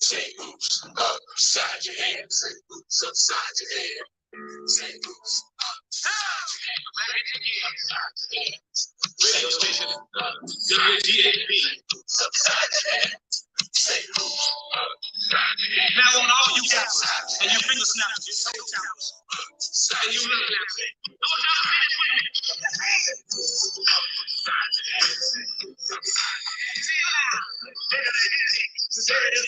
Say oops, upside your head. Say oops, upside your head. Say oops, upside your head. Radio station, WGAP. Upside your head. Say oops, upside your head. Now on all you gappers and you finger snappers, you toe tappers, and you little lappers, those y'all finish with me. Upside your head. Upside your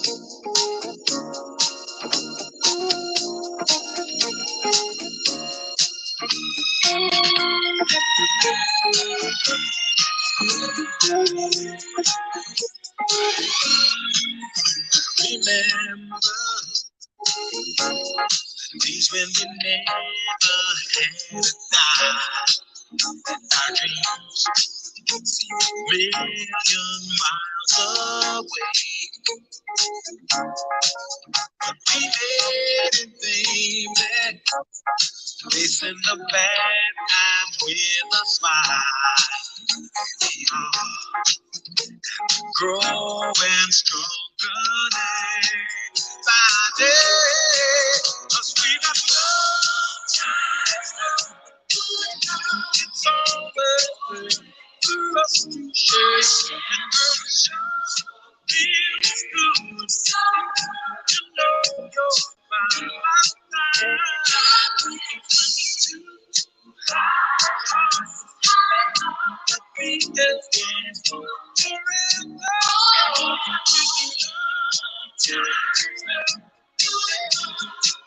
head. Remember these when we never had a dime, and our dreams seem a million miles away. We made it, baby, facing the bad times with a smile. We are growing stronger day by day, 'cause we got love times now. It's always for us to share, and the show feels good. You know you're my we just dance forever.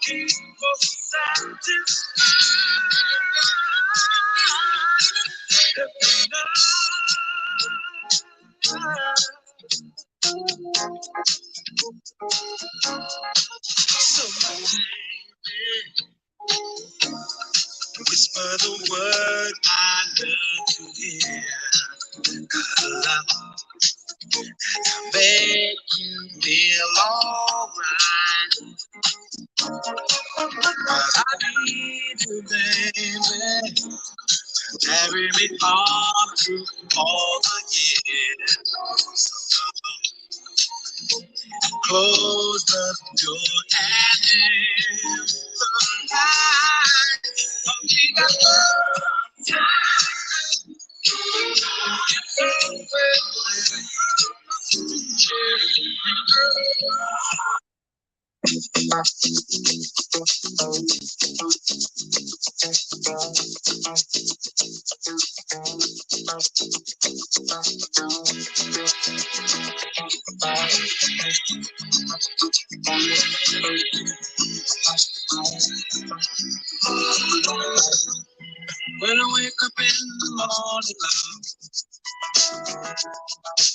Keep us so whisper the word I love to hear. Love, make you feel alright. 'Cause I need you, baby. Carry me on through all the years. Close the door and dim the light. Oh, we got love time. It's always when I wake up in the morning, love,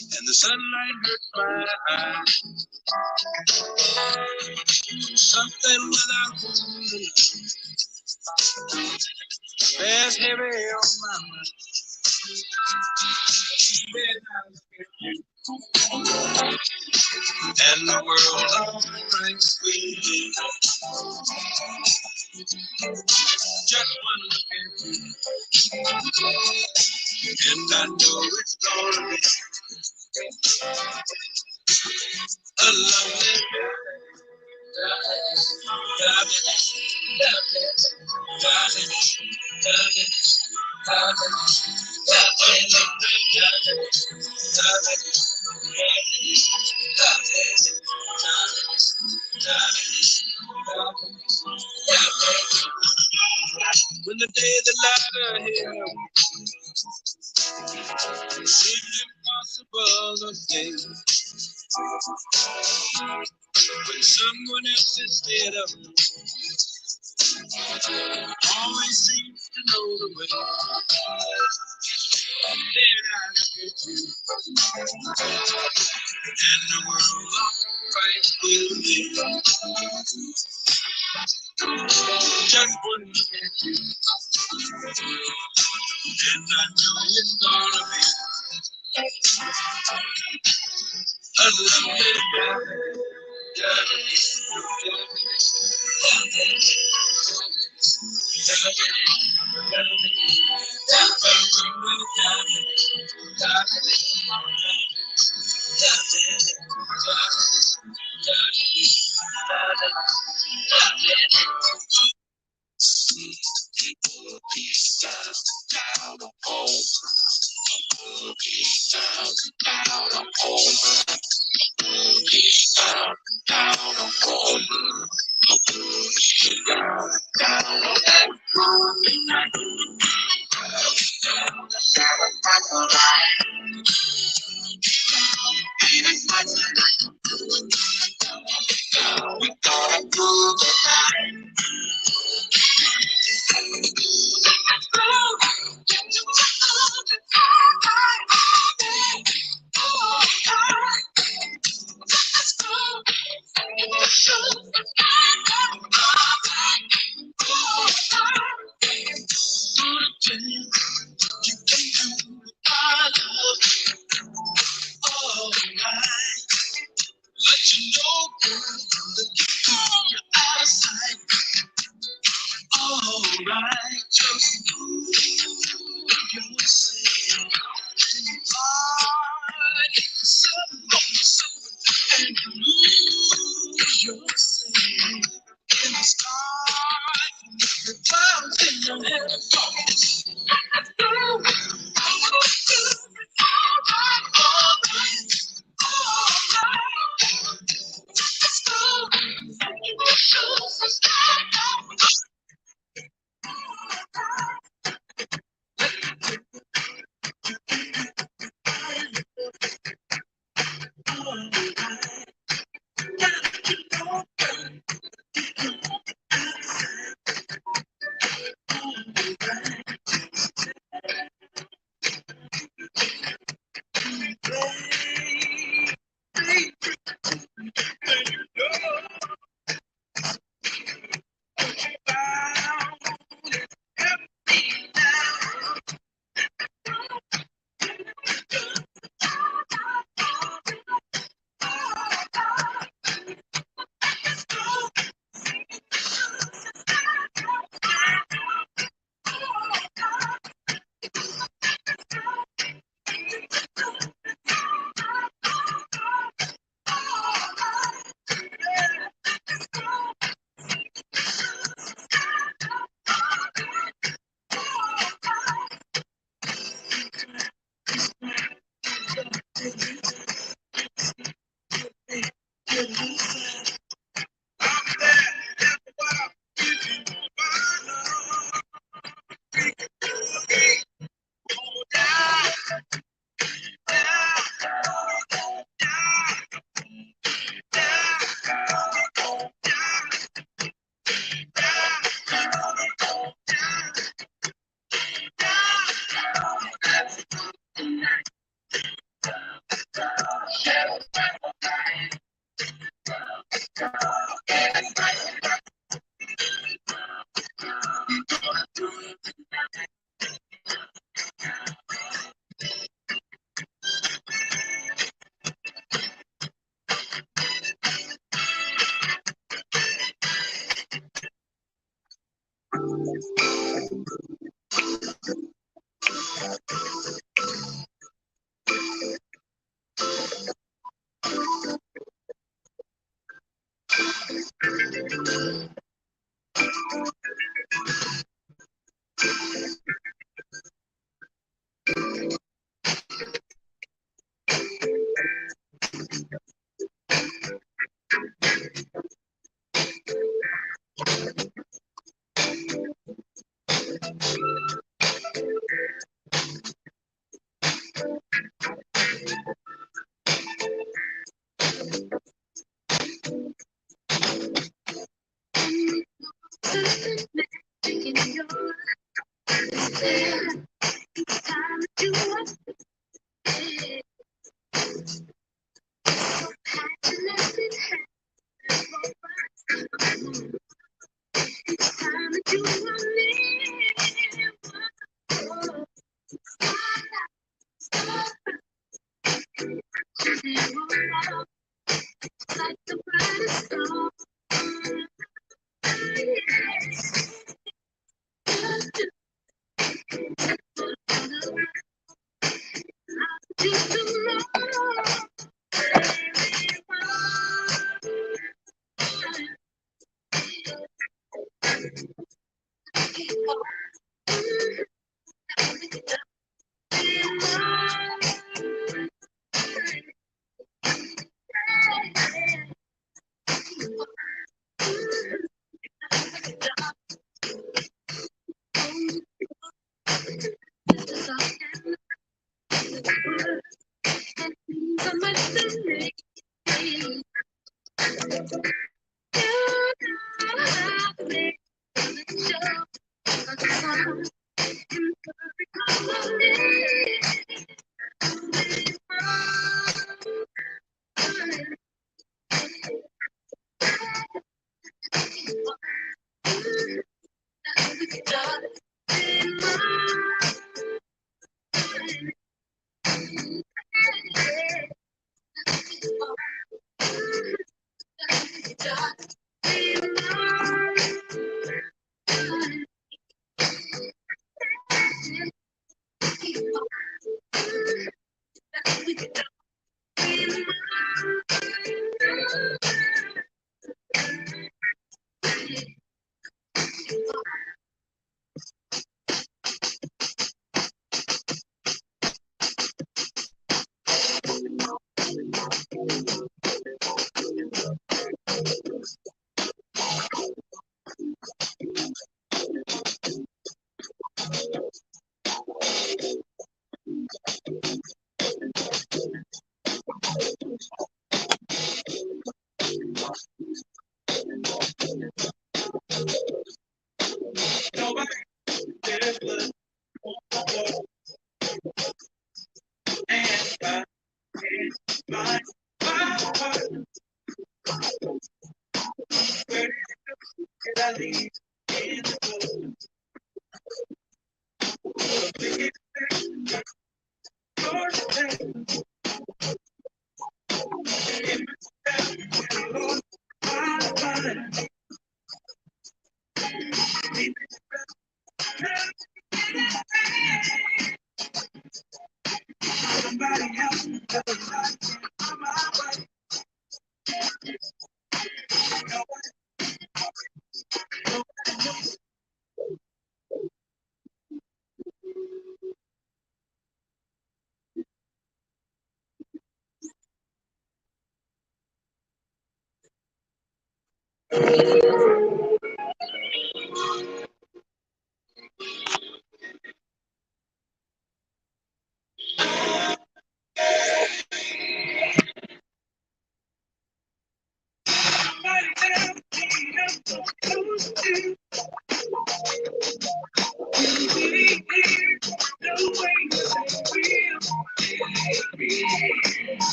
and the sunlight hurts my eyes. Something without holding bears heavy on my mind. And the world always sweet. Just one look at you, and I know it's gonna be a lovely day. When the day that lies ahead seems impossible to face, when someone else instead of me always seems to know the way, then I look at you, and the world always will be. Just one look at you, and I know it's gonna be a lovely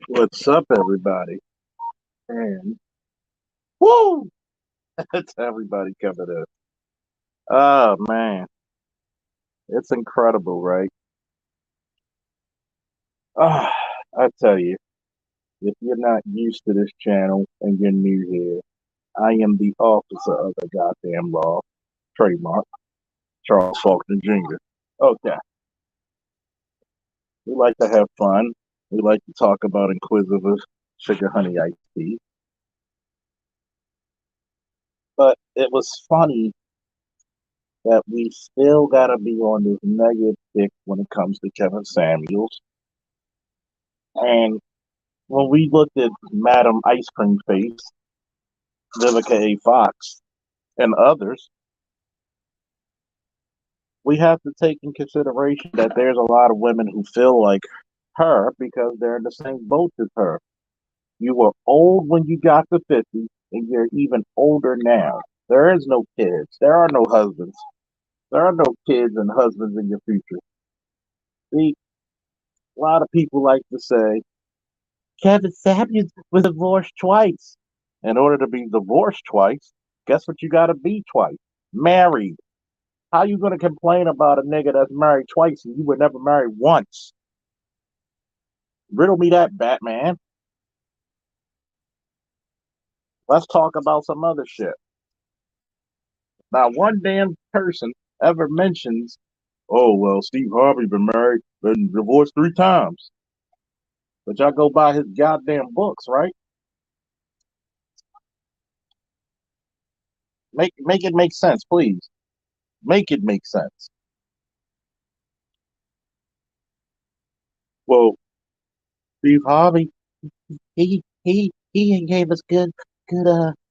What's up, everybody? And woo! That's everybody coming in. Oh man, it's incredible, right? Ah, I tell you, if you're not used to this channel and you're new here, I am the officer of the goddamn law, trademark, Charles Faulkner Jr. Okay, we like to have fun. We like to talk about inquisitive sugar honey iced tea. But it was funny that we still gotta be on this negative stick when it comes to Kevin Samuels. And when we looked at Madam Ice Cream Face, Vivica A. Fox, and others, we have to take in consideration that there's a lot of women who feel like her because they're in the same boat as her. You were old when you got to 50, and you're even older now. There is no kids. There are no husbands. There are no kids and husbands in your future. See, a lot of people like to say, Kevin Samuels was divorced twice. In order to be divorced twice, guess what you got to be twice? Married. How you going to complain about a nigga that's married twice and you were never married once? Riddle me that, Batman. Let's talk about some other shit. Not one damn person ever mentions, oh, well, Steve Harvey been divorced 3 times. But y'all go buy his goddamn books, right? Make it make sense, please. Make it make sense. Well, Steve Harvey, he gave us good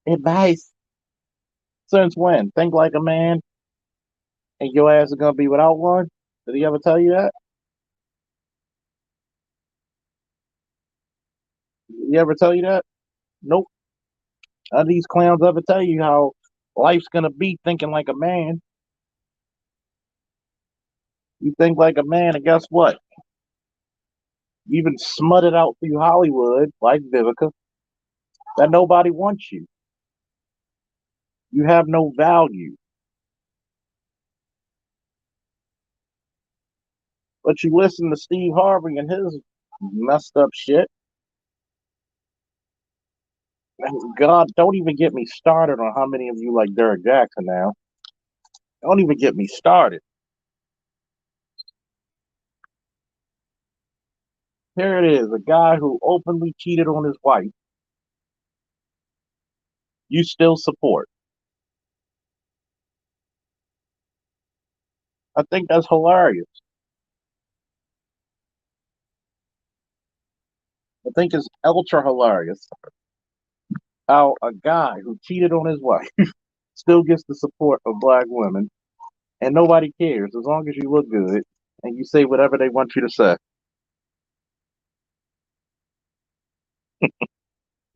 advice. Since when? Think like a man and your ass is gonna be without one? Did he ever tell you that? Did he ever tell you that? Nope. None of these clowns ever tell you how life's gonna be thinking like a man. You think like a man, and guess what? You even smutted out through Hollywood, like Vivica, that nobody wants you. You have no value. But you listen to Steve Harvey and his messed up shit. And God, don't even get me started on how many of you like Derek Jackson now. Don't even get me started. Here it is, a guy who openly cheated on his wife. You still support. I think that's hilarious. I think it's ultra hilarious how a guy who cheated on his wife still gets the support of black women and nobody cares as long as you look good and you say whatever they want you to say.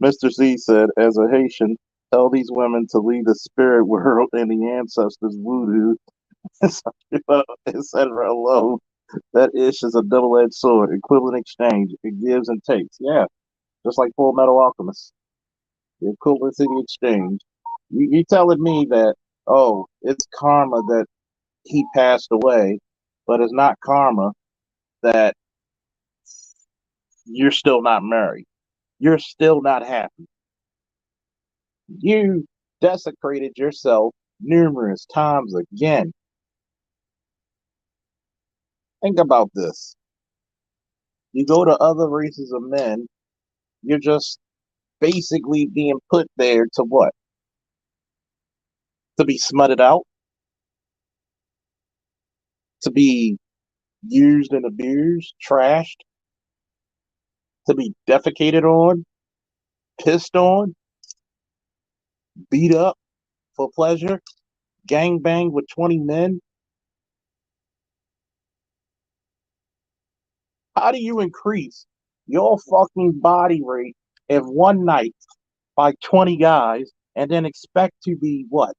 Mr. Z said, as a Haitian, tell these women to leave the spirit world and the ancestors voodoo, etc. alone. That ish is a double-edged sword, equivalent exchange. It gives and takes. Yeah, just like Full Metal Alchemist. The equivalency exchange. You telling me that, oh, it's karma that he passed away, but it's not karma that you're still not married. You're still not happy. You desecrated yourself numerous times again. Think about this. You go to other races of men, you're just basically being put there to what? To be smutted out? To be used and abused, trashed? To be defecated on? Pissed on? Beat up for pleasure? Gang bang with 20 men? How do you increase your fucking body rate in one night by 20 guys and then expect to be what?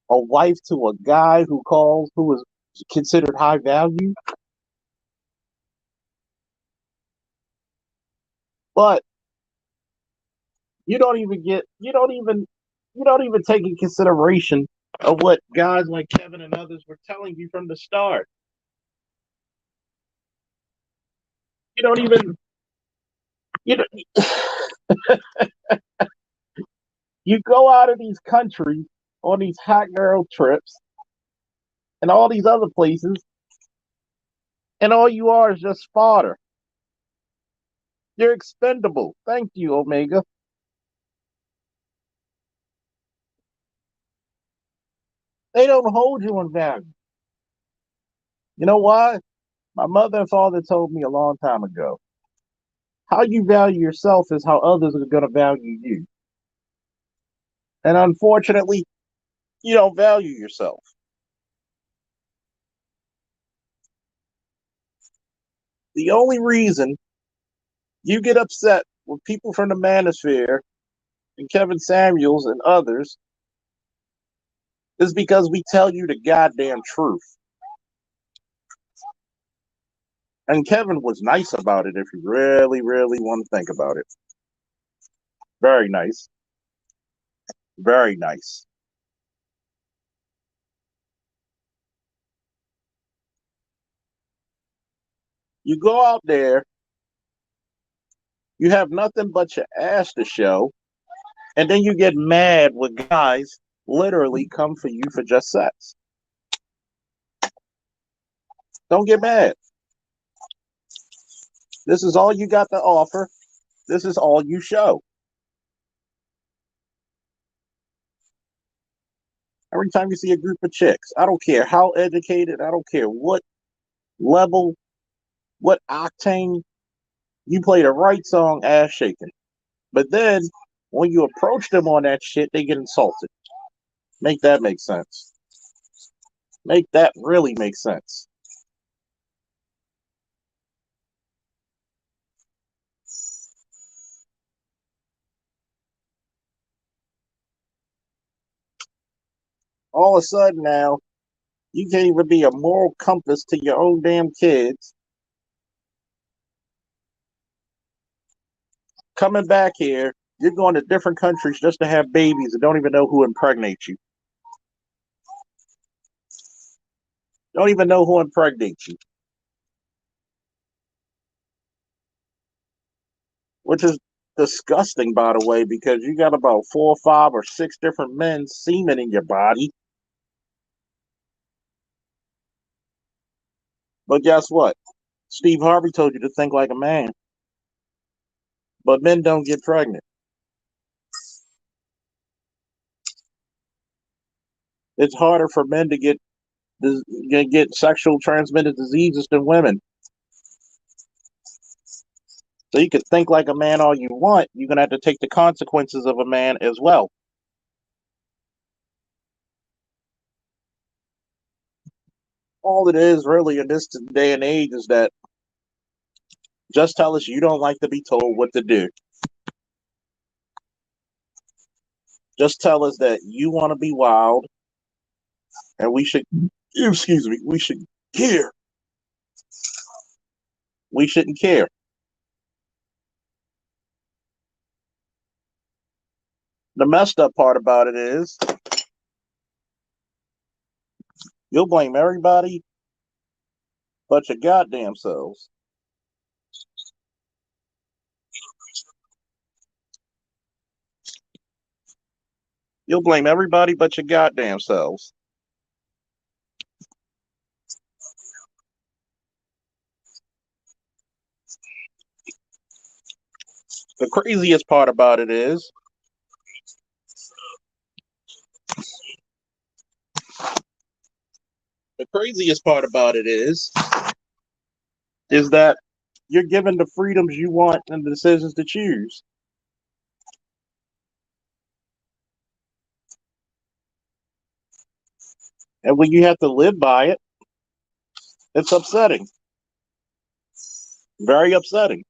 A wife to a guy who is considered high value? But you don't even take in consideration of what guys like Kevin and others were telling you from the start. You don't even you don't, you go out of these countries on these hot girl trips and all these other places, and all you are is just fodder. You're expendable. Thank you, Omega. They don't hold you in value. You know why? My mother and father told me a long time ago. How you value yourself is how others are going to value you. And unfortunately, you don't value yourself. The only reason you get upset with people from the manosphere and Kevin Samuels and others is because we tell you the goddamn truth. And Kevin was nice about it if you really, really want to think about it. Very nice. Very nice. You go out there, you have nothing but your ass to show, and then you get mad when guys literally come for you for just sex. Don't get mad. This is all you got to offer. This is all you show. Every time you see a group of chicks, I don't care how educated, I don't care what level, what octane, you play the right song, ass shaking. But then When you approach them on that shit, they get insulted. Make that make sense. Make that really make sense. All of a sudden now, you can't even be a moral compass to your own damn kids. Coming back here, you're going to different countries just to have babies and don't even know who impregnates you. Don't even know who impregnates you. Which is disgusting, by the way, because you got about 4 or 5 or 6 different men's semen in your body. But guess what? Steve Harvey told you to think like a man. But men don't get pregnant. It's harder for men to get sexual transmitted diseases than women. So you can think like a man all you want. You're going to have to take the consequences of a man as well. All it is really in this day and age is that just tell us you don't like to be told what to do. Just tell us that you want to be wild and we should, we should care. We shouldn't care. The messed up part about it is you'll blame everybody but your goddamn selves. You'll blame everybody but your goddamn selves. The craziest part about it is is that you're given the freedoms you want and the decisions to choose. And when you have to live by it, it's upsetting. Very upsetting.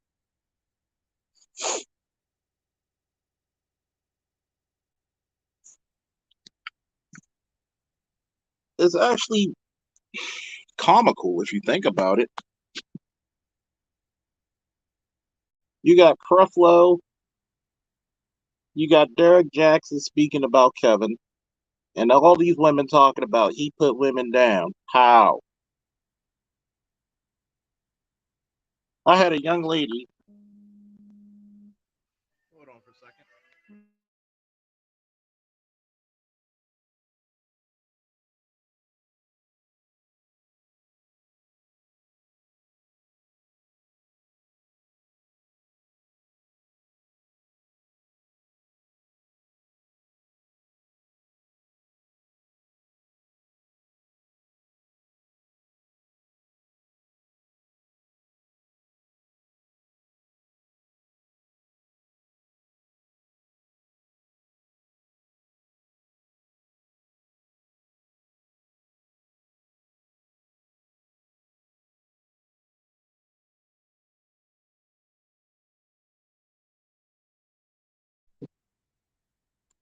It's actually comical if you think about it. You got Creflo, you got Derek Jackson speaking about Kevin, and all these women talking about he put women down. How? I had a young lady. Hold on for a second.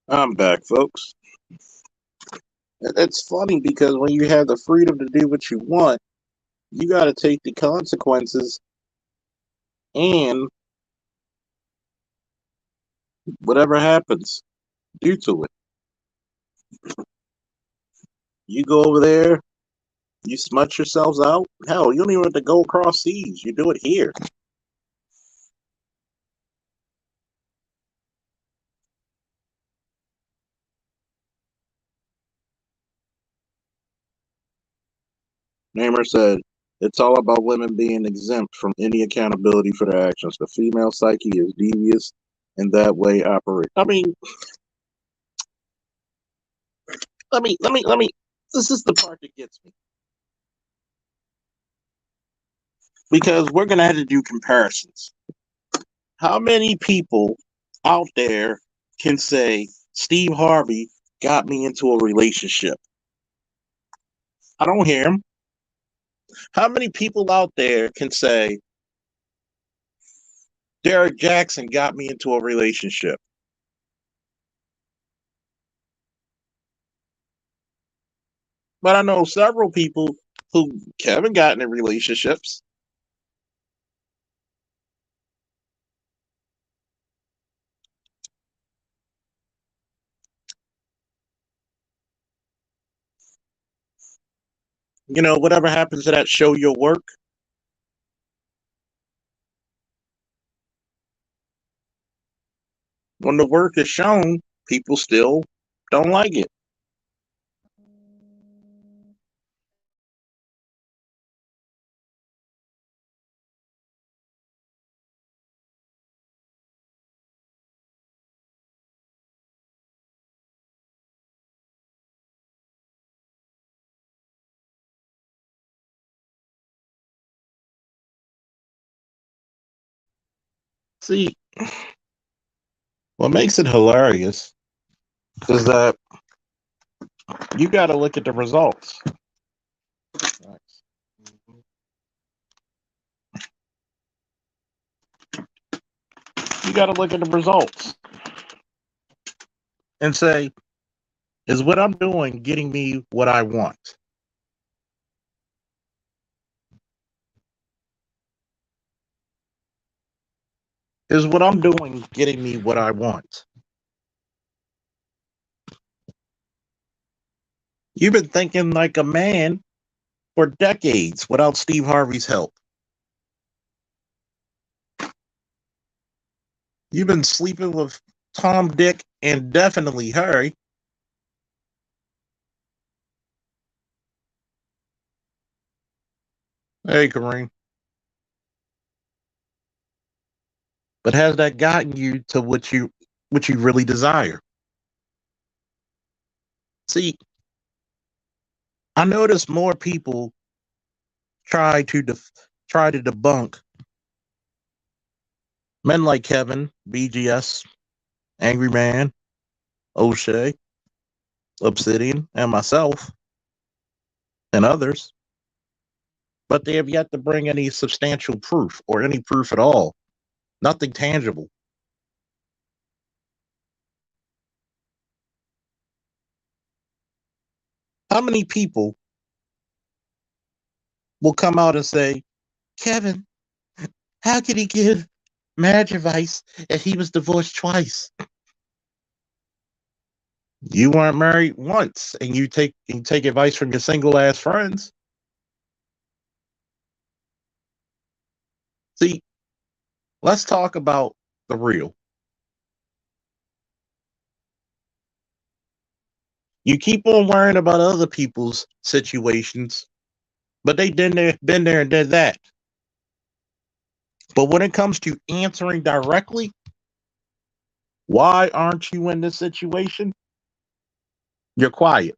I'm back, folks. It's funny because when you have the freedom to do what you want, you got to take the consequences and whatever happens due to it. You go over there, you smut yourselves out. Hell, you don't even have to go across seas. You do it here. Namer said, it's all about women being exempt from any accountability for their actions. The female psyche is devious in that way operate. Let me. This is the part that gets me. Because we're going to have to do comparisons. How many people out there can say, Steve Harvey got me into a relationship? I don't hear him. How many people out there can say, Derek Jackson got me into a relationship? But I know several people who haven't gotten in relationships. You know, whatever happens to that show your work, when the work is shown, people still don't like it. See, what makes it hilarious is that you got to look at the results. You got to look at the results and say, is what I'm doing getting me what I want? Is what I'm doing getting me what I want? You've been thinking like a man for decades without Steve Harvey's help. You've been sleeping with Tom, Dick, and definitely Harry. Hey, Kareem. But has that gotten you to what you really desire? See, I notice more people try to try to debunk men like Kevin, BGS, Angry Man, O'Shea, Obsidian, and myself, and others, but they have yet to bring any substantial proof or any proof at all. Nothing tangible. How many people will come out and say, Kevin, how could he give marriage advice if he was divorced twice? You weren't married once, and you take advice from your single ass friends. See, let's talk about the real. You keep on worrying about other people's situations, but they been there and did that. But when it comes to answering directly, why aren't you in this situation? You're quiet.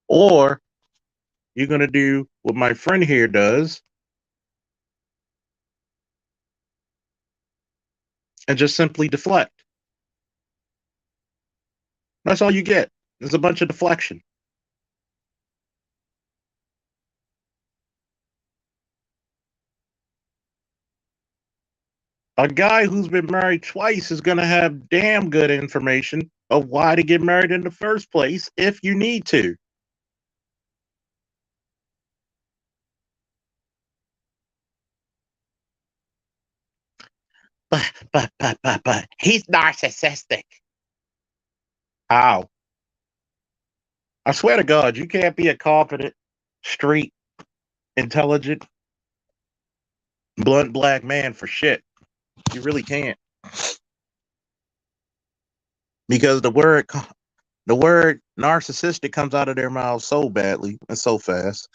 Or you're going to do what my friend here does and just simply deflect. That's all you get. There's a bunch of deflection. A guy who's been married twice is going to have damn good information of why to get married in the first place if you need to. But he's narcissistic. How? I swear to God, you can't be a confident, street, intelligent, blunt black man for shit. You really can't. Because the word narcissistic comes out of their mouths so badly and so fast.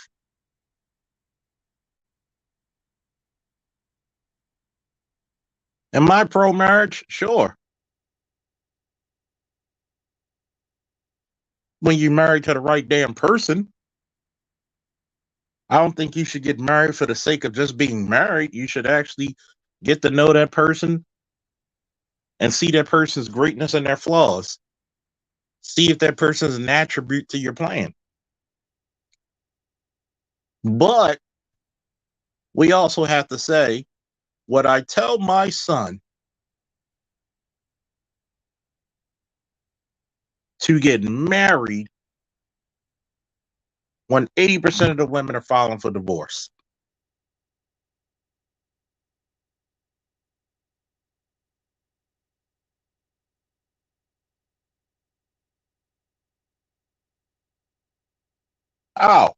Am I pro marriage? Sure. When you married to the right damn person, I don't think you should get married for the sake of just being married. You should actually get to know that person, and see that person's greatness and their flaws. See if that person is an attribute to your plan. But we also have to say, what I tell my son to get married when 80% of the women are filing for divorce. Oh,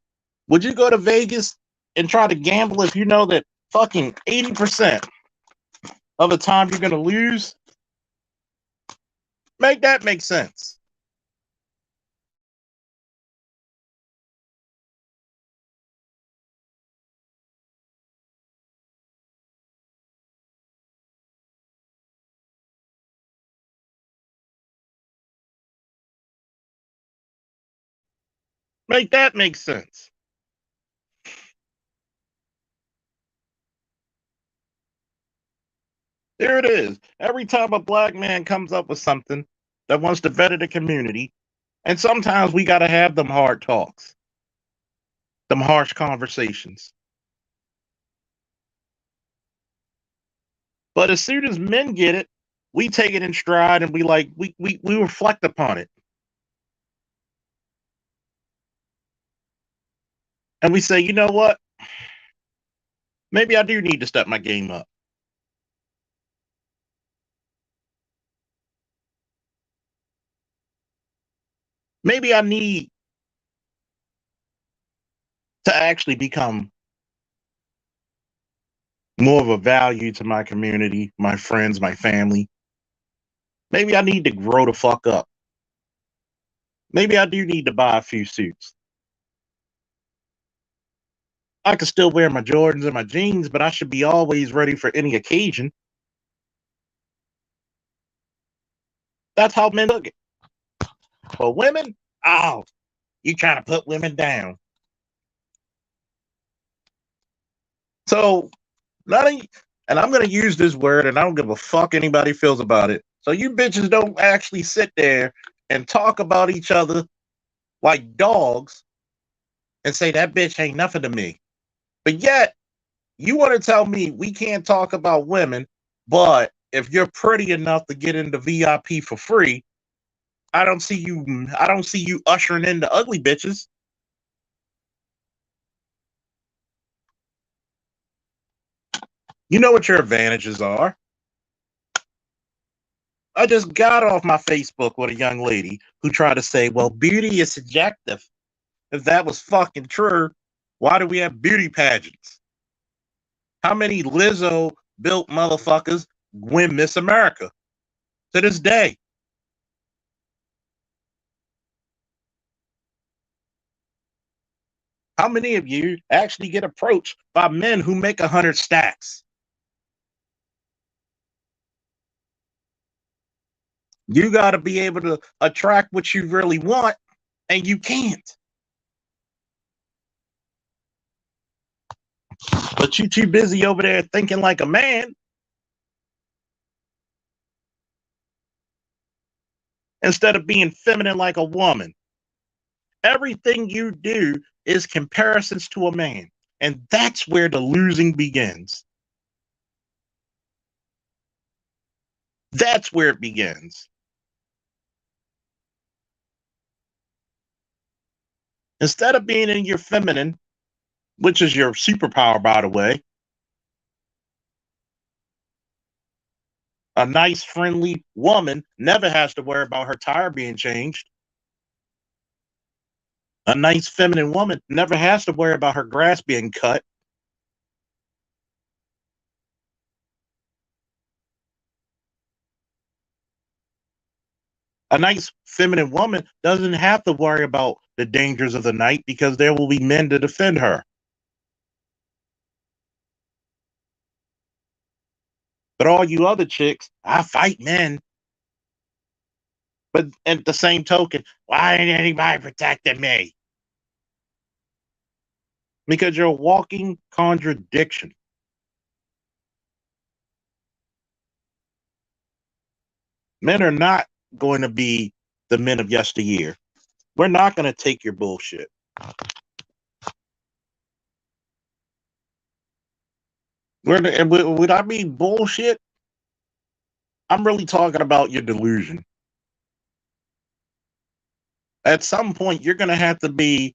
would you go to Vegas and try to gamble if you know that fucking 80% of the time you're going to lose? Make that make sense. Make that make sense. There it is. Every time a black man comes up with something that wants to better the community, and sometimes we got to have them hard talks, them harsh conversations. But as soon as men get it, we take it in stride and we reflect upon it. And we say, you know what? Maybe I do need to step my game up. Maybe I need to actually become more of a value to my community, my friends, my family. Maybe I need to grow the fuck up. Maybe I do need to buy a few suits. I can still wear my Jordans and my jeans, but I should be always ready for any occasion. That's how men look it. For women, oh, you trying to put women down. So, not a, and I'm going to use this word, and I don't give a fuck anybody feels about it. So you bitches don't actually sit there and talk about each other like dogs and say that bitch ain't nothing to me. But yet, you want to tell me we can't talk about women, but if you're pretty enough to get into VIP for free, I don't see you ushering in the ugly bitches. You know what your advantages are. I just got off my Facebook with a young lady who tried to say, well, beauty is subjective. If that was fucking true, why do we have beauty pageants? How many Lizzo built motherfuckers win Miss America to this day? How many of you actually get approached by men who make 100 stacks? You got to be able to attract what you really want, and you can't. But you too busy over there thinking like a man instead of being feminine like a woman. Everything you do is comparisons to a man. And that's where the losing begins. That's where it begins. Instead of being in your feminine, which is your superpower, by the way, a nice, friendly woman never has to worry about her tire being changed. A nice, feminine woman never has to worry about her grass being cut. A nice, feminine woman doesn't have to worry about the dangers of the night because there will be men to defend her. But all you other chicks, I fight men. But at the same token, why ain't anybody protecting me? Because you're a walking contradiction. Men are not going to be the men of yesteryear. We're not going to take your bullshit. And when I mean bullshit, I'm really talking about your delusion. At some point, you're going to have to be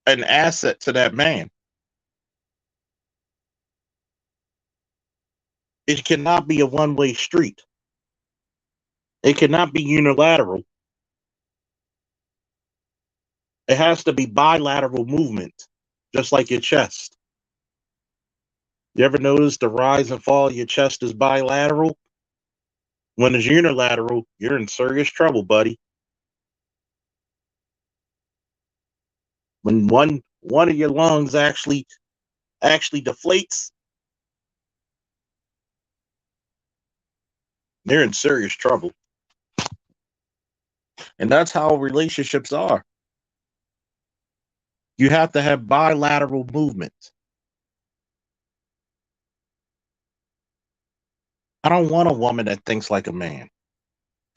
an asset to that man. It cannot be a one-way street. It cannot be unilateral. It has to be bilateral movement, just like your chest. You ever notice the rise and fall of your chest is bilateral? When it's unilateral, you're in serious trouble, buddy. When one of your lungs actually deflates, they're in serious trouble. And that's how relationships are. You have to have bilateral movement. I don't want a woman that thinks like a man.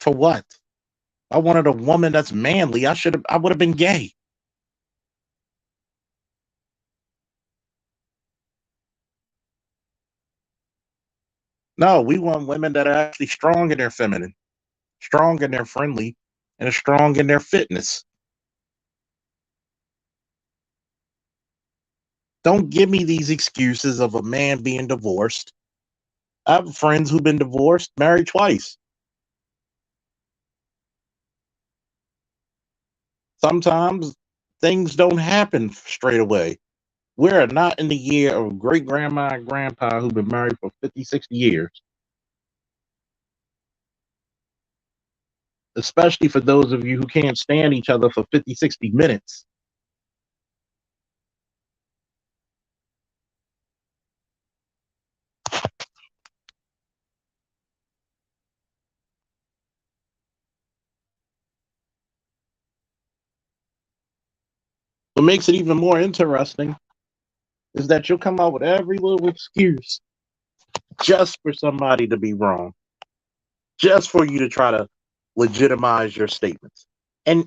For what? I wanted a woman that's manly. I would have been gay. No, we want women that are actually strong in their feminine, strong in their friendly, and strong in their fitness. Don't give me these excuses of a man being divorced. I have friends who've been divorced, married twice. Sometimes things don't happen straight away. We're not in the year of great grandma and grandpa who've been married for 50, 60 years. Especially for those of you who can't stand each other for 50, 60 minutes. What makes it even more interesting is that you'll come out with every little excuse just for somebody to be wrong, just for you to try to legitimize your statements. And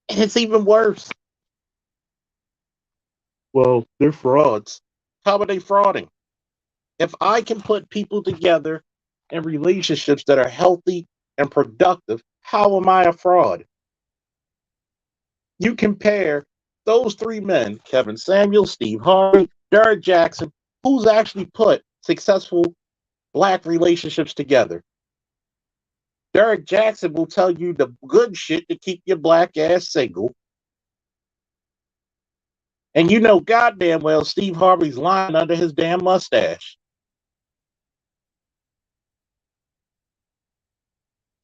it's even worse. Well, they're frauds. How are they frauding? If I can put people together in relationships that are healthy and productive, how am I a fraud? You compare those three men, Kevin Samuel, Steve Harvey, Derek Jackson, who's actually put successful Black relationships together. Derek Jackson will tell you the good shit to keep your Black ass single. And you know goddamn well Steve Harvey's lying under his damn mustache.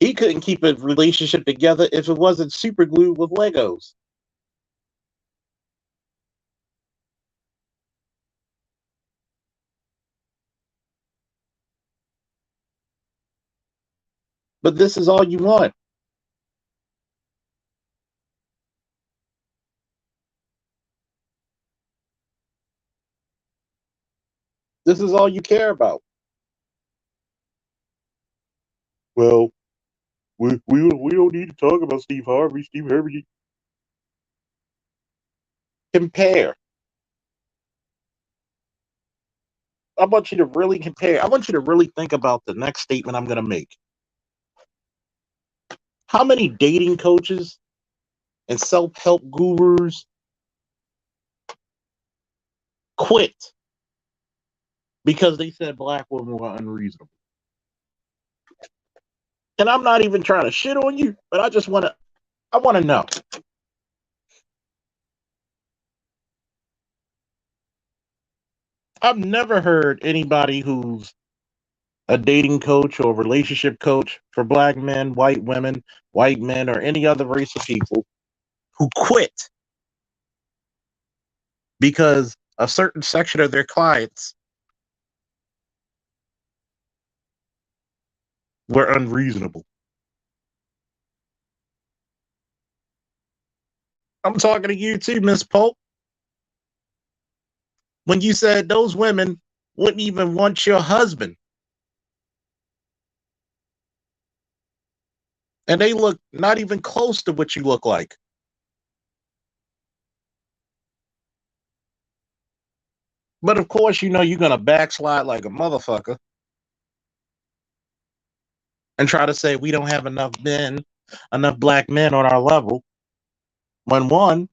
He couldn't keep a relationship together if it wasn't super glued with Legos. But this is all you want. This is all you care about. Well, we don't need to talk about Steve Harvey. Steve Harvey. Compare. I want you to really compare. I want you to really think about the next statement I'm going to make. How many dating coaches and self-help gurus quit because they said Black women were unreasonable? And I'm not even trying to shit on you, but I want to know. I've never heard anybody who's a dating coach or relationship coach for Black men, white women, white men, or any other race of people who quit because a certain section of their clients were unreasonable. I'm talking to you too, Miss Polk. When you said those women wouldn't even want your husband. And they look not even close to what you look like. But of course, you know you're going to backslide like a motherfucker and try to say we don't have enough men, enough black men on our level. When one,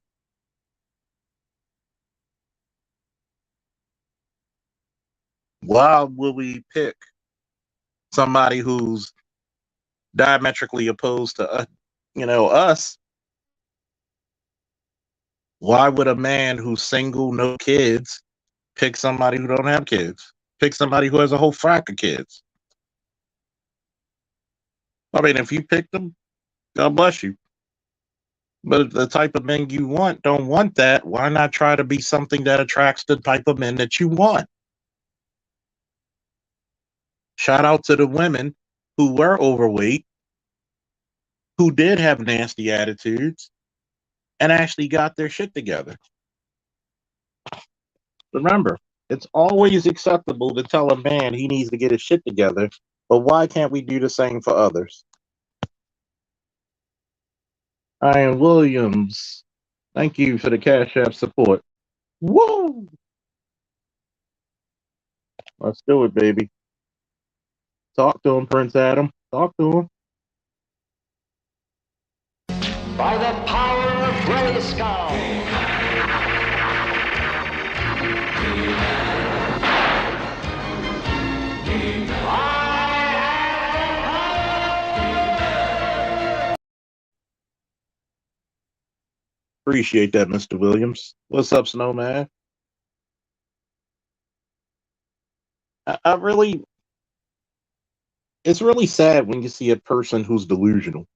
why would we pick somebody who's diametrically opposed to us? Why would a man who's single, no kids, pick somebody who don't have kids? Pick somebody who has a whole frack of kids. I mean, if you pick them, God bless you. But if the type of men you want don't want that, why not try to be something that attracts the type of men that you want? Shout out to the women who were overweight, who did have nasty attitudes, and actually got their shit together. Remember, it's always acceptable to tell a man he needs to get his shit together, but why can't we do the same for others? Ian Williams, thank you for the Cash App support. Woo! Let's do it, baby. Talk to him, Prince Adam. Talk to him. By the power of Grayskull. Appreciate that, Mr. Williams. What's up, Snowman? I really, it's really sad when you see a person who's delusional,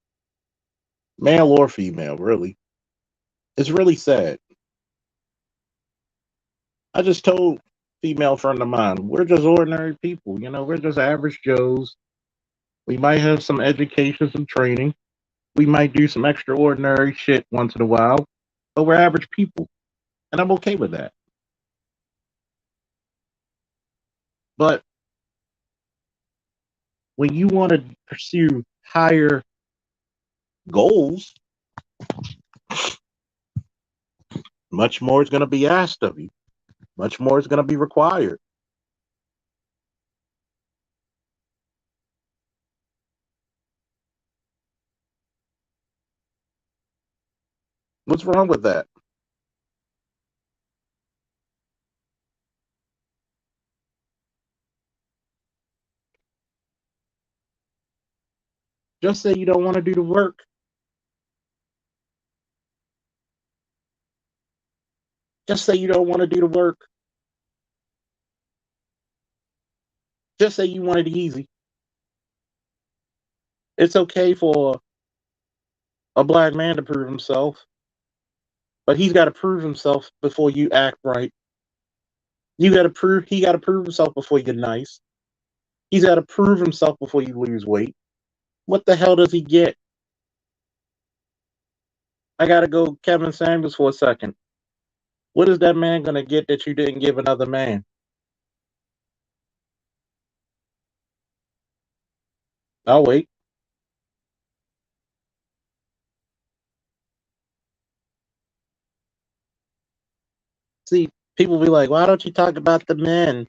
male or female, really. It's really sad. I just told a female friend of mine, we're just ordinary people, we're just average Joes. We might have some education, some training. We might do some extraordinary shit once in a while, but we're average people, and I'm okay with that. But when you want to pursue higher goals, much more is going to be asked of you. Much more is going to be required. What's wrong with that? Just say you don't want to do the work. Just say you don't want to do the work. Just say you want it easy. It's okay for a black man to prove himself, but he's got to prove himself before you act right. He got to prove himself before you get nice. He's got to prove himself before you lose weight. What the hell does he get? I got to go Kevin Samuels for a second. What is that man going to get that you didn't give another man? I'll wait. See, people be like, why don't you talk about the men?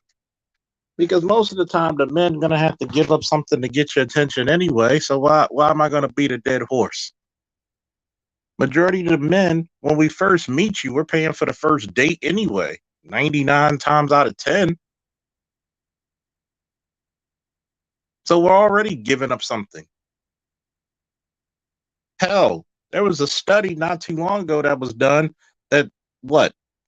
Because most of the time, the men going to have to give up something to get your attention anyway. So why am I going to beat a dead horse? Majority of the men, when we first meet you, we're paying for the first date anyway. 99 times out of 10. So we're already giving up something. Hell, there was a study not too long ago that was done that,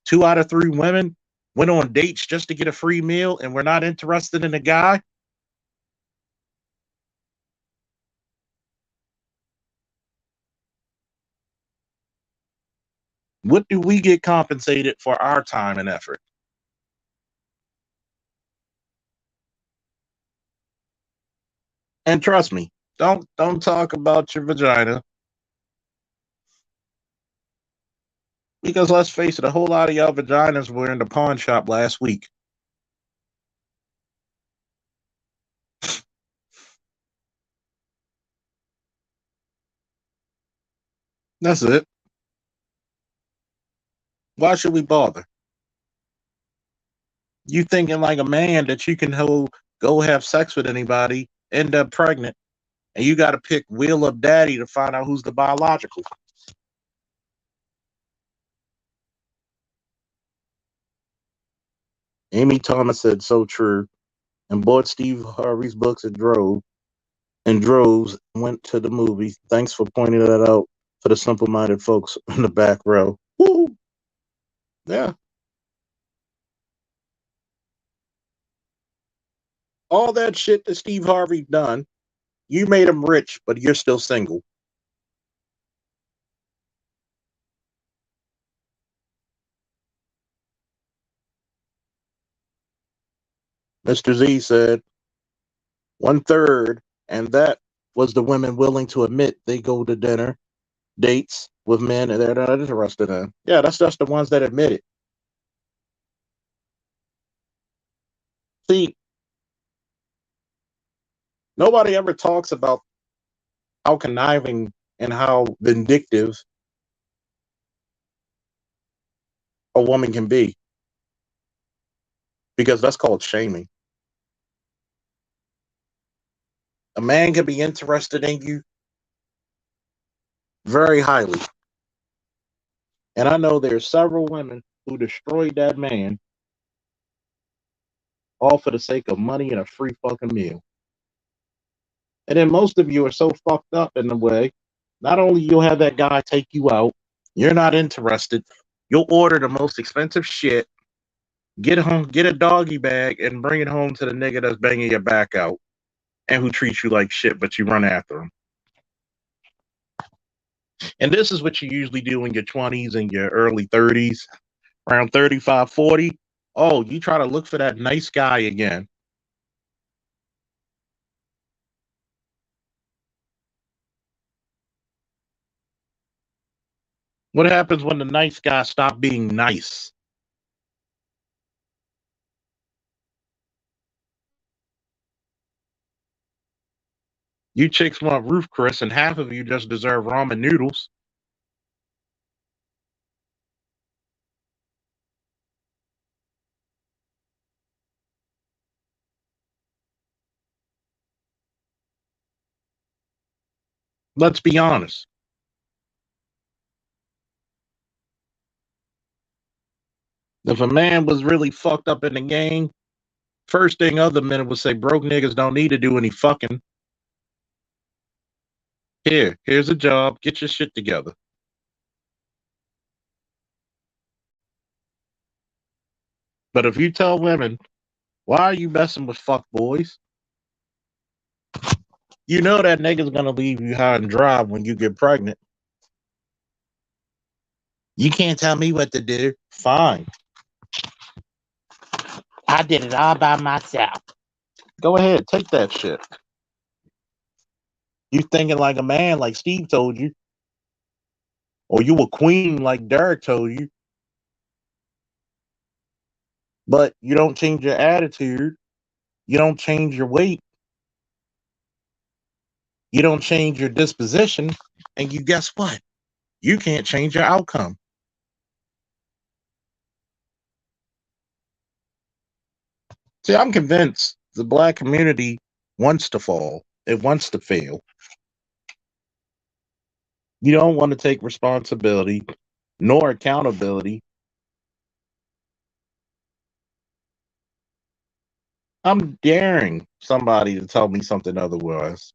2 out of 3 women went on dates just to get a free meal and we're not interested in a guy? What do we get compensated for our time and effort? And trust me, don't talk about your vagina. Because let's face it, a whole lot of y'all vaginas were in the pawn shop last week. That's it. Why should we bother? You thinking like a man that you can go have sex with anybody, end up pregnant, and you got to pick wheel up daddy to find out who's the biological. Amy Thomas said so true and bought Steve Harvey's books and droves went to the movie. Thanks for pointing that out for the simple-minded folks in the back row. Woo! Yeah. All that shit that Steve Harvey done, you made him rich, but you're still single. Mr. Z said 1/3, and that was the women willing to admit they go to dinner dates with men that they're not interested in. Yeah, that's just the ones that admit it. See, nobody ever talks about how conniving and how vindictive a woman can be, because that's called shaming. A man can be interested in you very highly. And I know there's several women who destroyed that man all for the sake of money and a free fucking meal. And then most of you are so fucked up in the way, not only you'll have that guy take you out, you're not interested, you'll order the most expensive shit, get home, get a doggy bag, and bring it home to the nigga that's banging your back out and who treats you like shit, but you run after him. And this is what you usually do in your 20s and your early 30s, around 35, 40. Oh, you try to look for that nice guy again. What happens when the nice guy stop being nice? You chicks want Roof Chris, and half of you just deserve ramen noodles. Let's be honest. If a man was really fucked up in the game, first thing other men would say, broke niggas don't need to do any fucking. Here's a job. Get your shit together. But if you tell women, why are you messing with fuck boys? You know that nigga's gonna leave you high and dry when you get pregnant. You can't tell me what to do. Fine. I did it all by myself. Go ahead, take that shit. You thinking like a man, like Steve told you, or you a queen, like Derek told you, but you don't change your attitude, you don't change your weight, you don't change your disposition, and you guess what? You can't change your outcome. See, I'm convinced the black community wants to fall. It wants to fail. You don't want to take responsibility nor accountability. I'm daring somebody to tell me something otherwise.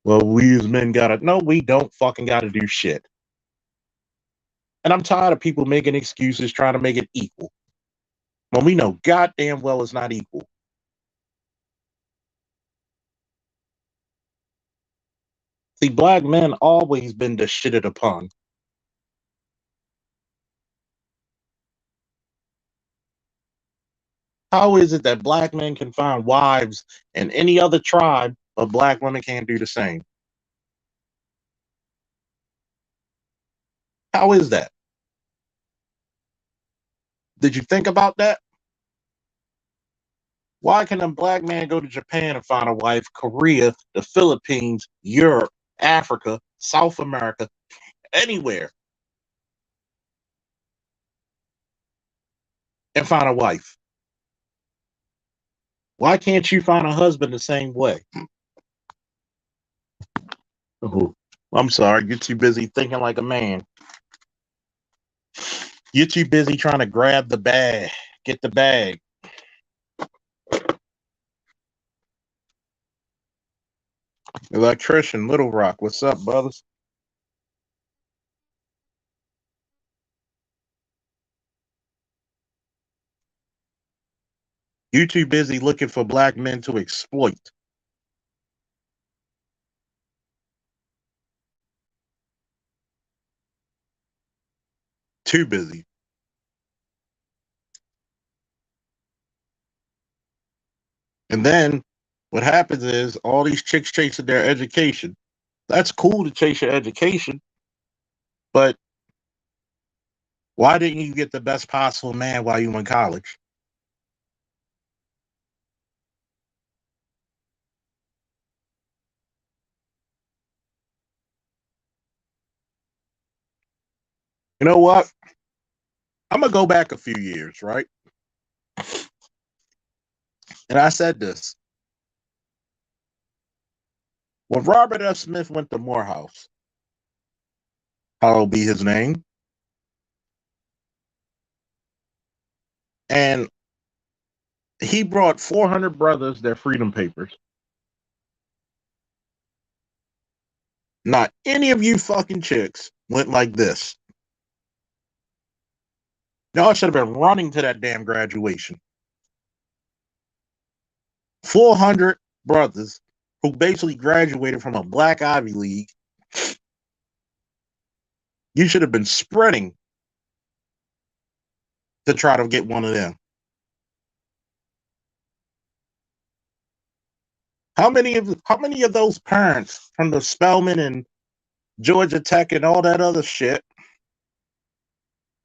Well, we as men gotta. No, we don't fucking gotta do shit. And I'm tired of people making excuses trying to make it equal when we know goddamn well it's not equal. See, black men always been shitted upon. How is it that black men can find wives in any other tribe, but black women can't do the same? How is that? Did you think about that? Why can a black man go to Japan and find a wife, Korea, the Philippines, Europe, Africa, South America, anywhere, and find a wife. Why can't you find a husband the same way? Oh, I'm sorry, you're too busy thinking like a man. You're too busy trying to grab the bag, get the bag. Electrician, Little Rock, what's up, brothers? You too busy looking for black men to exploit. Too busy. And then what happens is all these chicks chasing their education. That's cool to chase your education, but why didn't you get the best possible man while you were in college? You know what? I'm going to go back a few years, right? And I said this. When Robert F. Smith went to Morehouse, hallowed be his name, and he brought 400 brothers their freedom papers. Not any of you fucking chicks went like this. Y'all should have been running to that damn graduation. 400 brothers who basically graduated from a black Ivy League. You should have been spreading to try to get one of them. How many of those parents from the Spelman and Georgia Tech and all that other shit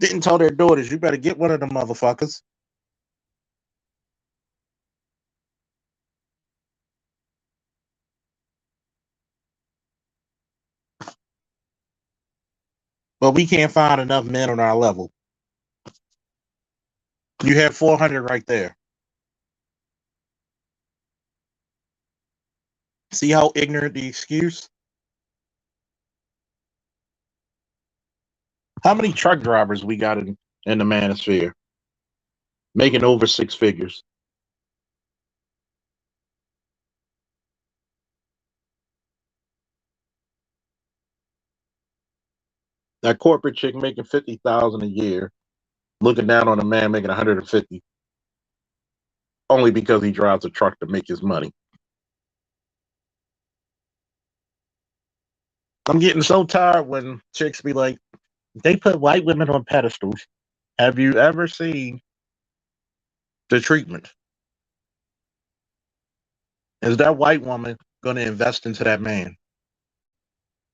didn't tell their daughters, you better get one of them motherfuckers? But we can't find enough men on our level. You have 400 right there. See how ignorant the excuse? How many truck drivers we got in the manosphere making over six figures? That corporate chick making 50,000 a year, looking down on a man making 150, only because he drives a truck to make his money. I'm getting so tired when chicks be like, they put white women on pedestals. Have you ever seen the treatment? Is that white woman going to invest into that man?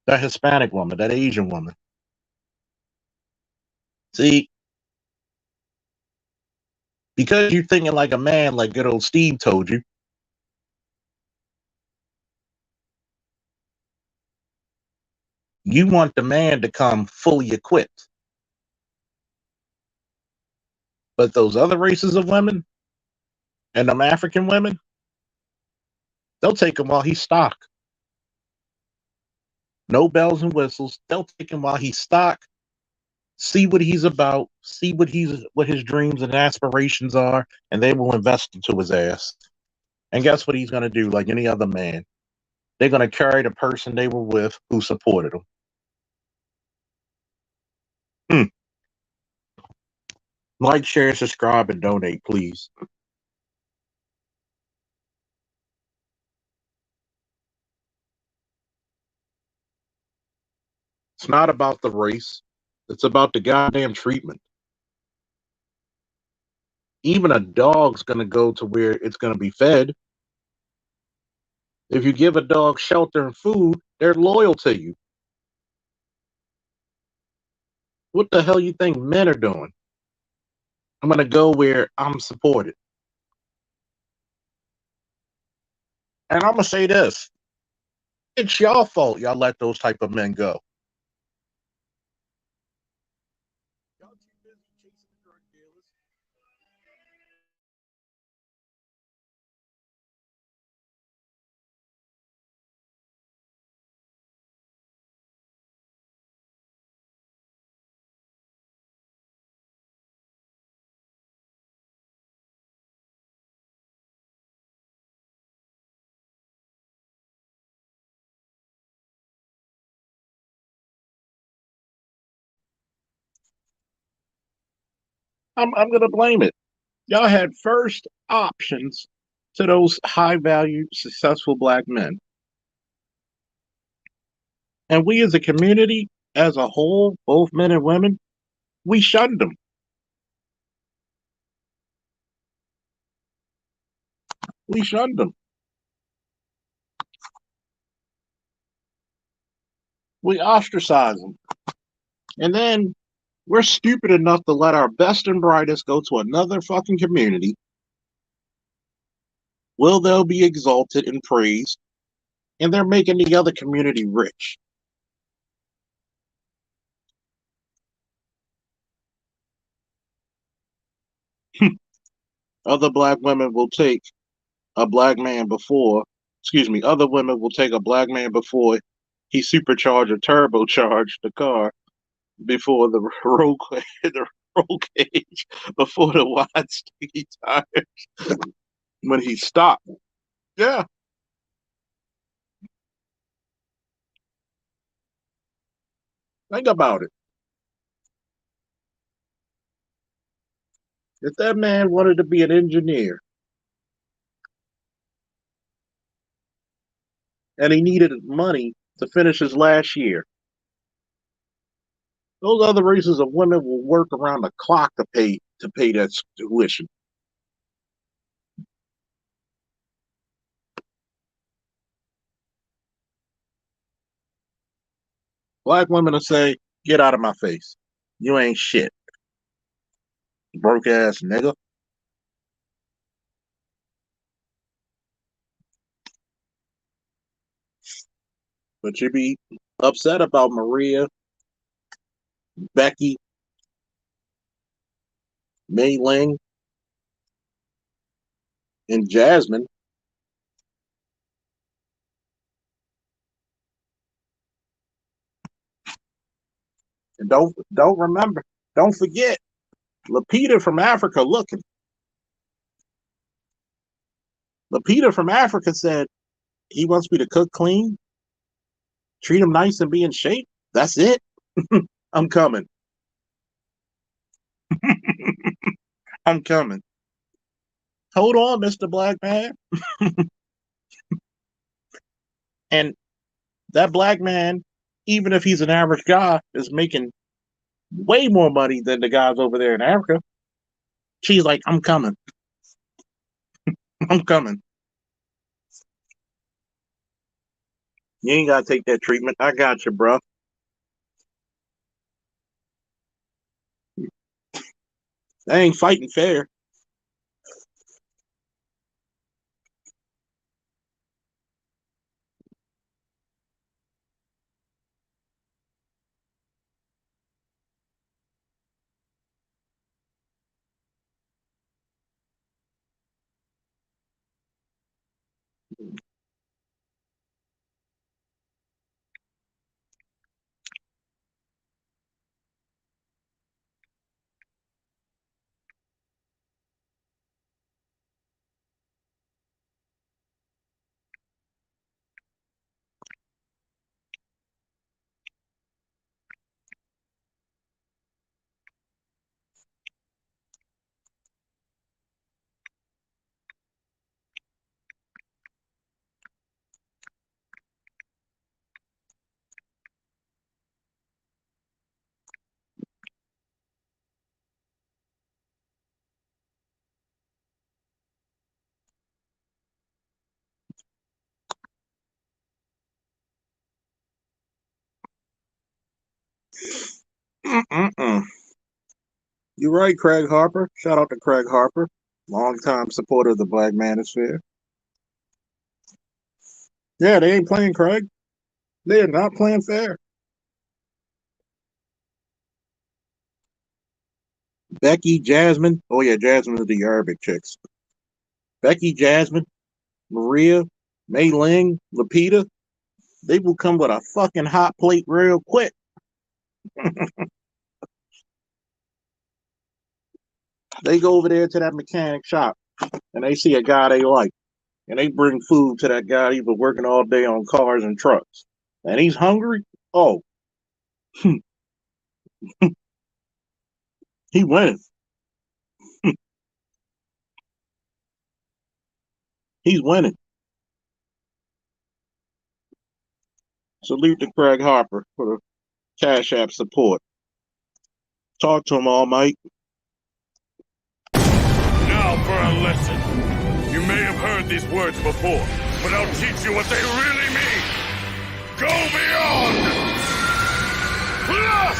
That Hispanic woman, that Asian woman? See, because you're thinking like a man, like good old Steve told you, you want the man to come fully equipped. But those other races of women and them African women, they'll take him while he's stock. No bells and whistles. They'll take him while he's stock, see what he's about, see what his dreams and aspirations are, and they will invest into his ass. And guess what he's going to do? Like any other man, they're going to carry the person they were with who supported them. Like, share, subscribe, and donate, please. It's not about the race. It's about the goddamn treatment. Even a dog's going to go to where it's going to be fed. If you give a dog shelter and food, they're loyal to you. What the hell you think men are doing? I'm going to go where I'm supported. And I'm going to say this. It's y'all fault y'all let those type of men go. I'm gonna blame it. Y'all had first options to those high value, successful black men. And we as a community, as a whole, both men and women, we shunned them. We shunned them. We ostracized them. And then we're stupid enough to let our best and brightest go to another fucking community. Will they'll be exalted and praised, and they're making the other community rich. Other black women will take a black man before, excuse me, other women will take a black man before he supercharged or turbocharged the car, before the roll, the roll cage, before the wide sticky tires when he stopped. Yeah, think about it. If that man wanted to be an engineer and he needed money to finish his last year, those other races of women will work around the clock to pay that tuition. Black women will say, "Get out of my face. You ain't shit, broke ass nigga." But you be upset about Maria, Becky, Mei Ling, and Jasmine. And don't remember, don't forget, Lapita from Africa looking. Lapita from Africa said he wants me to cook clean, treat him nice, and be in shape. That's it. I'm coming. I'm coming. Hold on, Mr. Black Man. And that black man, even if he's an average guy, is making way more money than the guys over there in Africa. She's like, I'm coming. I'm coming. You ain't gotta take that treatment. I got you, bro. They ain't fighting fair. Mm-mm-mm. You're right, Craig Harper. Shout out to Craig Harper, longtime supporter of the Black Manosphere. Yeah, they ain't playing Craig. They are not playing fair. Becky, Jasmine. Oh yeah, Jasmine is the Arabic chicks. Becky, Jasmine, Maria, Mei Ling, Lapita. They will come with a fucking hot plate real quick. They go over there to that mechanic shop and they see a guy they like. And they bring food to that guy. He's been working all day on cars and trucks. And he's hungry. Oh, he winning. He's winning. Salute to Craig Harper for the Cash App support. Talk to him, All Might. Now for a lesson. You may have heard these words before, but I'll teach you what they really mean. Go beyond! Plus!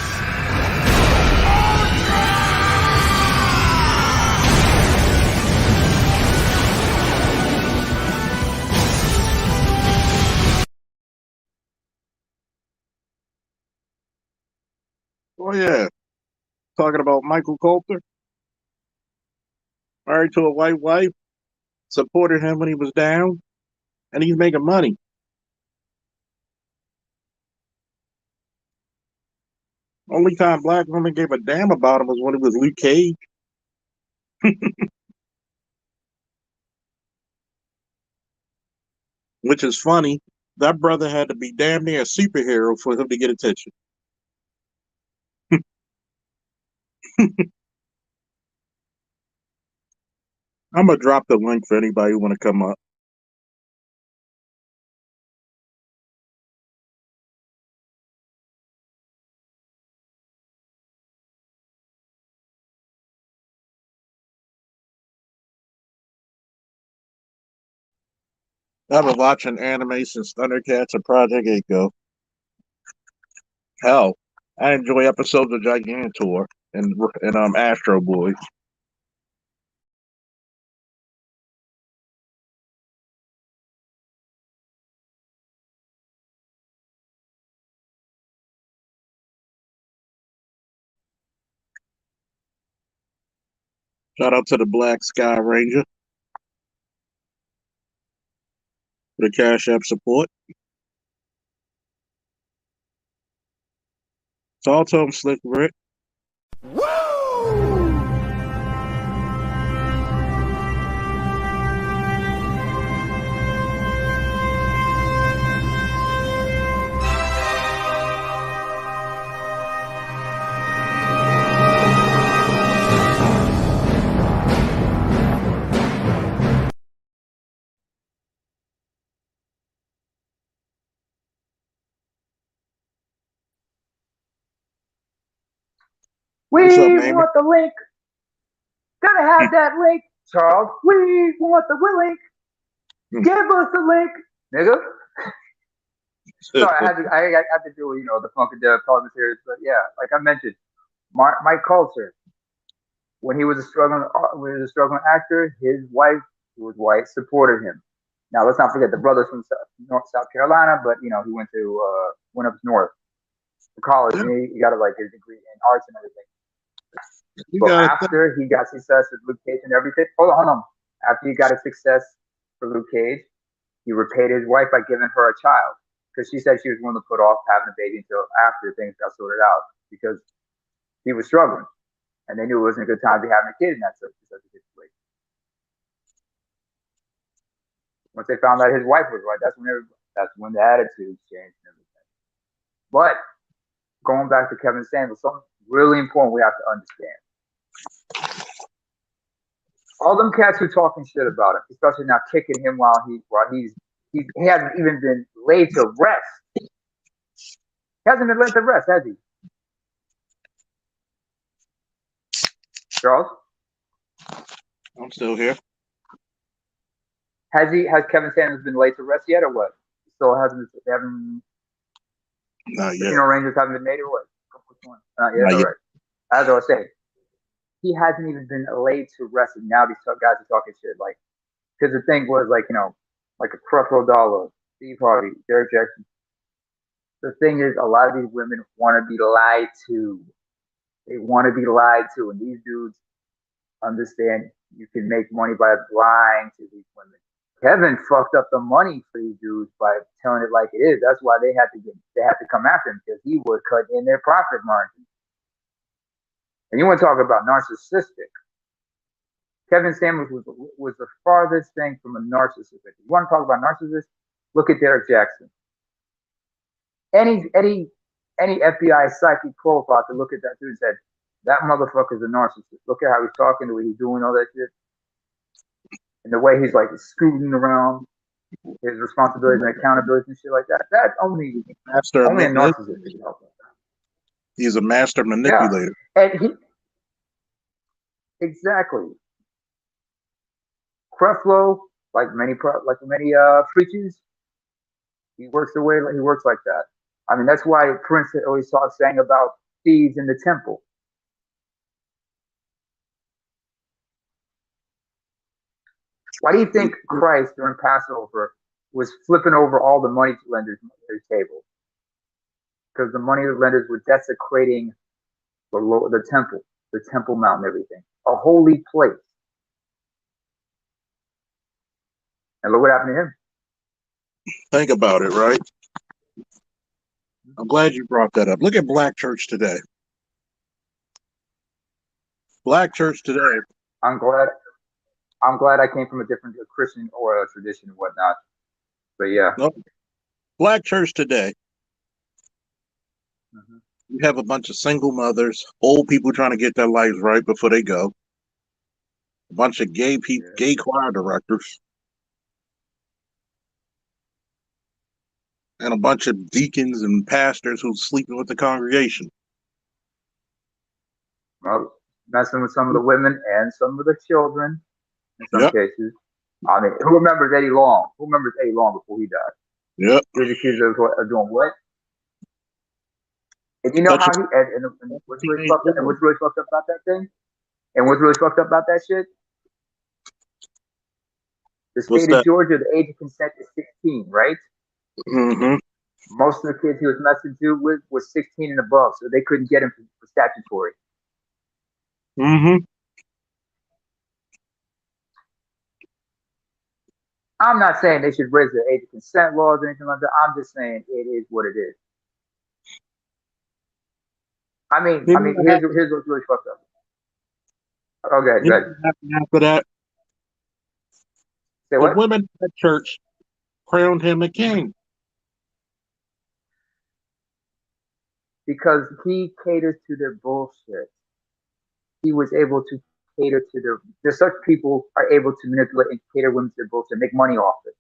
Oh, yeah. Talking about Michael Coulter. Married to a white wife. Supported him when he was down. And he's making money. Only time black women gave a damn about him was when it was Luke Cage. Which is funny. That brother had to be damn near a superhero for him to get attention. I'm going to drop the link for anybody who want to come up. I've been watching anime since Thundercats and Project 8 go. Hell, I enjoy episodes of Gigantor and Astro Boy. Shout out to the Black Sky Ranger for the Cash App support. Talk to him, Slick Rick. We What's up, Mamie? want the link. Gotta have that link, Charles. We want the link. Give us the link, nigga. Sorry, I had to do, the Funk and Dev commentaries, but yeah, like I mentioned, Mike Coulter, when he was a struggling actor, his wife, who was white, supported him. Now let's not forget the brother's from South Carolina, but he went up north to college, and he got his degree in arts and everything. But after he got success with Luke Cage and everything, hold on. After he got a success for Luke Cage, he repaid his wife by giving her a child, because she said she was willing to put off having a baby until after things got sorted out, because he was struggling, and they knew it wasn't a good time to be having a kid in such a situation. Once they found out his wife was right, that's when the attitudes changed and everything. But going back to Kevin Samuels, something really important we have to understand. All them cats who talking shit about him, especially now kicking him while he hasn't even been laid to rest. He hasn't been laid to rest, has he? Charles? I'm still here. Has Kevin Samuels been laid to rest yet, or what? Still haven't. Not yet. Rangers haven't been made, or what? Not yet. All right. As I was saying, he hasn't even been laid to rest, and now these guys are talking shit. Like, because the thing was like a Creflo Dollar, Steve Harvey, Derek Jackson. The thing is, a lot of these women want to be lied to. They want to be lied to, and these dudes understand you can make money by lying to these women. Kevin fucked up the money for these dudes by telling it like it is. That's why they had to come after him, because he would cut in their profit margin. And you want to talk about narcissistic? Kevin Samuels was the farthest thing from a narcissist. If you want to talk about narcissist, look at Derek Jackson. Any FBI psychic profile to look at that dude and said, that motherfucker's a narcissist. Look at how he's talking, the way he's doing all that shit. and the way he's like scooting around his responsibilities and accountabilities and shit like that. That's only Master a narcissist manipulator. can help. He's a master Yeah, manipulator. and he exactly Creflo, like many preachers, he works like that. I mean, that's why Prince always sang about thieves in the temple. Why do you think Christ during Passover was flipping over all the money lenders at their table? Because the money lenders were desecrating the temple mount and everything, a holy place. And look what happened to him. Think about it, right? I'm glad you brought that up. Look at Black Church today. Black Church today. I'm glad I came from a different Christian or a tradition and whatnot. But yeah. No, Black Church today. Mm-hmm. You have a bunch of single mothers, old people trying to get their lives right before they go. A bunch of gay people, gay choir directors. And a bunch of deacons and pastors who's sleeping with the congregation. Well, messing with some of the women and some of the children in some cases. I mean, who remembers Eddie Long? Who remembers Eddie Long before he died? Yep. He was accused of doing what? And you know how he and what's really fucked up about that thing? And what's really fucked up about that shit? The state of Georgia, the age of consent is 16, right? Mm-hmm. Most of the kids he was messing with was 16 and above, so they couldn't get him for statutory. Mm-hmm. I'm not saying they should raise the age of consent laws or anything like that. I'm just saying it is what it is. I mean, here's what's really fucked up. Okay, good. After that, say what? The women at church crowned him a king. Because he caters to their bullshit. He was able to cater to there's such people are able to manipulate and cater women to their bullshit, make money off it.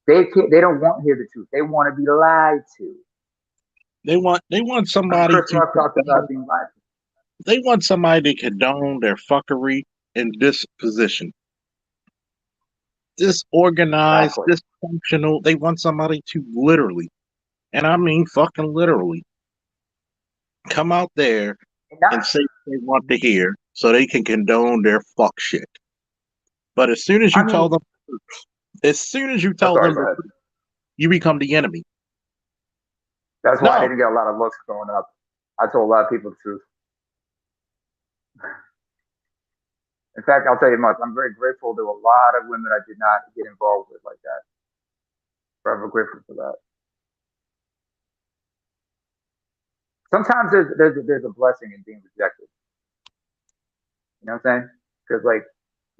They don't want to hear the truth. They want to be lied to. They want somebody They want somebody to condone their fuckery and disposition. Disorganized, dysfunctional. They want somebody to literally, and I mean fucking literally, come out there and say what they want to hear so they can condone their fuck shit. But as soon as you tell them, you become the enemy. That's why I didn't get a lot of looks growing up. I told a lot of people the truth. In fact, I'll tell you much. I'm very grateful. There were a lot of women I did not get involved with like that. Forever grateful for that. Sometimes there's a blessing in being rejected. You know what I'm saying? Because like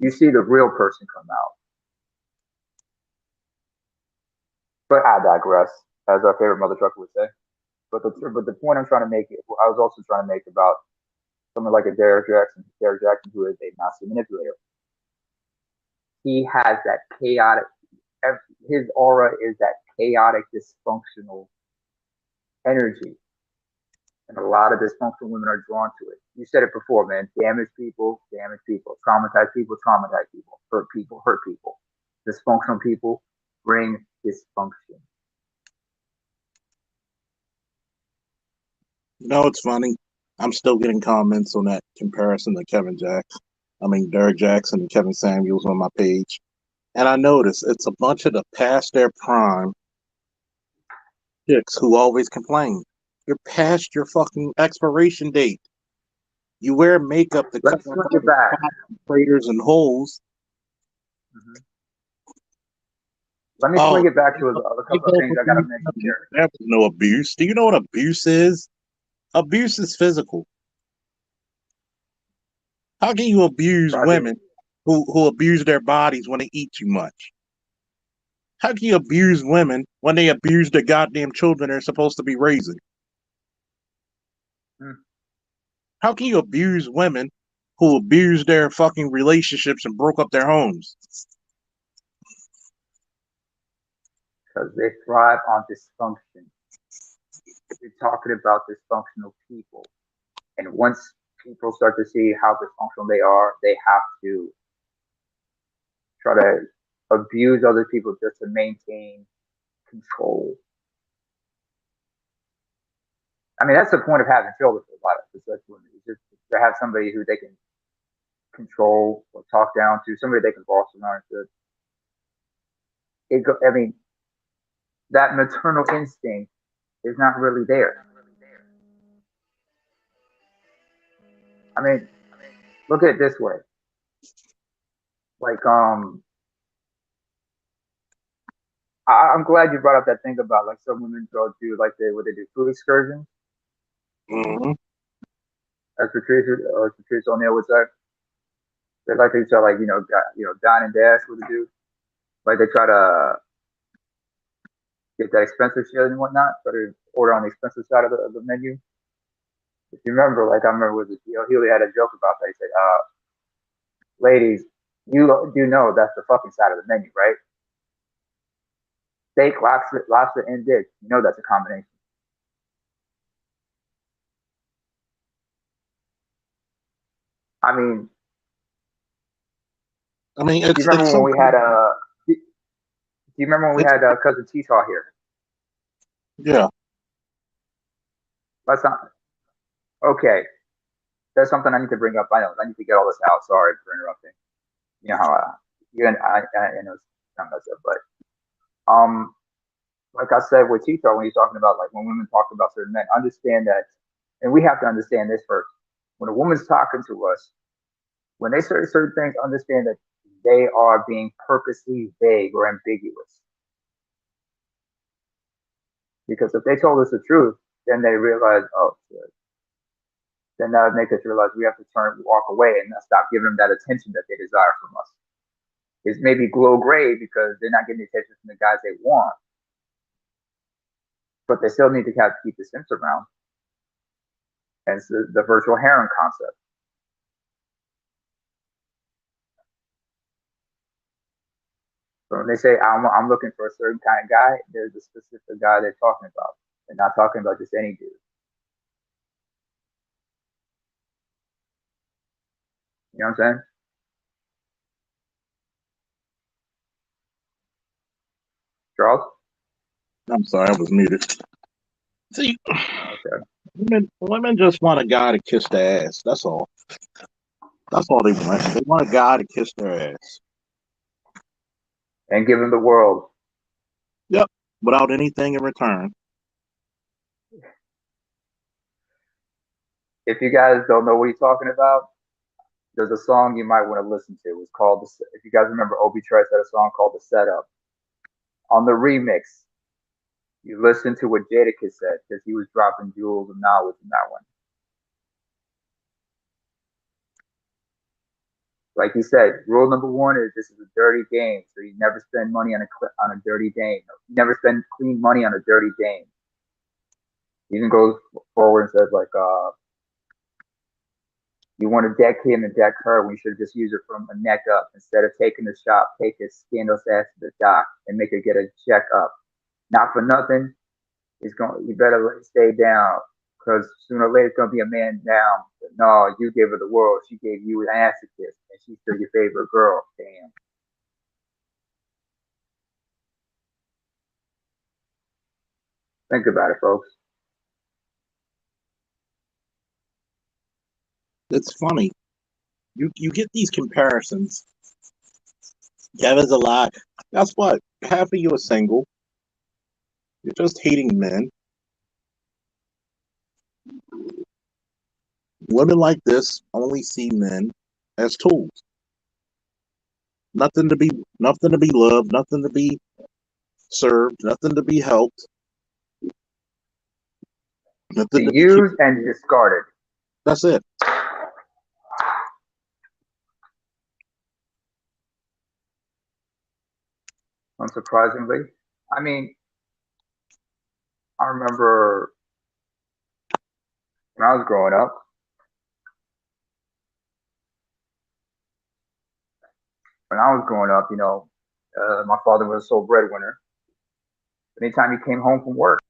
you see the real person come out. But I digress, as our favorite mother trucker would say. But the point I'm trying to make, I was also trying to make about someone like a Derek Jackson, who is a master manipulator. He has that chaotic, his aura is that chaotic, dysfunctional energy. And a lot of dysfunctional women are drawn to it. You said it before, man. Damaged people. Traumatized people. Hurt people. Dysfunctional people bring dysfunction. You know, it's funny. I'm still getting comments on that comparison to Derek Jackson and Kevin Samuels on my page. And I notice it's a bunch of the past their prime chicks who always complain. You're past your fucking expiration date. You wear makeup to cover craters and holes. Mm-hmm. Let me swing it back to a couple of things I gotta mention here. That was no abuse. Do you know what abuse is? Abuse is physical. How can you abuse women who abuse their bodies when they eat too much? How can you abuse women when they abuse the goddamn children they're supposed to be raising? How can you abuse women who abused their fucking relationships and broke up their homes. Because they thrive on dysfunction. You're talking about dysfunctional people. And once people start to see how dysfunctional they are, they have to try to abuse other people just to maintain control. I mean, that's the point of having children for a lot of such women. It's just to have somebody who they can control or talk down to, somebody they can boss around to. I mean, that maternal instinct is not really there. I mean, look at it this way. Like, I'm glad you brought up that thing about like some women go do like what they do, food excursions. Mm-hmm. As Patrice O'Neill would say, they like to tell like dine and dash what to do. Like they try to get that expensive shit and whatnot, try to order on the expensive side of the menu. If you remember, like I remember with Healy had a joke about that. He said, ladies, you do know that's the fucking side of the menu, right? Steak, lobster, and dick. You know that's a combination. I mean, it's, do you remember when we had do you remember when we had cousin T-Taw here? Yeah. That's not okay. There's something I need to bring up. I need to get all this out. Sorry for interrupting. You know how you and I know it's not messed up, but like I said with Tito, when he's talking about like when women talk about certain men, understand that, and we have to understand this first. When a woman's talking to us, when they say certain things, understand that they are being purposely vague or ambiguous. Because if they told us the truth, then they realize, oh shit. Then that would make us realize we have to walk away and stop giving them that attention that they desire from us. It's maybe glow gray because they're not getting the attention from the guys they want, but they still need to keep the simps around. And it's the virtual harem concept. So when they say I'm looking for a certain kind of guy, there's a specific guy they're talking about. They're not talking about just any dude. You know what I'm saying? Charles? I'm sorry, I was muted. See, okay. Women just want a guy to kiss their ass. That's all. That's all they want. They want a guy to kiss their ass. And give them the world. Yep. Without anything in return. If you guys don't know what he's talking about, there's a song you might want to listen to. It's called, if you guys remember, Obi Trice had a song called The Setup. On the remix, you listen to what Jadakiss said, because he was dropping jewels of knowledge in that one. Like he said, rule number one is this is a dirty game, so you never spend money on a dirty game. You never spend clean money on a dirty game. He even goes forward and says like, you want to deck him and deck her when you should just use it from the neck up. Instead of taking the shot, take his scandalous ass to the dock and make her get a check up. Not for nothing. You better stay down, because sooner or later it's gonna be a man down. But no, you gave her the world. She gave you an ass to kiss, and she's still your favorite girl. Damn. Think about it, folks. It's funny. You get these comparisons. Yeah, there's a lot. Guess what? Half of you are single. You're just hating men. Women like this only see men as tools. Nothing to be loved, nothing to be served, nothing to be helped. Nothing to be used and discarded. That's it. Unsurprisingly. I mean, I remember when I was growing up, when I was growing up, my father was a sole breadwinner. Anytime he came home from work,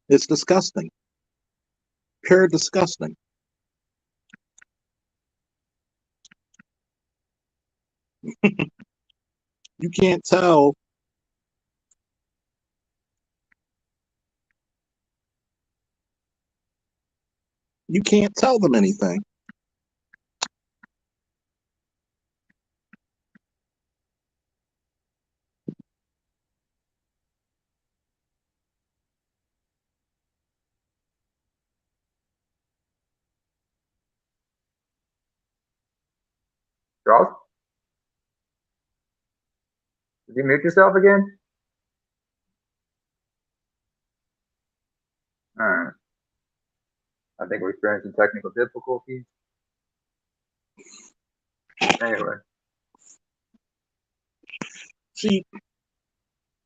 It's disgusting. Pure disgusting. You can't tell. You can't tell them anything. Charles, did you mute yourself again? All right. I think we're experiencing technical difficulties. Anyway. See,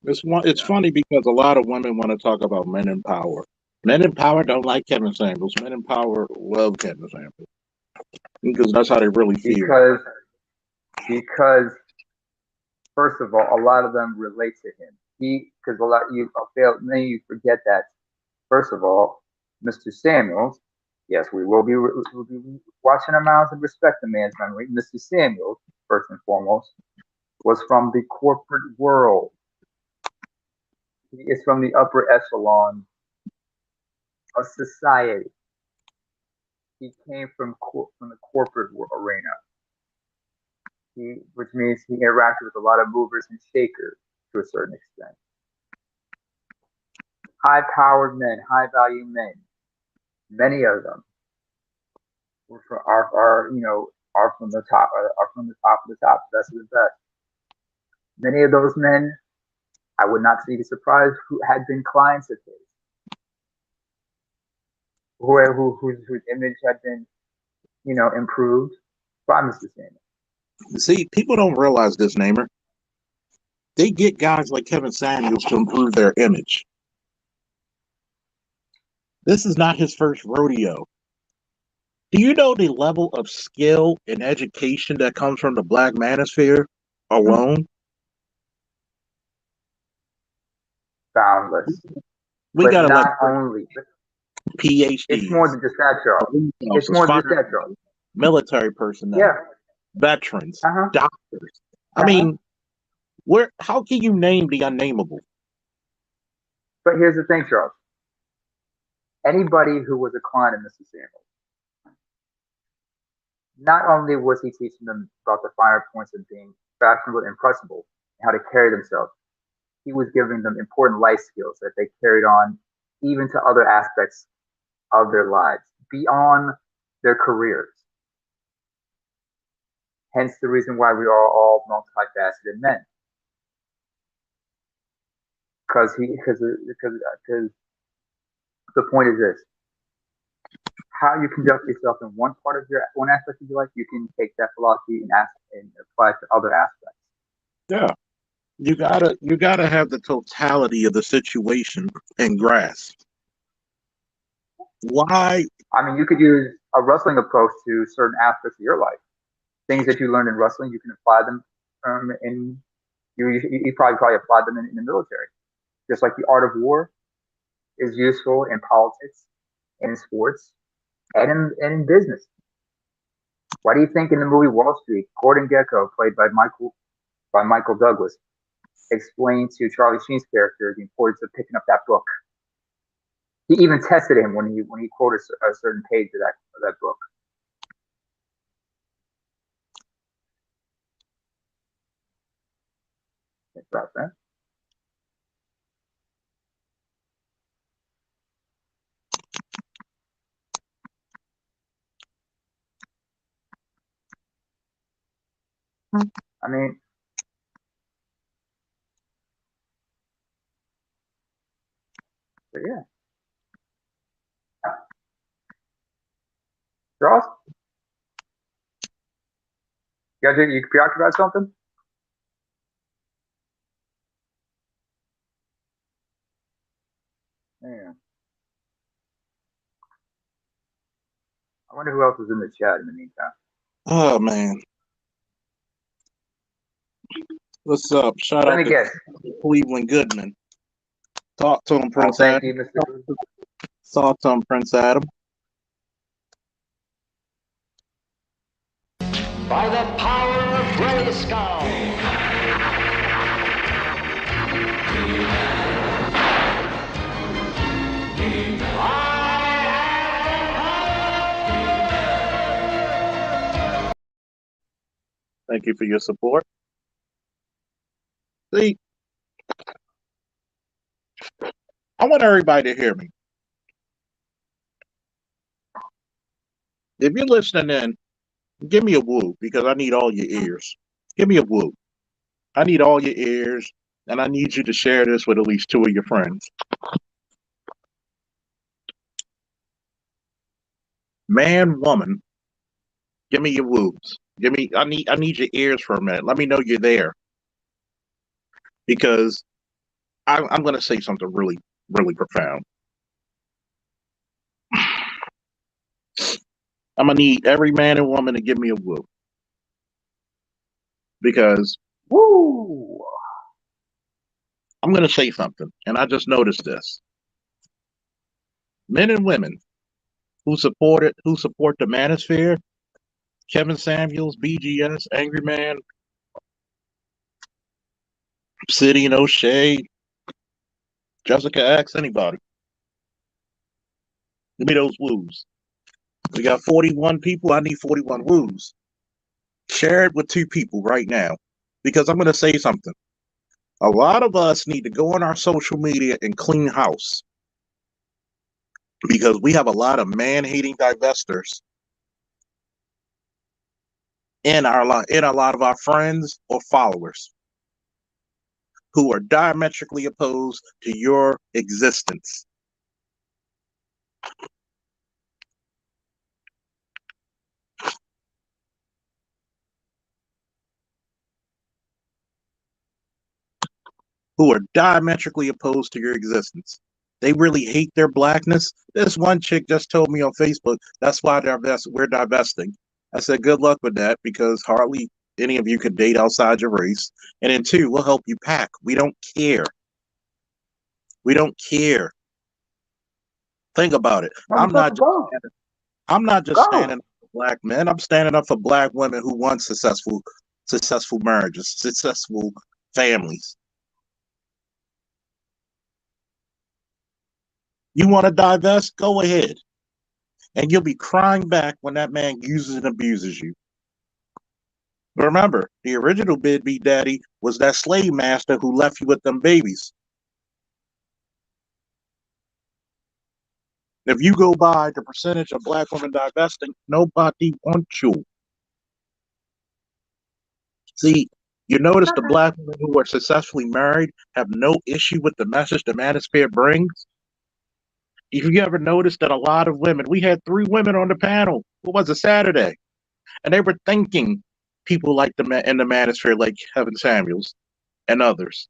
it's funny because a lot of women want to talk about men in power. Men in power don't like Kevin Samuels. Men in power love Kevin Samuels because that's how they really feel. Because first of all, a lot of them relate to him. Because many of you forget that. First of all, Mr. Samuels, yes, we'll be watching our mouths and respect the man's memory. Mr. Samuels, first and foremost, was from the corporate world. He is from the upper echelon of society. He came from the corporate arena, which means he interacted with a lot of movers and shakers to a certain extent. High-powered men, high-value men, many of them are from the top, of the top, best of the best. Many of those men, I would not be surprised, who had been clients of his, whose image had been, improved by Mr. Samuels. See, people don't realize this, Namer. They get guys like Kevin Samuels to improve their image. This is not his first rodeo. Do you know the level of skill and education that comes from the Black manosphere alone? Boundless. We but got not only. PhDs. It's more than just that, Charles. It's more than just that, Charles. Military personnel. Yeah. Veterans. Doctors. I mean, how can you name the unnameable? But here's the thing, Charles. Anybody who was a client of Mr. Samuels, not only was he teaching them about the finer points of being fashionable and impressible, and how to carry themselves, he was giving them important life skills that they carried on even to other aspects of their lives, beyond their careers. Hence the reason why we are all multifaceted men. Because the point is this: how you conduct yourself in one aspect of your life, you can take that philosophy and apply it to other aspects. Yeah, you gotta have the totality of the situation and grasp. Why? I mean, you could use a wrestling approach to certain aspects of your life. Things that you learned in wrestling, you can apply them you probably apply them in the military. Just like the art of war is useful in politics and in sports and in business. Why do you think in the movie Wall Street, Gordon Gekko, played by Michael Douglas, explained to Charlie Sheen's character the importance of picking up that book? He even tested him when he quoted a certain page of that book. Think about that. I mean, but yeah. Ross? You preoccupied something? Yeah. I wonder who else is in the chat in the meantime. Oh man, what's up? Shout Let out me to guess. Cleveland Goodman. Talk to him, Oh, Prince thank Adam. you, Mr. Talk to him, Prince Adam. By the power of Grayskull. Thank you for your support. See, I want everybody to hear me. If you're listening in, give me a woo because I need all your ears. Give me a woo. I need all your ears, and I need you to share this with at least 2 of your friends. Man, woman, give me your woos. I need your ears for a minute. Let me know you're there. Because I'm gonna say something really, really profound. I'm gonna need every man and woman to give me a woo. Because Woo! I'm gonna say something, and I just noticed this. Men and women who support the manosphere, Kevin Samuels, BGS, Angry Man, Obsidian O'Shea, Jessica X, anybody. Give me those woos. We got 41 people. I need 41 woos. Share it with 2 people right now. Because I'm going to say something. A lot of us need to go on our social media and clean house. Because we have a lot of man-hating divestors in a lot of our friends or followers who are diametrically opposed to your existence. Who are diametrically opposed to your existence. They really hate their blackness. This one chick just told me on Facebook, that's why we're divesting. I said, good luck with that, because hardly any of you could date outside your race. And then 2, we'll help you pack. We don't care. We don't care. Think about it. I'm not just standing up for black men. I'm standing up for black women who want successful marriages, successful families. You want to divest? Go ahead. And you'll be crying back when that man uses and abuses you. But remember, the original deadbeat daddy was that slave master who left you with them babies. If you go by the percentage of black women divesting, nobody wants you. See, you notice the black women who are successfully married have no issue with the message the manosphere brings. If you ever noticed that a lot of women, we had 3 women on the panel. What was it, Saturday? And they were thanking people like in the manosphere, like Kevin Samuels and others,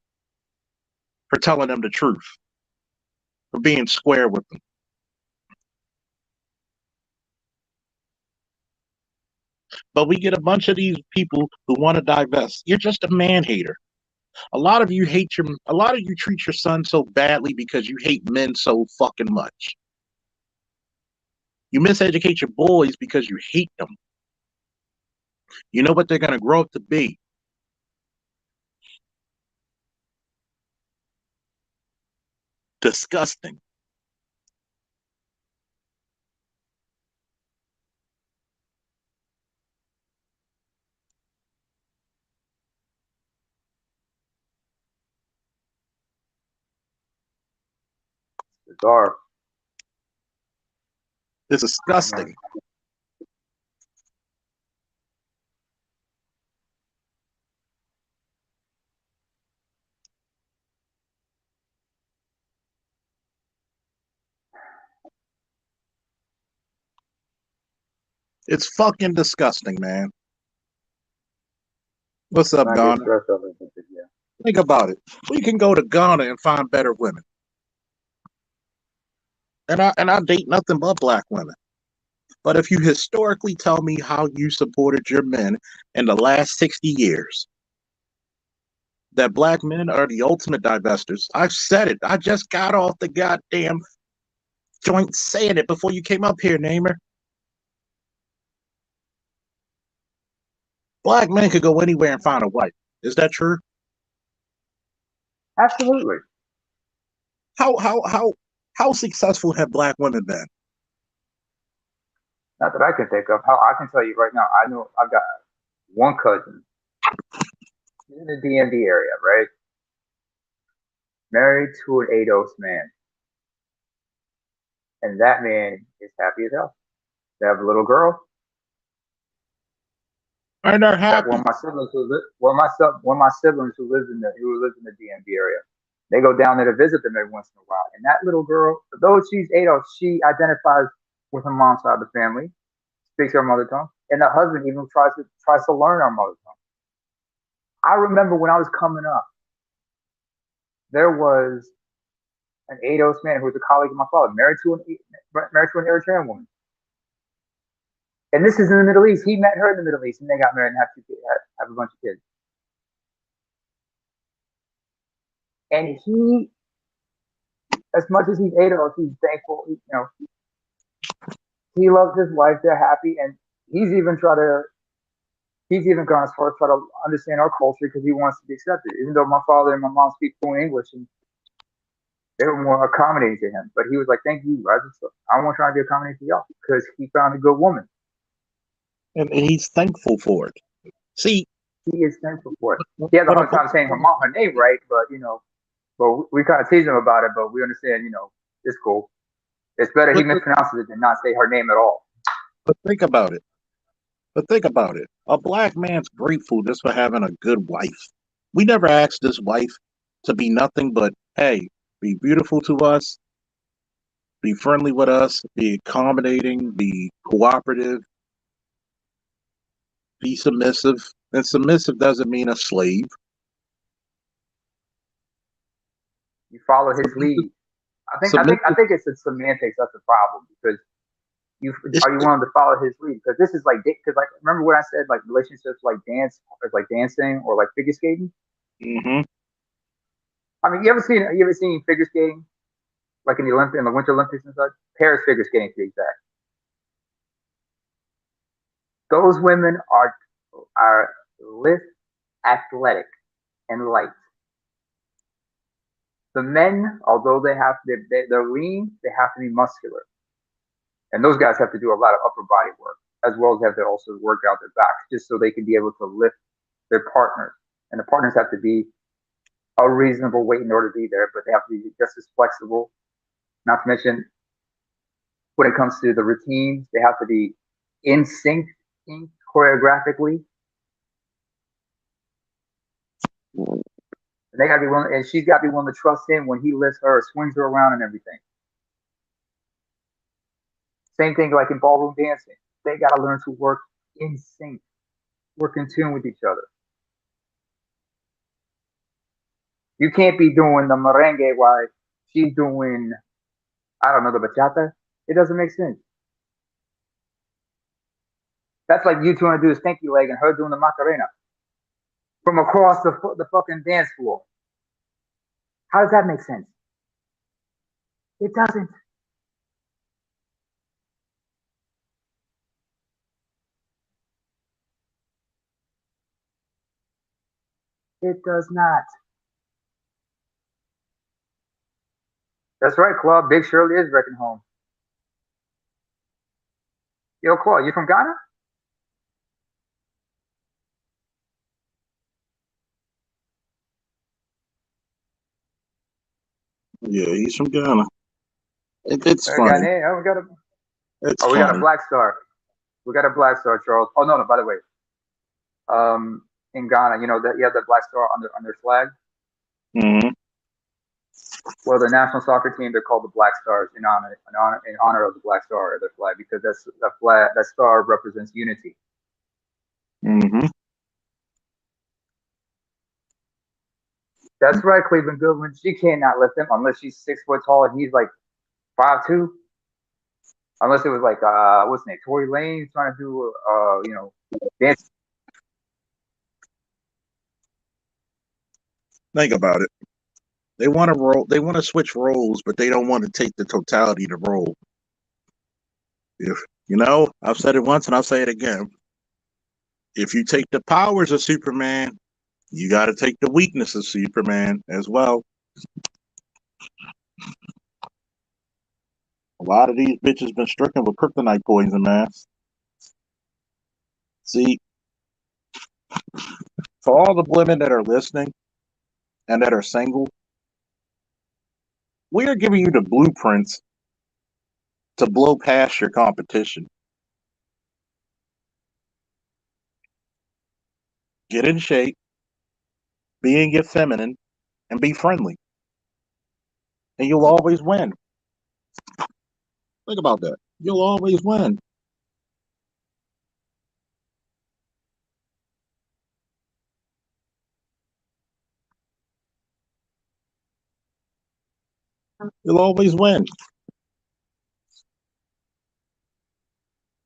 for telling them the truth, for being square with them. But we get a bunch of these people who want to divest. You're just a man hater. A lot of you treat your son so badly because you hate men so fucking much. You miseducate your boys because you hate them. You know what they're going to grow up to be. Disgusting. Bizarre. It's disgusting. It's fucking disgusting, man. What's up, Ghana? Think about it. We can go to Ghana and find better women. And I date nothing but black women. But if you historically tell me how you supported your men in the last 60 years, that black men are the ultimate divestors. I've said it. I just got off the goddamn joint saying it before you came up here, Namer. Black men could go anywhere and find a wife. Is that true? Absolutely. How successful have black women been? Not that I can think of. How I can tell you right now, I know I've got one cousin. She's in the DMV area, right? Married to an ADOS man. And that man is happy as hell. They have a little girl. And they're happy. One of my siblings who lives in the DMV area. They go down there to visit them every once in a while. And that little girl, though she's ADOS, she identifies with her mom's side of the family, speaks her mother tongue, and the husband even tries to learn our mother tongue. I remember when I was coming up, there was an ADOS man who was a colleague of my father, married to an Eritrean woman. And this is in the Middle East. He met her in the Middle East, and they got married and have a bunch of kids. And he, as much as he's ADOS, he's thankful. He loves his wife. They're happy, and he's even gone as far as try to understand our culture because he wants to be accepted. Even though my father and my mom speak fluent English, and they were more accommodating to him. But he was like, "Thank you. I want to try to be accommodating to y'all," because he found a good woman, and he's thankful for it. See, he is thankful for it. He has a hard time saying her name right, but we kind of tease him about it. But we understand, it's cool. It's better he mispronounces it than not say her name at all. But think about it. A black man's grateful just for having a good wife. We never asked this wife to be nothing but, hey, be beautiful to us, be friendly with us, be accommodating, be cooperative, be submissive. And submissive doesn't mean a slave. You follow his lead. I think it's the semantics that's the problem, because you willing to follow his lead? Because this is remember what I said, like relationships like dancing or like figure skating. Mm-hmm. I mean, you ever seen figure skating, like in the Winter Olympics and such? Paris figure skating, to be exact. Those women are lithe, athletic, and light. The men, although they're lean, they have to be muscular. And those guys have to do a lot of upper body work, as well as have to also work out their backs, just so they can be able to lift their partners. And the partners have to be a reasonable weight in order to be there, but they have to be just as flexible. Not to mention, when it comes to the routines, they have to be in sync choreographically. And they gotta be willing, and she's gotta be willing to trust him when he lifts her, swings her around, and everything. Same thing like in ballroom dancing. They gotta learn to work in sync, work in tune with each other. You can't be doing the merengue while she's doing, I don't know, the bachata. It doesn't make sense. That's like you trying to do a stinky leg and her doing the Macarena from across the fucking dance floor. How does that make sense? It doesn't. It does not. That's right, Claude. Big Shirley is wrecking home. Yo, Claude, you from Ghana? Yeah, he's from Ghana. It's funny. We got a Black Star. We got a Black Star, Charles. Oh no, by the way. In Ghana, that you have the Black Star on their flag. Mm-hmm. Well, the national soccer team, they're called the Black Stars in honor of the Black Star of their flag, because that star represents unity. Mm-hmm. That's right, Cleveland Goodwin. She cannot lift him unless she's 6 foot tall and he's like 5'2". Unless it was like what's his name, Tory Lanez trying to do dance. Think about it. They want to roll. They want to switch roles, but they don't want to take the totality of the role. If I've said it once and I'll say it again. If you take the powers of Superman, you got to take the weakness of Superman as well. A lot of these bitches been stricken with kryptonite poison, man. See, for all the women that are listening and that are single, we are giving you the blueprints to blow past your competition. Get in shape, being your feminine, and be friendly. And you'll always win. Think about that. You'll always win. You'll always win.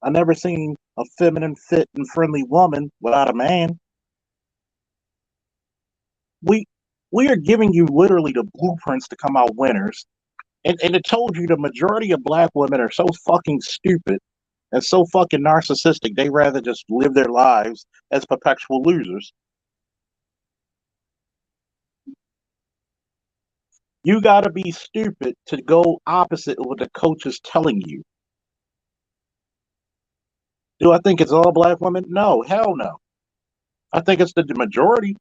I never seen a feminine, fit, and friendly woman without a man. We are giving you literally the blueprints to come out winners. And it told you the majority of black women are so fucking stupid and so fucking narcissistic, they rather just live their lives as perpetual losers. You got to be stupid to go opposite of what the coach is telling you. Do I think it's all black women? No, hell no. I think it's the majority.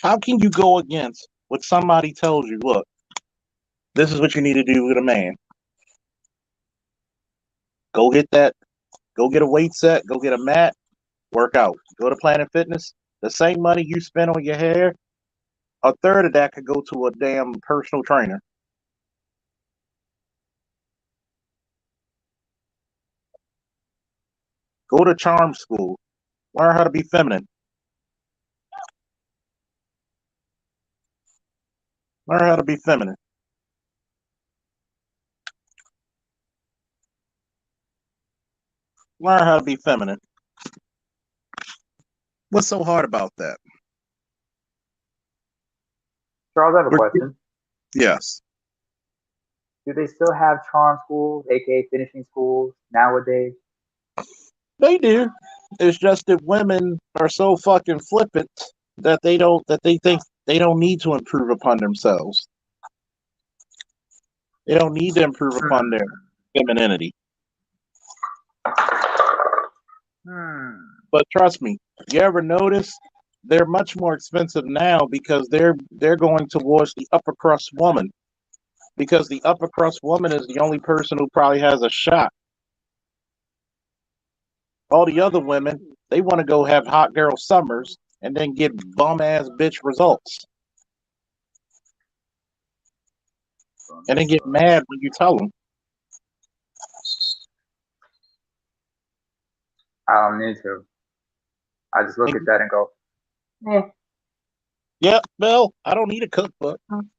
How can you go against what somebody tells you? Look, this is what you need to do with a man. Go get that. Go get a weight set. Go get a mat. Work out. Go to Planet Fitness. The same money you spend on your hair, a third of that could go to a damn personal trainer. Go to charm school. Learn how to be feminine. Learn how to be feminine. Learn how to be feminine. What's so hard about that? Charles, I have a question. Yes. Do they still have charm schools, aka finishing schools, nowadays? They do. It's just that women are so fucking flippant that they think they don't need to improve upon themselves. They don't need to improve upon their femininity. But trust me, you ever notice they're much more expensive now because they're going towards the upper crust woman. Because the upper crust woman is the only person who probably has a shot. All the other women, they want to go have hot girl summers and then get bum ass bitch results. And then get mad when you tell them. I don't need to. I just look at that and go, eh. Yep, Bill, I don't need a cookbook. I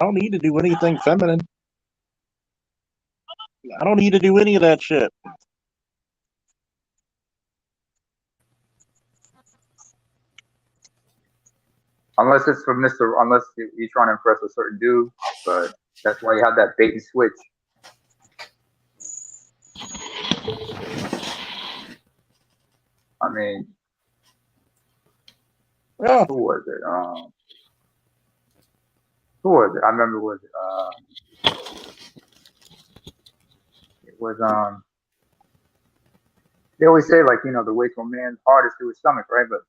don't need to do anything feminine. I don't need to do any of that shit. Unless it's for unless you're trying to impress a certain dude, but that's why you have that bait and switch. I mean, Yeah. Who was it? Who was it? I remember. It was They always say like the way to a man's heart is through his stomach, right? But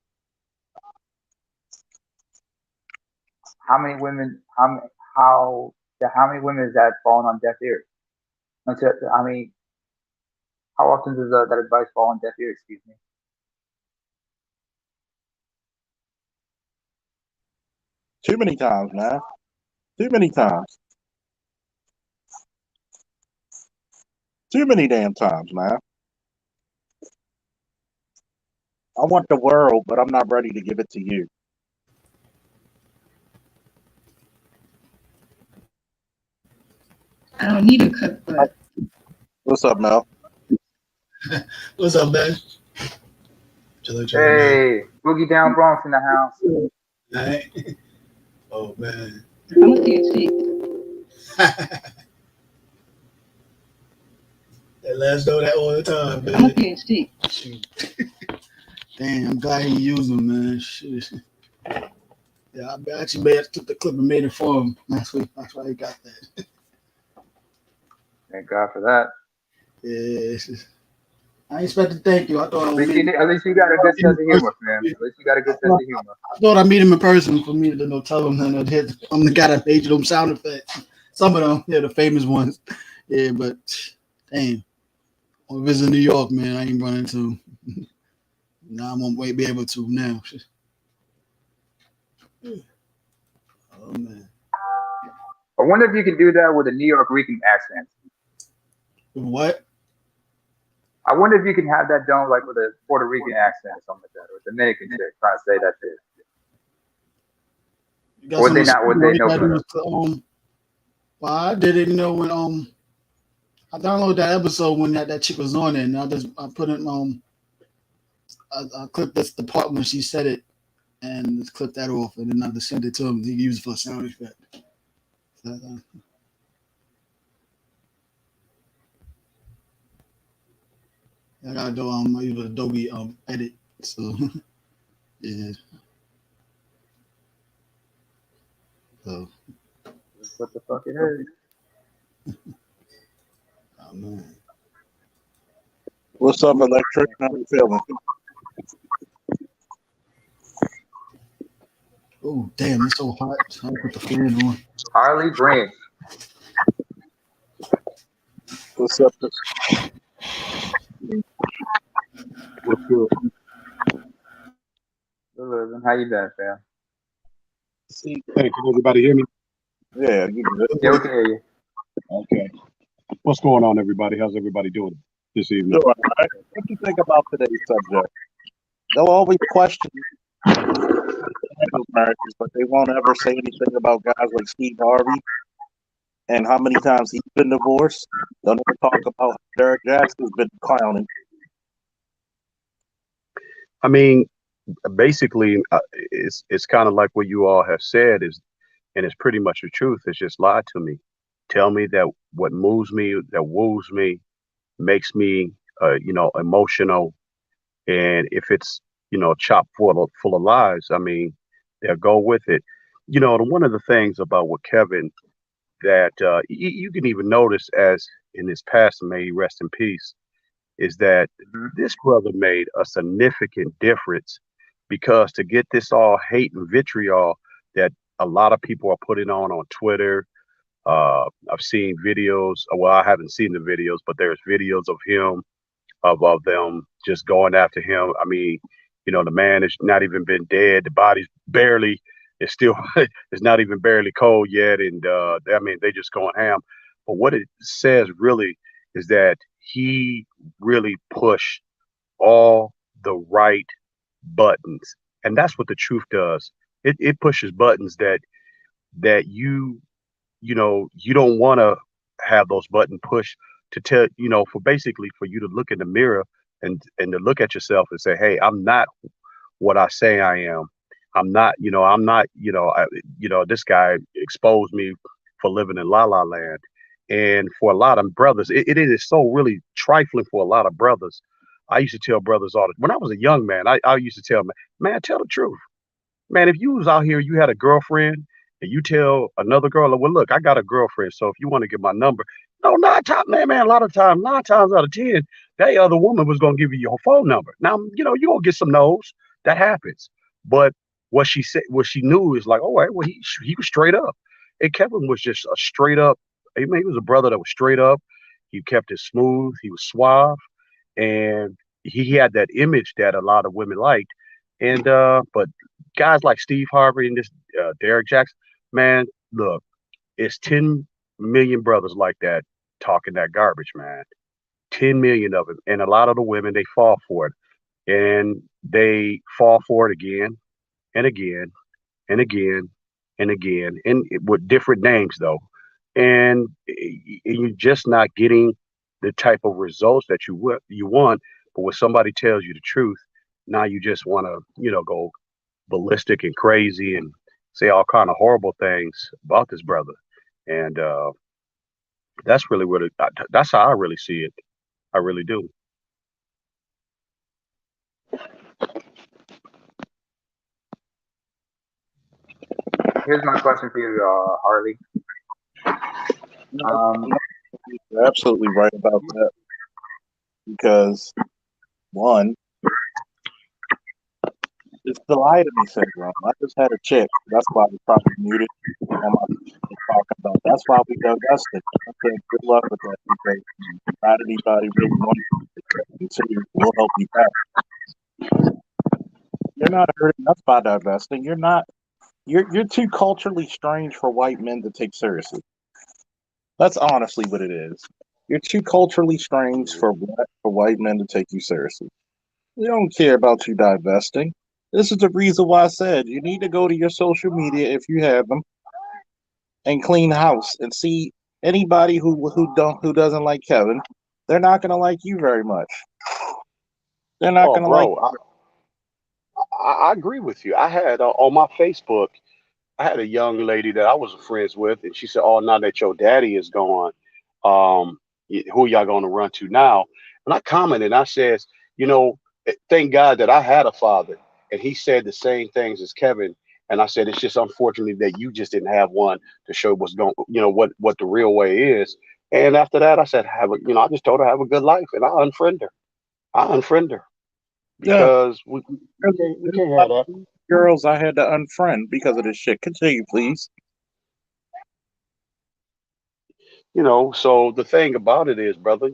how many women? How many women is that falling on deaf ears? I mean, how often does that advice fall on deaf ears? Excuse me. Too many times, man. Too many times. Too many damn times, man. I want the world, but I'm not ready to give it to you. I don't need a cookbook. What's up, Mel? What's up, man? Hey, Boogie Down Bronx in the house. All right. Oh, man. I'm a PhD. That last know that all the time, man. I'm a PhD. Shoot. Damn, I'm glad he used them, man. Shit. Yeah, I actually took the clip and made it for him last week. That's why he got that. Thank God for that. Yeah, I ain't expect to thank you. I thought at least you got a good sense of humor, man. At least you got a good sense of humor. I thought I'd meet him in person for me to tell him that I'm the guy that made them sound effects. Some of them, yeah, the famous ones. Yeah, but damn, when I visit New York, man, I ain't running into. Now I'm gonna be able to now. Oh man. I wonder if you can do that with a New York Rican accent. What? I wonder if you can have that done like with a Puerto Rican accent or something like that, or Dominican chick trying to say that shit. Or they not? Would they know better? Well, I did it, when I downloaded that episode when that chick was on it, and I put it I clipped the part when she said it, and just clipped that off, and then I just sent it to him. He used it for a sound effect. I gotta do I use Adobe edit, so yeah. So What the fuck it is? Oh man. What's up, Electric? How you feeling? Oh damn, it's so hot. I put the fan on. Harley Brink. What's up? What's good? How you been, fam? See, Hey, can everybody hear me? yeah, you good. Yeah, we can hear you. Okay. What's going on, everybody? How's everybody doing this evening? Doing all right. What do you think about today's subject? They'll always question marriages, but they won't ever say anything about guys like Steve Harvey and how many times he's been divorced. Don't ever talk about how Derek Jackson's been clowning. I mean, basically, it's kind of like what you all have said and it's pretty much the truth. It's just lie to me. Tell me that what moves me, that woos me, makes me, emotional. And if it's, chock full of lies, I mean, they'll go with it. One of the things about what Kevin that you can even notice as in his past, may he rest in peace, is that this brother made a significant difference because to get this all hate and vitriol that a lot of people are putting on Twitter. I've seen videos. Well, I haven't seen the videos, but there's videos of him, of them just going after him. I mean, the man has not even been dead. The body's barely, it's still, it's not even barely cold yet. And I mean, they just going ham. But what it says really is that he really pushed all the right buttons. And that's what the truth does. It pushes buttons that you don't want to have those buttons pushed to tell, for basically for you to look in the mirror and to look at yourself and say, hey, I'm not what I say I am. I'm not, this guy exposed me for living in La La Land. And for a lot of brothers, it is so really trifling for a lot of brothers. I used to tell brothers when I was a young man, I used to tell them, man, tell the truth. Man, if you was out here, you had a girlfriend and you tell another girl, well, look, I got a girlfriend. So if you want to get my number, no, nine times, man, a lot of times, 9 times out of 10, that other woman was going to give you your phone number. Now, you're going to get some no's. That happens. But what she said, what she knew is like, all right, well, he was straight up. And Kevin was just a straight up, he was a brother that was straight up. He kept it smooth. He was suave. And he had that image that a lot of women liked. And, but guys like Steve Harvey and this Derek Jackson, man, look, it's 10 million brothers like that talking that garbage, man. 10 million of them. And a lot of the women, they fall for it. And they fall for it again and again and again and again, and with different names, though. and you're just not getting the type of results that you want. But when somebody tells you the truth, now you just want to, go ballistic and crazy and say all kind of horrible things about this brother. And that's really what that's how I really see it. I really do. Here's my question for you, Harley. You're absolutely right about that. Because, one, it's the lie to me syndrome. I just had a chick. That's why we probably muted on my talking about. That's why we divested. I said, good luck with that, because not anybody really wants to consider will help you back. You're not hurting us by divesting. You're too culturally strange for white men to take seriously. That's honestly what it is. You're too culturally strange for white men to take you seriously. We don't care about you divesting. This is the reason why I said you need to go to your social media if you have them and clean house and see anybody who doesn't like Kevin. They're not going to like you very much. They're not going to like. I agree with you. I had on my Facebook, I had a young lady that I was friends with, and she said, "Oh, now that your daddy is gone, who y'all going to run to now?" And I commented, I says, thank God that I had a father, and he said the same things as Kevin. And I said, it's just unfortunate that you just didn't have one to show what's going, what the real way is. And after that, I said, I just told her have a good life, and I unfriend her. Because we can't have that. Girls I had to unfriend because of this shit. Continue, please. So the thing about it is, brother,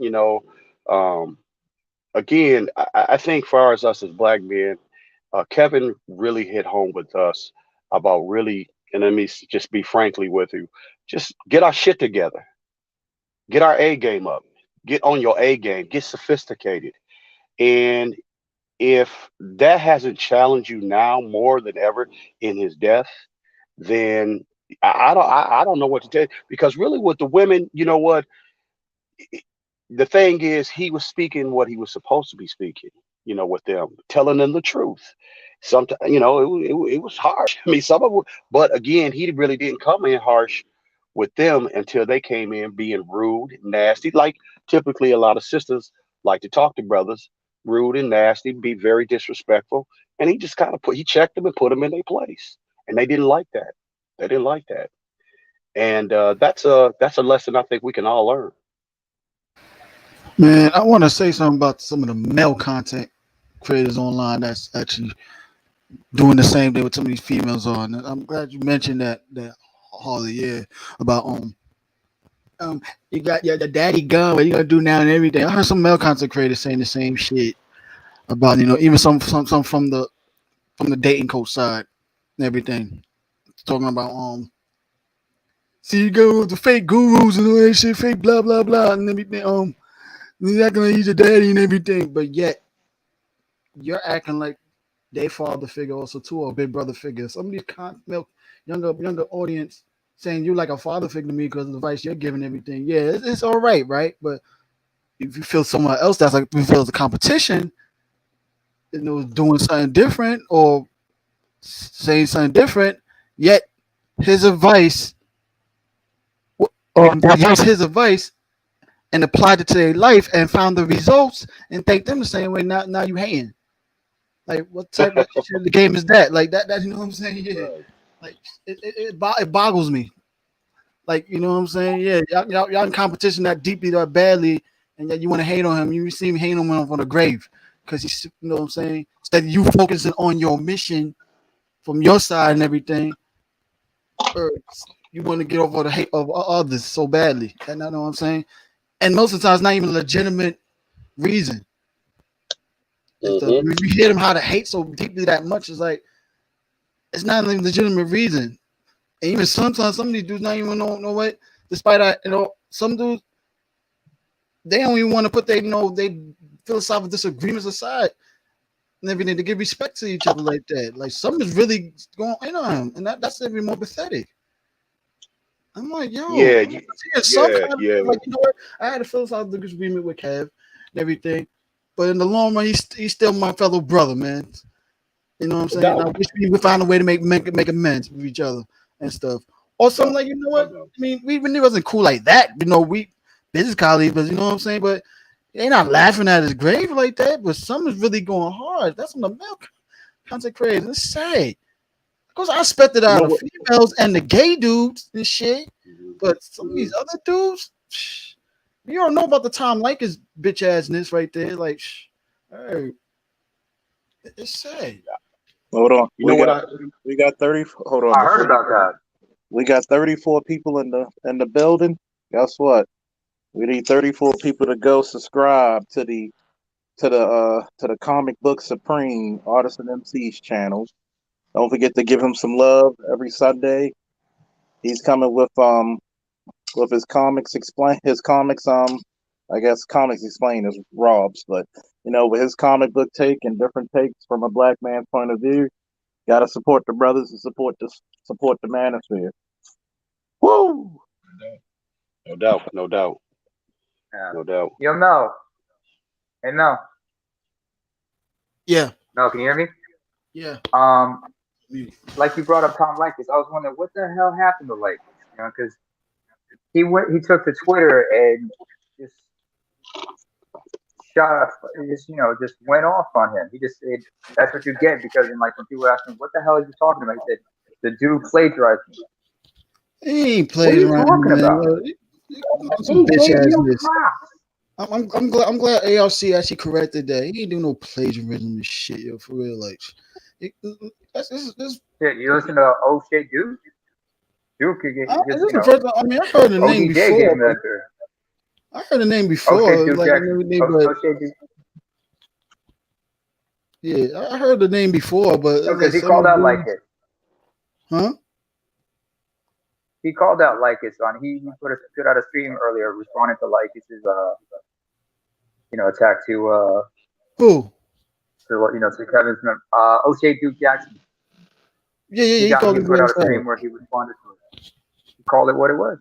again, I think far as us as black men, Kevin really hit home with us about really, and let me just be frankly with you, just get our shit together, get our A game up, get on your A game, get sophisticated. And if that hasn't challenged you now more than ever in his death, then I don't know what to tell you, because really with the women, you know what, the thing is, he was speaking what he was supposed to be speaking, with them, telling them the truth. Sometimes, it was harsh. I mean, some of it, but again, he really didn't come in harsh with them until they came in being rude, nasty. Like typically, a lot of sisters like to talk to brothers, rude and nasty, be very disrespectful. And he just kind of he checked them and put them in their place. And they didn't like that. They didn't like that. And that's a lesson I think we can all learn. Man, I want to say something about some of the male content creators online that's actually doing the same thing with some of these females on. And I'm glad you mentioned that Harley, yeah, about you got the daddy gun, what you gonna do now and everything. I heard some male content creators saying the same shit about even some from the dating coach side and everything, talking about see you go with the fake gurus and all that shit, fake blah blah blah and everything. You're acting like he's your daddy and everything, but yet you're acting like they father figure also too, or big brother figure. Some of these younger audience saying you're like a father figure to me because of the advice you're giving everything. Yeah, it's all right, right? But if you feel someone else that's like you feel as a competition, doing something different or saying something different, yet his advice, they use his advice and applied it to their life and found the results and take them the same way. Now you hating. Like what type of shit of the game is that? Like that you know what I'm saying? Yeah. Like it boggles me. Like you know what I'm saying? Yeah, y'all in competition that deeply, that badly, and yet you want to hate on him. You see him hating on him on the grave because he's, you know what I'm saying? Instead of you focusing on your mission from your side and everything, or you want to get over the hate of others so badly. And I know what I'm saying. And most of the time, it's not even a legitimate reason. It's you hear them how to hate so deeply that much. It's like it's not even a legitimate reason. And even sometimes some of these dudes not even know what. Despite that, some dudes they don't even want to put they philosophical disagreements aside and everything to give respect to each other like that. Like something's really going on him, and that's even more pathetic. I'm like, yo, Yeah, some yeah, kind of, yeah. like, you know what? I had a philosophical disagreement with Kev and everything, but in the long run, he's still my fellow brother, man. You know what I'm No saying? I doubt. wish we would find a way to make amends with each other and stuff. Or No something doubt. like, you know No what? doubt. I mean, we really wasn't cool like that. You know, we business colleagues, but you know what I'm saying? But they're not laughing at his grave like that. But something's really going hard. That's on the milk content crazy. It's sad. Because I expected You out know of what? females and the gay dudes and shit. Mhm, But some of mhm. these other dudes, you don't know about the Tom Likas bitch assness right there. Like, hey, it's sad. Hold on. You know what I? We got 30. Hold on. I heard Before about that. we got 34 people in the building. Guess what? We need 34 people to go subscribe to the Comic Book Supreme Artisan MC's channel. Don't forget to give him some love every Sunday. He's coming with his comics I guess comics explain is Rob's, but with his comic book take and different takes from a black man's point of view. Gotta support the brothers and support the manosphere. Woo! No doubt. No doubt. Yeah. No doubt. Yo, Mel. Hey, Mel. Yeah, Mel, can you hear me? yeah. Like you brought up Tom Likas, I was wondering what the hell happened to Likas, because he took to Twitter and just shot, just went off on him. He just said, "That's what you get," because when people asked him, "What the hell are you talking about?" He said, "The dude plagiarized me." He ain't What are played you around, talking man. about? Some He bitch gave ass you this. props. I'm glad ARC actually corrected that. He ain't doing no plagiarism and shit, yo, for real. Like, that's Shit, you listen to O'Shea Duke? Duke could get this just, is the first time. I mean, I heard the name ODJ gave before. him that. I heard the name O'Shea before, Duke like, and Jackson. everything, but O'Shea Duke. yeah, I heard the name before, but it's like Because he some called of the out dudes, Likas. huh? He called out Likas on. He put out a stream earlier responding to Likas's attack Who? to Kevin's O'Shea Duke Jackson. Yeah, He he called his put out ass a out. stream where he responded to it. He called it what it was.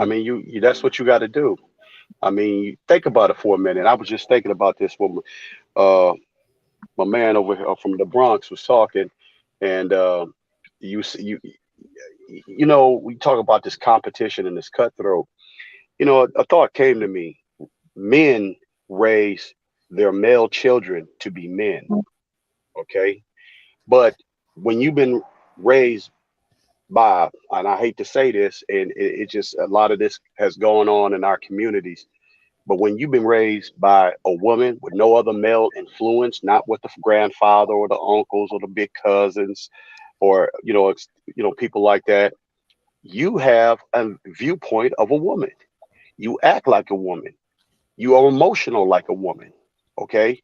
I mean, you that's what you got to do. I mean, think about it for a minute. I was just thinking about this when my man over here from the Bronx was talking, and you s- we talk about this competition and this cutthroat. A thought came to me. Men raise their male children to be men, okay? But when you've been raised by, and I hate to say this, and it just a lot of this has gone on in our communities. But when you've been raised by a woman with no other male influence, not with the grandfather or the uncles or the big cousins, or people like that, you have a viewpoint of a woman. You act like a woman. You are emotional like a woman. Okay.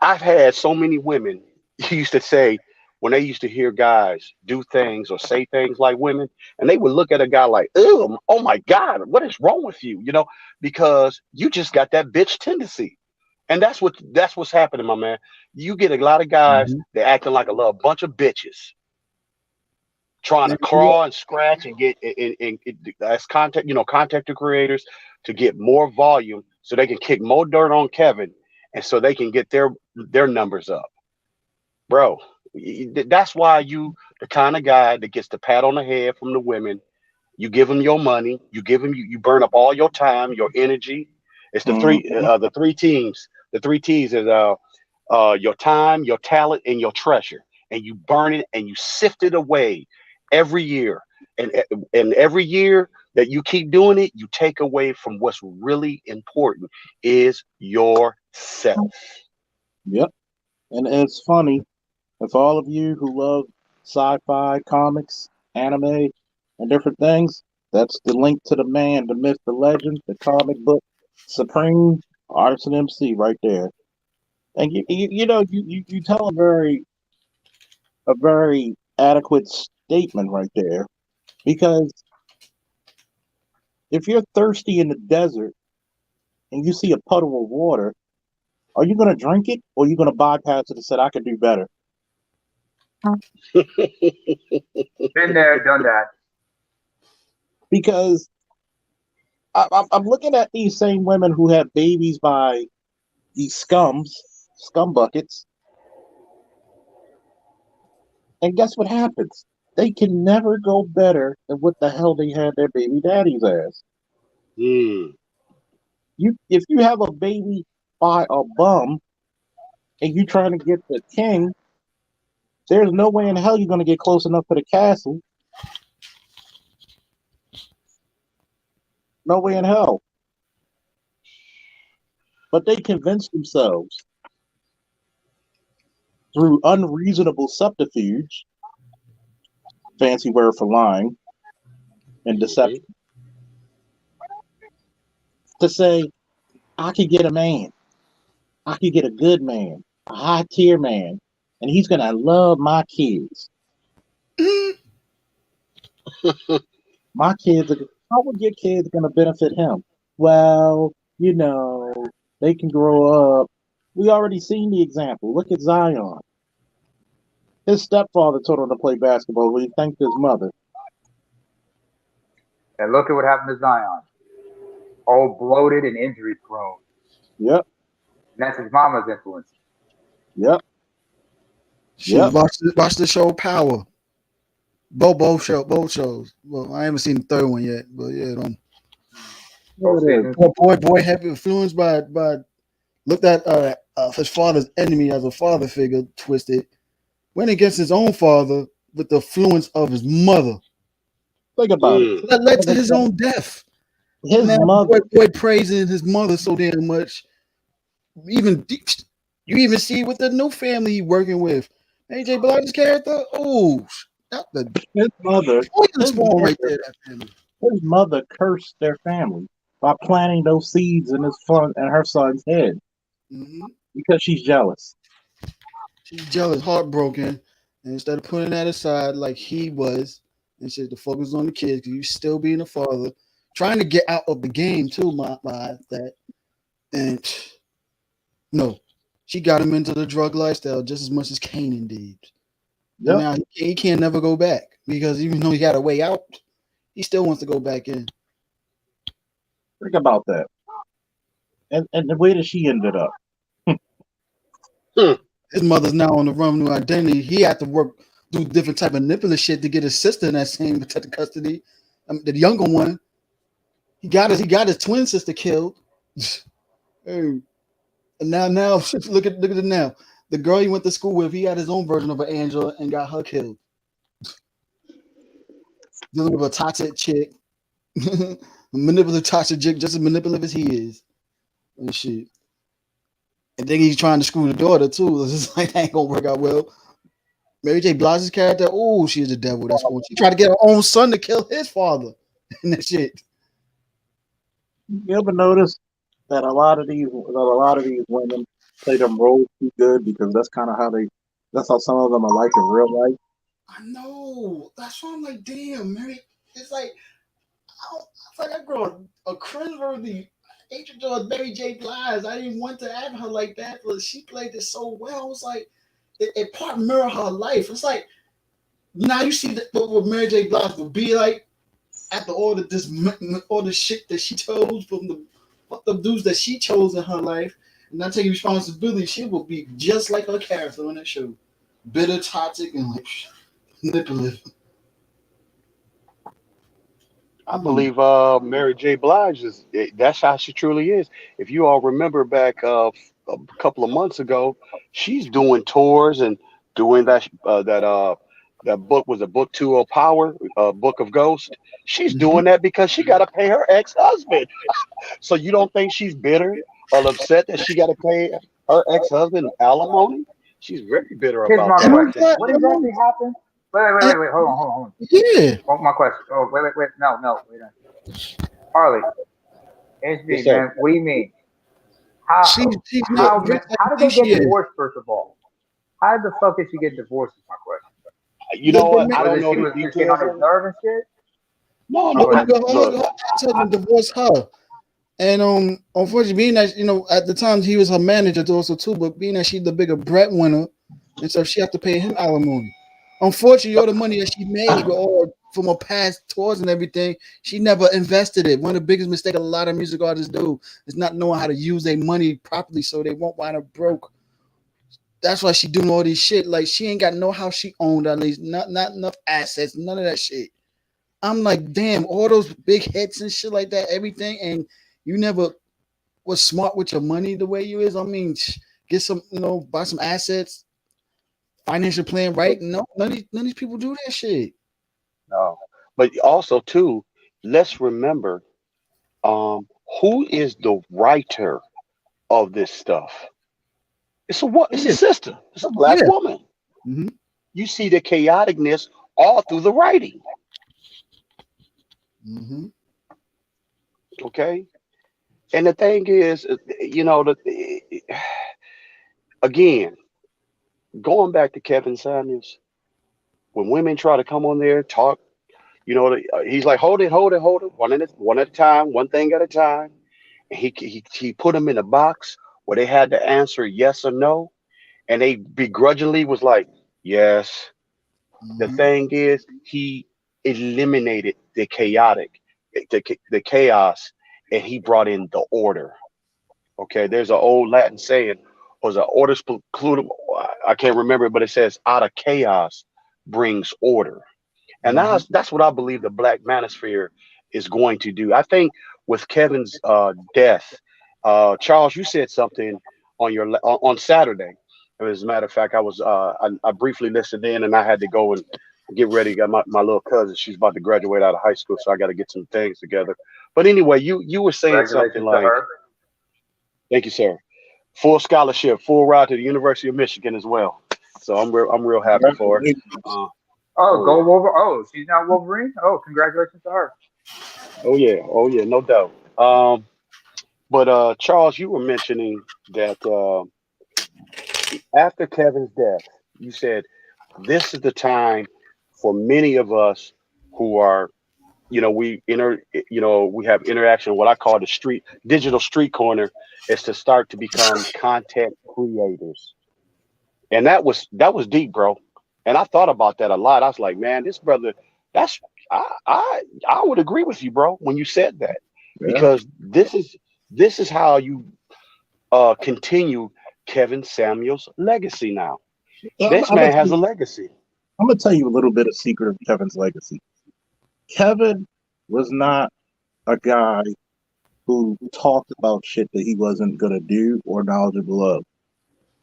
I've had so many women used to say when they used to hear guys do things or say things like women, and they would look at a guy like, "Oh, oh my God, what is wrong with you?" Because you just got that bitch tendency. And that's what's happening, my man. You get a lot of guys Mhm. that acting like a little bunch of bitches, trying to Yeah, crawl and scratch and get as content creators to get more volume so they can kick more dirt on Kevin and so they can get their numbers up. Bro, that's why you the kind of guy that gets the pat on the head from the women. You give them your money, you burn up all your time, your energy. It's Mhm. the three teams. The three T's is your time, your talent, and your treasure. And you burn it and you sift it away every year. And every year that you keep doing it, you take away from what's really important is yourself. Yep. And it's funny, if all of you who love sci-fi, comics, anime, and different things, that's the link to the man, the myth, the legend, the comic book supreme artisan MC right there. And you tell a very adequate statement right there, because if you're thirsty in the desert and you see a puddle of water, are you going to drink it, or are you going to bypass it and say, I could do better? Been there, done that. Because I'm looking at these same women who have babies by these scum buckets, and guess what happens? They can never go better than what the hell they had their baby daddies as. Mm. If you have a baby by a bum and you trying to get the king, there's no way in hell you're going to get close enough to the castle. No way in hell. But they convince themselves through unreasonable subterfuge, fancy word for lying and deception, to say, I could get a man. I could get a good man, a high tier man, and he's going to love my kids. My kids, how would your kids going to benefit him? Well, they can grow up. We already seen the example. Look at Zion. His stepfather told him to play basketball when he thanked his mother. And look at what happened to Zion. All bloated and injury prone. Yep. And that's his mama's influence. Yep. Yep. Watch the show Power. Both shows. Well, I haven't seen the third one yet, but yeah, boy, heavy influenced by looked at his father's enemy as a father figure, twisted, went against his own father with the influence of his mother. Think about it. That led to his own death. His mother, boy praising his mother so damn much. You even see with the new family he working with. AJ Blige's character, his mother right there. His mother cursed their family by planting those seeds in her son's head because she's jealous. She's jealous, heartbroken, and instead of putting that aside like he was, and said to focus on the kids because you still being a father, trying to get out of the game too. My that, and no, she got him into the drug lifestyle just as much as Kanan did. Yep. Now he can't never go back because even though he got a way out, he still wants to go back in. Think about that. And the way that she ended up. His mother's now on the run, new identity. He had to do different type of manipulative shit to get his sister in that same protected custody. The younger one, he got his twin sister killed. And now look at it now. The girl he went to school with, he had his own version of an Angela and got her killed. Dealing with a toxic chick, manipulative toxic chick, just as manipulative as he is, and shit. And then he's trying to screw the daughter too. It's just like that ain't gonna work out well. Mary J. Blige's character, she's the devil. That's what she tried to get her own son to kill his father, and that shit. You ever notice that a lot of these women play them roles too good because that's how some of them are like in real life. I know. That's why I'm like, damn, Mary. It's like I grow a cringeworthy hatred of Mary J. Blige. I didn't want to have her like that, but she played it so well. It was like it part mirror her life. It's like now you see what Mary J. Blige would be like after all the shit that she chose from the dudes that she chose in her life. Not taking responsibility, she will be just like her character on that show. Bitter, toxic, and like manipulative. I believe Mary J. Blige that's how she truly is. If you all remember back a couple of months ago, she's doing tours and doing that book was a book 2 of Power, Book of Ghost. She's doing that because she got to pay her ex-husband. So you don't think she's bitter or upset that she got to pay her ex-husband alimony? She's very bitter about that. Question. What exactly happened? Wait. Hold on. Yeah. My question. Oh, wait. No. Wait. Harley. HB, man, what do you mean? How did they get divorced, first of all? How the fuck did she get divorced is my question. You know what? I don't know the details. She was on his nerve and shit? No. Divorce her. And unfortunately, being that at the time he was her manager also too, but being that she's the bigger breadwinner, and so she have to pay him alimony. Unfortunately, all the money that she made with all from her past tours and everything, she never invested it. One of the biggest mistakes a lot of music artists do is not knowing how to use their money properly, so they won't wind up broke. That's why she doing all this shit. Like she ain't got no house she owned, at least not enough assets, none of that shit. I'm like, damn, all those big hits and shit like that, everything, and you never was smart with your money the way you is. I mean, get some, buy some assets, financial plan, right? No, none of these people do that shit. No. But also too, let's remember who is the writer of this stuff. It's a what? It's a sister. It's a black Yeah. woman. Mm-hmm. You see the chaoticness all through the writing. Mm-hmm. Okay. And the thing is, again, going back to Kevin Samuels, when women try to come on there talk, he's like, hold it, one at a time, one thing at a time. And he put them in a box where they had to answer yes or no, and they begrudgingly was like, yes. The Mm-hmm. thing is, he eliminated the the chaos, and he brought in the order. Okay, there's an old Latin saying, was an order concluded. I can't remember, but it says, "Out of chaos brings order," and Mm-hmm. that's what I believe the Black Manosphere is going to do. I think with Kevin's death, Charles, you said something on Saturday. As a matter of fact, I briefly listened in, and I had to go and get ready. Got my little cousin; she's about to graduate out of high school, so I got to get some things together. But anyway, you were saying something Congratulations to like, her. "Thank you, sir. Full scholarship, full ride to the University of Michigan as well." So I'm real happy for her. Uh, Oh, oh go yeah, Wolverine. Oh, she's not Wolverine. Oh, congratulations to her. oh yeah, no doubt. But Charles, you were mentioning that after Kevin's death, you said this is the time for many of us who are, we have interaction. What I call the digital street corner is to start to become content creators, and that was deep, bro. And I thought about that a lot. I was like, man, this brother, that's I would agree with you, bro, when you said that, Yeah. because this is how you continue Kevin Samuels' legacy now. I'm, This I'm gonna man tell has you, a legacy. I'm gonna tell you a little bit of secret of Kevin's legacy. Kevin was not a guy who talked about shit that he wasn't gonna do or knowledgeable of.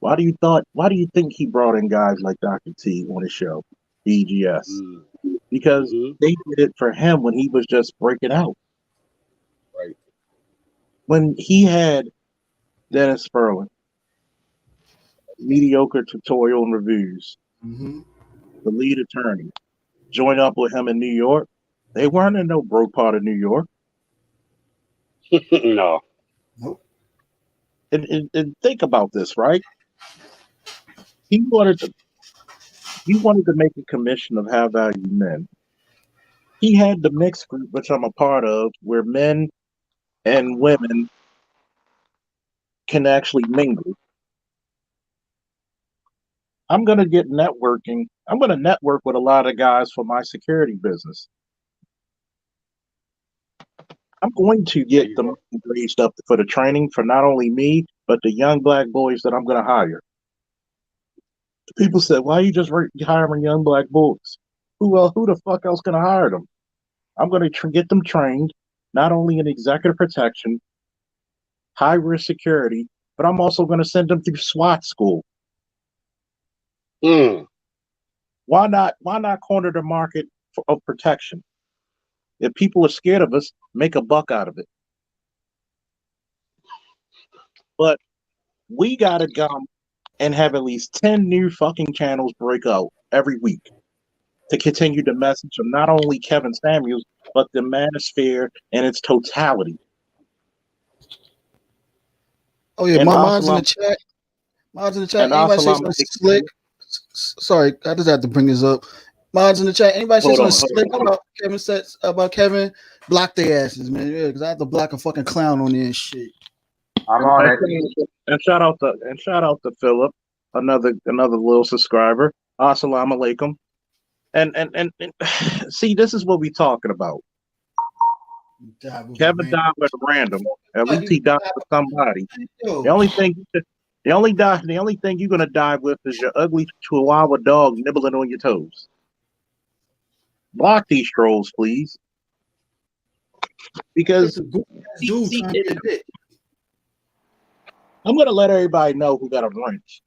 Why do you think he brought in guys like Dr. T on his show, BGS? Mm, Because hmm. they did it for him when he was just breaking out. Right. When he had Dennis Sperling, mediocre tutorial and reviews, Mm-hmm. the lead attorney, join up with him in New York. They weren't in no broke part of New York. No. Nope. And think about this, right? He wanted to he wanted to make a commission of high value men. He had the mixed group, which I'm a part of, where men and women can actually mingle. I'm gonna get networking. I'm gonna network with a lot of guys for my security business. I'm going to There get you them go. raised up for the training for not only me, but the young black boys that I'm gonna hire. People said, "Why are you just hiring young black boys?" Who the fuck else gonna hire them? I'm gonna get them trained, not only in executive protection, high risk security, but I'm also gonna send them through SWAT school. Mm, Why not? Why not corner the market of protection? If people are scared of us, make a buck out of it. But we gotta come and have at least 10 new fucking channels break out every week to continue the message of not only Kevin Samuels, but the manosphere in its totality. Oh yeah, And mine's in the Assalam chat. Mine's in the chat. and Anybody say Assalam something slick? Sorry, I just have to bring this up. Mine's in the chat. Anybody say something slick about Kevin sets about Kevin? Block their asses, man. Yeah, because I have to block a fucking clown on there and shit. I'm on it. and shout out to Philip, another little subscriber. Assalamu alaikum. And see, this is what we talking about. Kevin died with random. At least he died with somebody. The only thing you're gonna die with is your ugly Chihuahua dog nibbling on your toes. Block these trolls, please. Because I'm gonna let everybody know who got a wrench.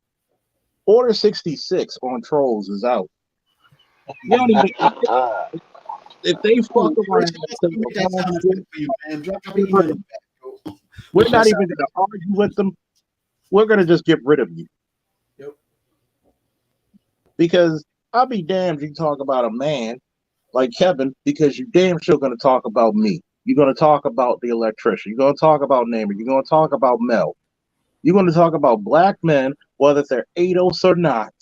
Order 66 on trolls is out. You don't even, if they fuck around, we're not even gonna argue with them. We're gonna just get rid of you. Yep. Because I'll be damned you talk about a man like Kevin, because you damn sure gonna talk about me. You're gonna talk about the electrician. You're gonna talk about Naaman. You're gonna talk about Mel. You're gonna talk about black men, whether they're ADOS or not,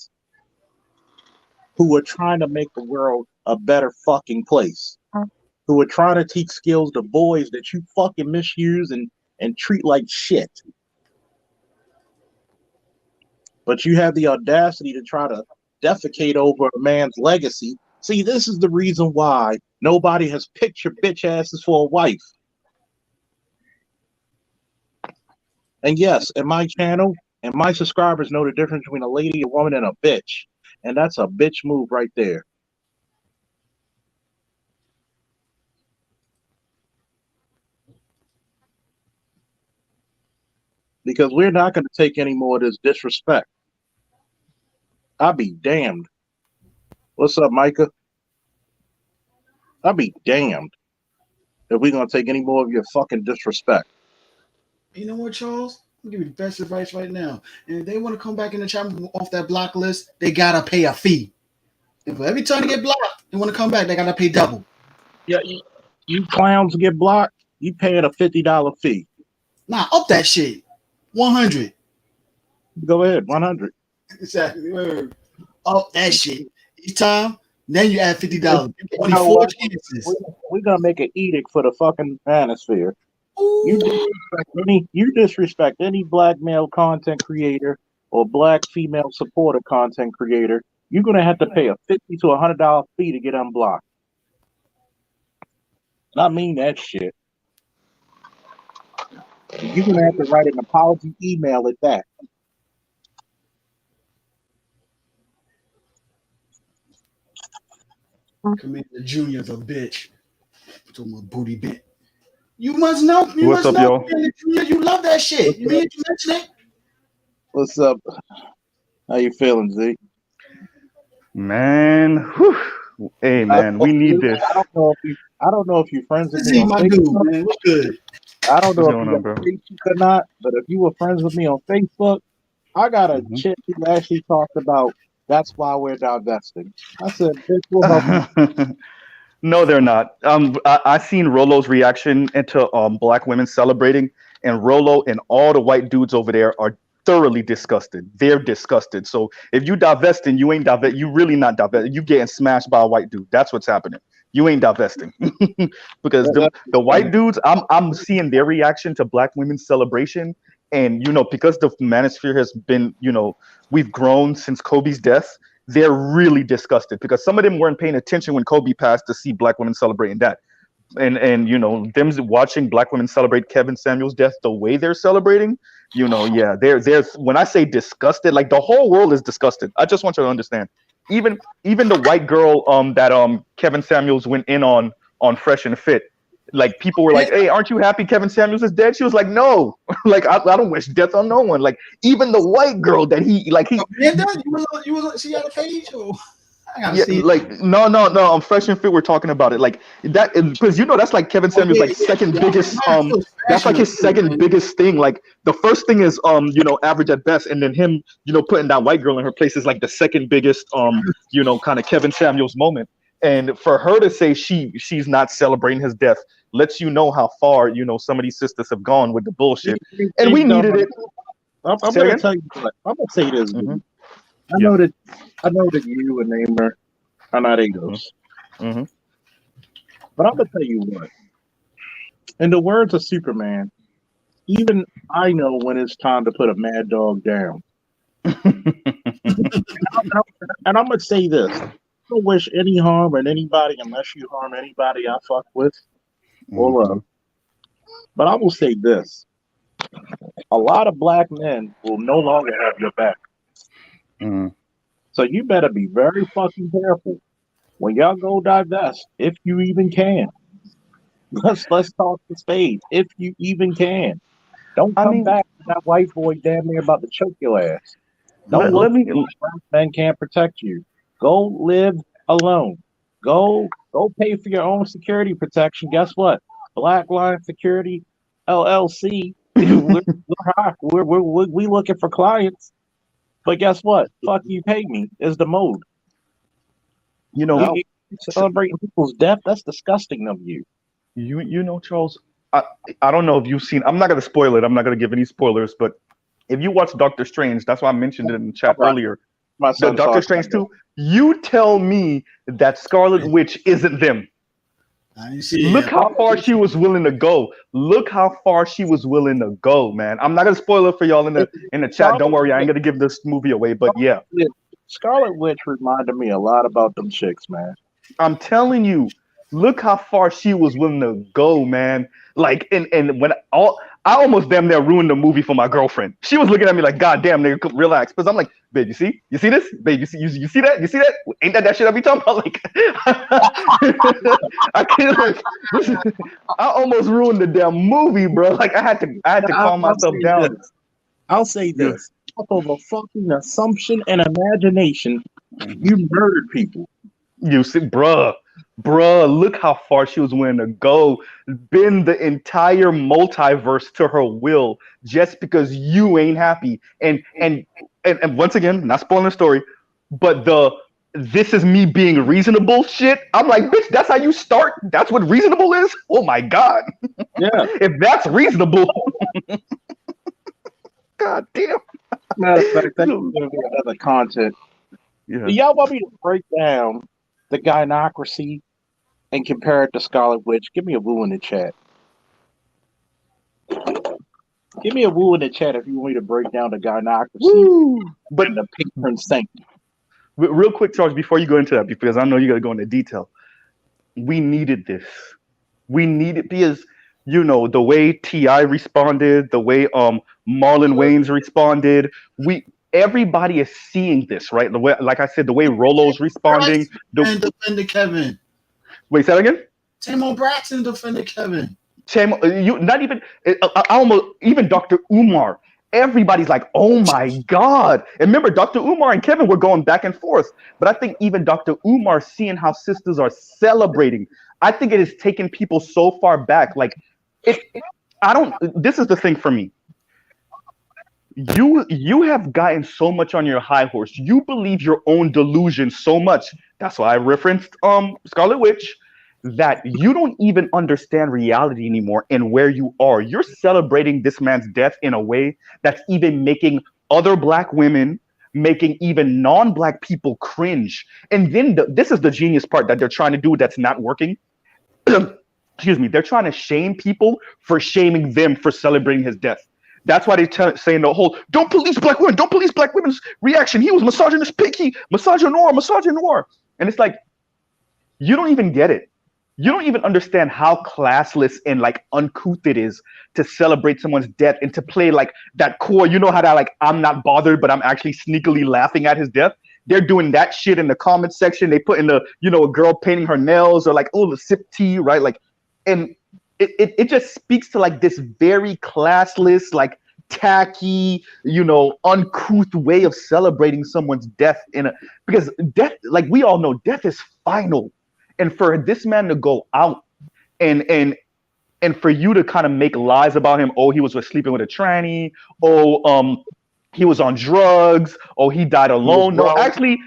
who are trying to make the world a better fucking place. Who are trying to teach skills to boys that you fucking misuse and treat like shit. But you have the audacity to try to defecate over a man's legacy. See, this is the reason why nobody has picked your bitch asses for a wife. And yes, in my channel, and my subscribers know the difference between a lady, a woman, and a bitch. And that's a bitch move right there. Because we're not going to take any more of this disrespect. I'll be damned. What's up, Micah? I'll be damned if we're going to take any more of your fucking disrespect. You know what, Charles? I'm gonna give you the best advice right now. And if they want to come back in the chat off that block list, they gotta pay a fee. And for every time they get blocked, they want to come back, they gotta pay double. Yeah, you clowns get blocked, you paying a $50 fee. Nah, up that shit. 100. Go ahead, 100. Exactly. Up that shit. Each time, then you add $50. Only 4 chances. We're gonna make an edict for the fucking manosphere. You disrespect any black male content creator or black female supporter content creator, you're gonna have to pay a $50 to $100 fee to get unblocked. And I mean that shit. You're gonna have to write an apology email at that. Commander Junior's a bitch. Talking about booty bit. You must know. What's up, y'all? You love that shit. You mean you mention it? What's up? How you feeling, Zeke? Man, whew. Hey man, we need this. I don't know if you're friends with me on my Facebook. dude, man. What's good? I don't know What's if going you on, got bro? Facebook or not, but if you were friends with me on Facebook, I got a chick who actually talked about that's why we're divesting. I said, bitch, we'll help you. No, they're not. I seen Rolo's reaction into black women celebrating, and Rolo and all the white dudes over there are thoroughly disgusted. They're disgusted. So if you divesting, you ain't divest. You really not divesting. You getting smashed by a white dude. That's what's happening. You ain't divesting because the white dudes. I'm seeing their reaction to black women's celebration, and because the manosphere has been we've grown since Kobe's death. They're really disgusted because some of them weren't paying attention when Kobe passed to see black women celebrating that. And them watching black women celebrate Kevin Samuel's death the way they're celebrating, they're when I say disgusted, like the whole world is disgusted. I just want you to understand. Even the white girl that Kevin Samuels went in on Fresh and Fit, like people were like, "Hey, aren't you happy Kevin Samuels is dead?" She was like, "No, like I don't wish death on no one." Like even the white girl that he She had a page or I gotta yeah, see. like no, on Fresh and Fit we're talking about it like that because that's like Kevin Samuels like second biggest that's like his second biggest thing. Like the first thing is average at best, and then him putting that white girl in her place is like the second biggest kind of Kevin Samuels moment. And for her to say she's not celebrating his death lets you know how far some of these sisters have gone with the bullshit, and we needed it. I'm gonna tell you what. I'm gonna say this. Mm-hmm. I know that you and Namer are not ADOS. Mm-hmm. But I'm gonna tell you what. In the words of Superman, even I know when it's time to put a mad dog down. And I'm gonna say this. don't wish any harm on anybody unless you harm anybody I fuck with or love. But I will say this: a lot of black men will no longer have your back. So you better be very fucking careful when y'all go divest, if you even can. Let's talk to spades, if you even can. Don't come back to that white boy damn near about to choke your ass. Don't look like men can't protect you. Go live alone. Go pay for your own security protection. Guess what? Black Line Security LLC. We're looking for clients. But guess what? Fuck you, pay me is the mode. You know, celebrating people's death. That's disgusting of you. You know, Charles. I don't know if you've seen. I'm not gonna spoil it. I'm not gonna give any spoilers. But if you watch Doctor Strange, that's why I mentioned it in the chat earlier. My son Doctor Strange 2. You tell me that Scarlet Witch isn't them. Look how far she was willing to go. Look how far she was willing to go, man. I'm not gonna spoil it for y'all in the chat. Don't worry, I ain't gonna give this movie away. But yeah, Scarlet Witch reminded me a lot about them chicks, man. I'm telling you, look how far she was willing to go, man. Like, and when I almost damn near ruined the movie for my girlfriend. She was looking at me like, God damn, nigga, relax. Because I'm like, babe, you see this? Babe, you see that? You see that? Ain't that shit I be talking about? Like, I can't, like, I almost ruined the damn movie, bro. Like, I had to calm myself down. I'll say this. Off of a fucking assumption and imagination, you murdered people. You see, bruh, look how far she was willing to go, bend the entire multiverse to her will just because you ain't happy. And once again, not spoiling the story, but this is me being reasonable shit. I'm like, bitch, that's how you start? That's what reasonable is? Oh my God. Yeah. If that's reasonable. God damn. Matter of fact, that's going to be another content. Yeah. Do y'all want me to break down the Gynocracy and compare it to Scarlet Witch? Give me a woo in the chat. Give me a woo in the chat if you want me to break down the Gynocracy and the Patron Saint. Real quick, Charles, before you go into that, because I know you got to go into detail. We needed this. We needed, because, you know, the way T.I. responded, the way Marlon Wayans responded, everybody is seeing this, right? The way, like I said, the way Rolo's responding. And defended Kevin. Wait, say that again? Tamon Braxton defended Kevin. Even Dr. Umar. Everybody's like, oh my God. And remember, Dr. Umar and Kevin were going back and forth. But I think even Dr. Umar, seeing how sisters are celebrating, I think it has taken people so far back. Like, this is the thing for me. You have gotten so much on your high horse. You believe your own delusion so much. That's why I referenced Scarlet Witch, that you don't even understand reality anymore and where you are. You're celebrating this man's death in a way that's even making other black women, making even non-black people cringe. And then this is the genius part that they're trying to do that's not working. Excuse me. They're trying to shame people for shaming them for celebrating his death. That's why they're saying the whole, don't police black women, don't police black women's reaction. He was misogynist, picky, misogynoir. And it's like, you don't even get it. You don't even understand how classless and like uncouth it is to celebrate someone's death and to play like that core, you know how that like, I'm not bothered, but I'm actually sneakily laughing at his death. They're doing that shit in the comment section. They put in the, you know, a girl painting her nails or like, oh, the sip tea, right? Like, and it just speaks to like this very classless, like tacky, you know, uncouth way of celebrating someone's death because death, like we all know, death is final. And for this man to go out and for you to kind of make lies about him, oh, he was sleeping with a tranny, oh, he was on drugs, oh, he died alone. No, actually,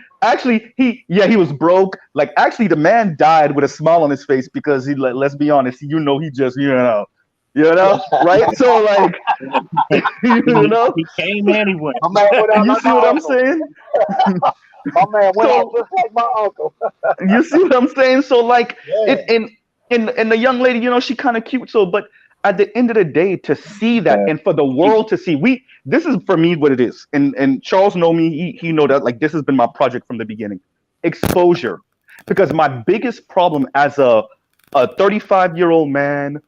he was broke. Like, actually, the man died with a smile on his face because he, like, let's be honest, he just, you know, right? So, like, you know, he came anyway. You see what I'm saying? My man went out just like my uncle. You see what I'm saying? So, like, and the young lady, you know, she kind of cute. So, but at the end of the day, to see that and for the world to see, this is for me what it is. And Charles know me, he know that, like, this has been my project from the beginning. Exposure. Because my biggest problem as a 35-year-old man,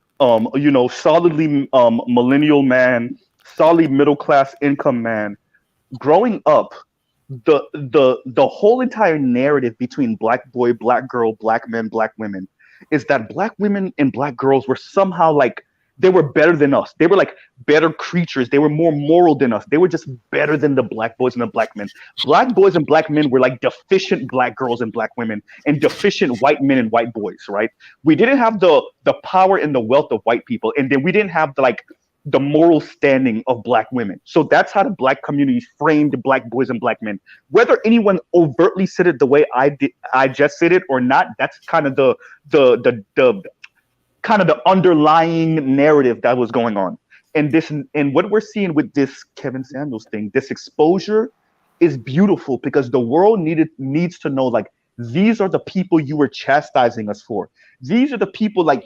solidly millennial man, solid middle class income man, growing up, the whole entire narrative between black boy, black girl, black men, black women is that black women and black girls were somehow like they were better than us. They were like better creatures. They were more moral than us. They were just better than the black boys and the black men. Black boys and black men were like deficient black girls and black women and deficient white men and white boys, right? We didn't have the power and the wealth of white people, and then we didn't have the moral standing of black women. So that's how the black community framed black boys and black men. Whether anyone overtly said it the way I just said it or not, that's kind of the underlying narrative that was going on. And what we're seeing with this Kevin Samuels thing, this exposure is beautiful because the world needs to know, like, these are the people you were chastising us for. These are the people like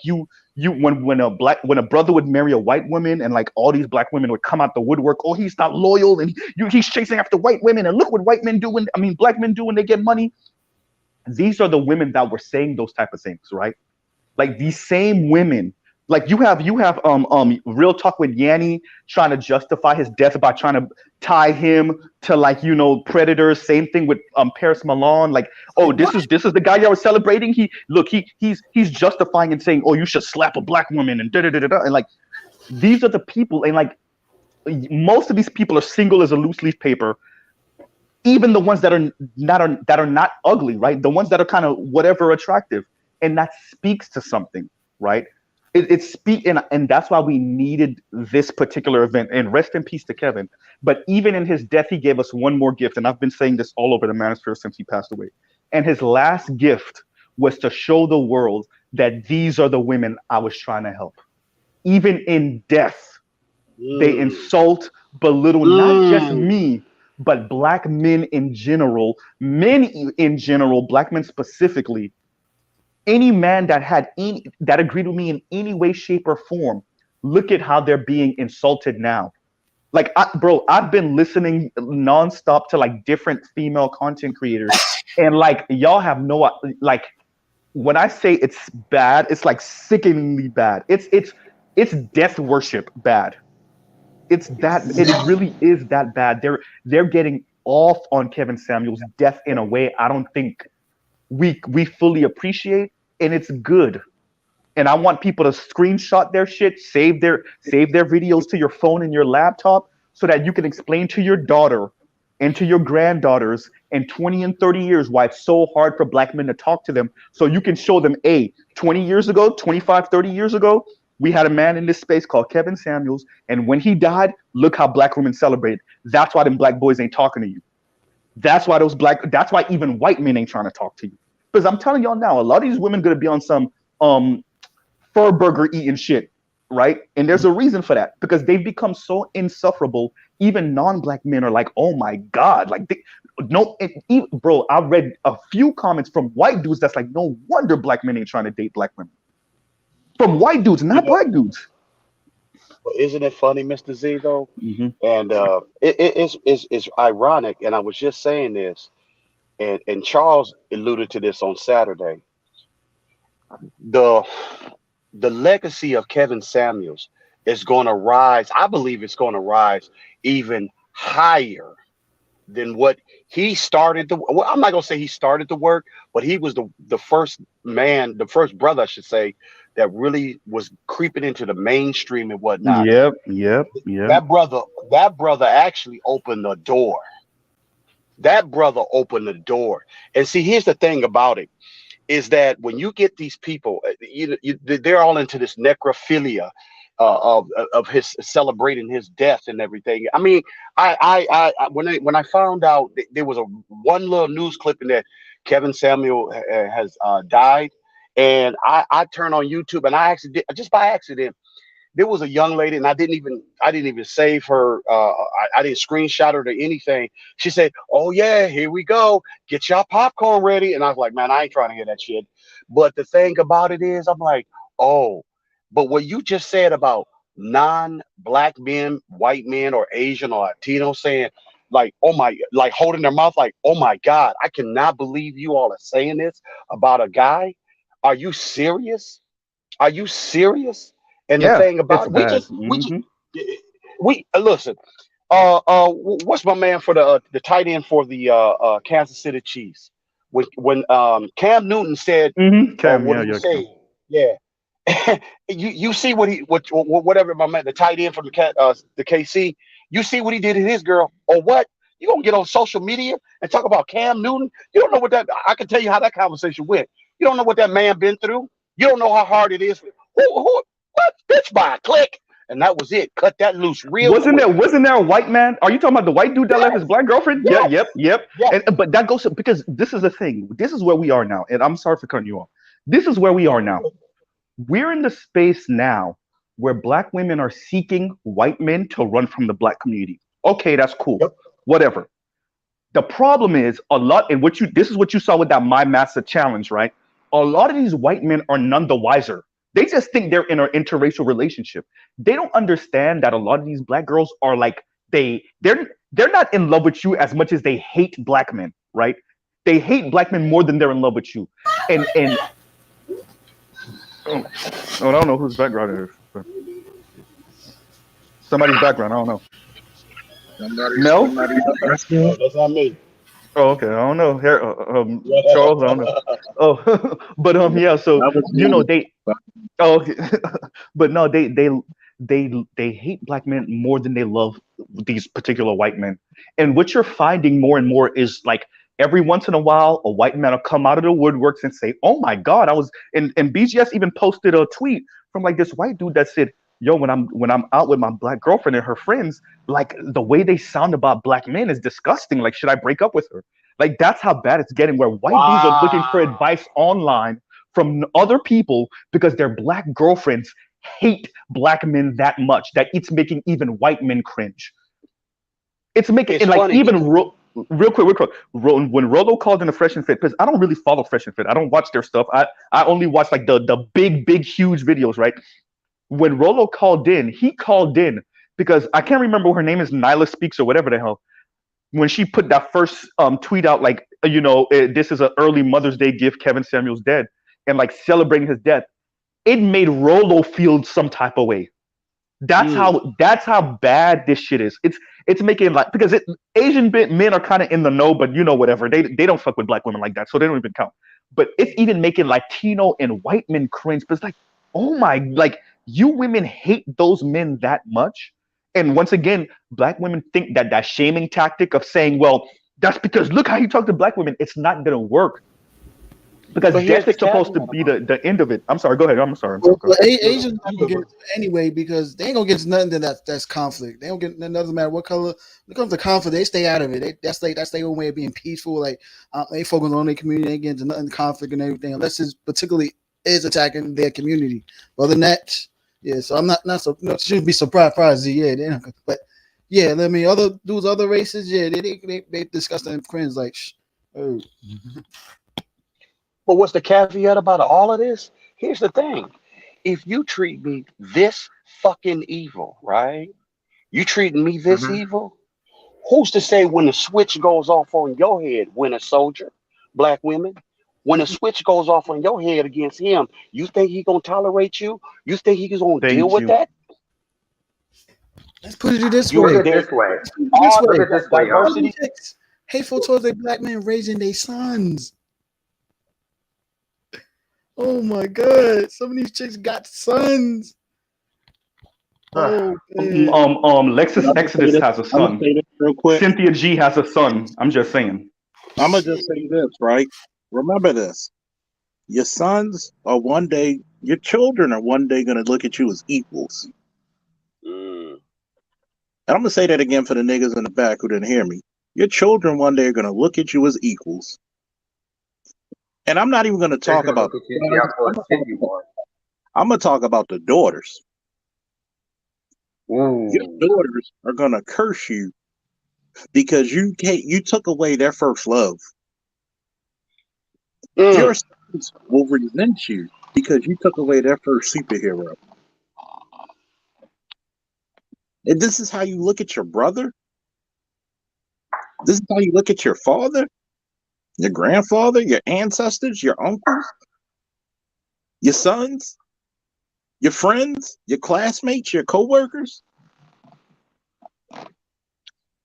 when a brother would marry a white woman and like all these black women would come out the woodwork. Oh, he's not loyal and he's chasing after white women, and look what black men do when they get money. These are the women that were saying those type of things, right? Like these same women, like you have Real Talk with Yanni trying to justify his death by trying to tie him to predators. Same thing with Paris Milan. Like, oh, this is the guy y'all were celebrating. He's justifying and saying, oh, you should slap a black woman and da da da da. And like, these are the people, and like most of these people are single as a loose leaf paper. Even the ones that are not ugly, right? The ones that are kind of whatever attractive. And that speaks to something, right? And that's why we needed this particular event. And rest in peace to Kevin. But even in his death, he gave us one more gift. And I've been saying this all over the manosphere since he passed away. And his last gift was to show the world that these are the women I was trying to help. Even in death, they insult, belittle not just me, but black men in general, black men specifically. Any man that agreed with me in any way, shape, or form, look at how they're being insulted now. Like, I've been listening nonstop to like different female content creators, and like y'all have no like. When I say it's bad, it's like sickeningly bad. It's death worship bad. It's that it really is that bad. They're getting off on Kevin Samuels' death in a way I don't think we fully appreciate. And it's good. And I want people to screenshot their shit, save their videos to your phone and your laptop so that you can explain to your daughter and to your granddaughters in 20 and 30 years why it's so hard for black men to talk to them. So you can show them, 20 years ago, 25, 30 years ago, we had a man in this space called Kevin Samuels. And when he died, look how black women celebrated. That's why them black boys ain't talking to you. That's why even white men ain't trying to talk to you. Because I'm telling y'all now, a lot of these women gonna be on some fur burger eating shit, right? And there's a reason for that, because they've become so insufferable. Even non-black men are like, oh my god, like bro. I read a few comments from white dudes that's like, no wonder black men ain't trying to date black women. From white dudes, not black dudes. Well, isn't it funny, Mr. Z, though? Mm-hmm. And it's ironic. And I was just saying this. And Charles alluded to this on Saturday. The legacy of Kevin Samuels is going to rise. I believe it's going to rise even higher than what he started. I'm not going to say he started the work, but he was the first man, the first brother, I should say, that really was creeping into the mainstream and whatnot. Yep. That brother actually opened the door. That brother opened the door. And see, here's the thing about it, is that when you get these people, they're all into this necrophilia of his celebrating his death and everything. I mean, when I found out there was one little news clipping that Kevin Samuel has died, and I turned on YouTube, and just by accident, there was a young lady, and I didn't even save her. I didn't screenshot her or anything. She said, "Oh yeah, here we go. Get y'all popcorn ready." And I was like, "Man, I ain't trying to hear that shit." But the thing about it is, I'm like, "Oh," but what you just said about non-black men, white men, or Asian or Latino saying, like, oh my, like holding their mouth, like, oh my God, I cannot believe you all are saying this about a guy. Are you serious? Are you serious? And the Yeah, thing it's about it, bad. we listen. What's my man for the tight end for the Kansas City Chiefs? When Cam Newton said, Cam, what yeah, did he yeah, say? Cam. Yeah, you see whatever my man, the tight end from the KC. You see what he did to his girl, or what? You gonna get on social media and talk about Cam Newton? You don't know what that. I can tell you how that conversation went. You don't know what that man been through. You don't know how hard it is. Who what? Bitch, by click, and that was it. Cut that loose real Wasn't there quick. wasn't there a white man? Are you talking about the white dude that left his Yes, black girlfriend? Yeah, yes, yep. yes. And but that goes to, because this is the thing. This is where we are now. And I'm sorry for cutting you off. This is where we are now. We're in the space now where black women are seeking white men to run from the black community. Okay, that's cool. Yep. Whatever. The problem is a lot, and this is what you saw with that My Master challenge, right? A lot of these white men are none the wiser. They just think they're in an interracial relationship. They don't understand that a lot of these black girls are like they're not in love with you as much as they hate black men, right? They hate black men more than they're in love with you. And oh, I don't know whose background it is. But somebody's background, I don't know. Mel? That's not me. Oh, okay. I don't know. Here, Charles, I don't know. Oh, but yeah. So That was you know me. they. Oh, okay. But no, they hate black men more than they love these particular white men. And what you're finding more and more is like every once in a while, a white man will come out of the woodworks and say, "Oh my God, I was." And BGS even posted a tweet from like this white dude that said, "Yo, when I'm out with my black girlfriend and her friends, like the way they sound about black men is disgusting. Like, should I break up with her?" Like that's how bad it's getting. Where white dudes are looking for Wow. advice online from other people because their black girlfriends hate black men that much that it's making even white men cringe. It's making It's it like funny even because real quick. When Rolo called in a Fresh and Fit, because I don't really follow Fresh and Fit. I don't watch their stuff. I only watch like the big huge videos, right? When Rolo called in, he called in because I can't remember what her name is, Nyla Speaks or whatever the hell. When she put that first tweet out, like this is an early Mother's Day gift. Kevin Samuel's dead, and like celebrating his death, it made Rolo feel some type of way. That's how bad this shit is. It's making like because Asian men are kind of in the know, but whatever they don't fuck with black women like that, so they don't even count. But it's even making Latino and white men cringe. But it's like, oh my, like you women hate those men that much. And once again, black women think that shaming tactic of saying, well, that's because look how you talk to black women. It's not gonna work because but here's death the is supposed to caveat be about it. the end of it. I'm sorry. Go ahead. I'm sorry. Well, Go ahead. Asians not gonna get it anyway because they ain't gonna get nothing that's conflict. They don't get. It doesn't matter what color. When it comes to conflict, they stay out of it. That's their own way of being peaceful. Like they focus on their community. They get into nothing conflict and everything unless it's particularly is attacking their community. Other than that, yeah. So I'm not so shouldn't be surprised. Yeah, they don't, but yeah. I mean, other dudes, other races, yeah, they discuss and cringe like. Oh. But what's the caveat about all of this? Here's the thing. If you treat me this fucking evil, right? You treating me this Mm-hmm. evil? Who's to say when the switch goes off on your head, Winter Soldier, black women? When the switch goes off on your head against him, you think he gonna tolerate you? You think he's gonna deal Thank with you. that? Let's put it this You way. Look at there this way. This are way. Look at this way, y'all. diversity. Hateful towards the black men raising their sons. Oh my god, some of these chicks got sons. Oh man. Lexus Exodus has a I'm gonna son. say this real quick. Cynthia G has a son. I'm just saying. I'm gonna just say this, right? Remember this. Your sons are one day, your children are one day gonna look at you as equals. Mm. And I'm gonna say that again for the niggas in the back who didn't hear me. Your children one day are gonna look at you as equals. And I'm not even gonna They're talk gonna about look at you and see how full of shit you are. I'm gonna talk about the daughters. Your Ooh. daughters are gonna curse you because you took away their first love. Your Mm. sons will resent you because you took away their first superhero. And this is how you look at your brother? This is how you look at your father, your grandfather, your ancestors, your uncles, your sons, your friends, your classmates, your co-workers.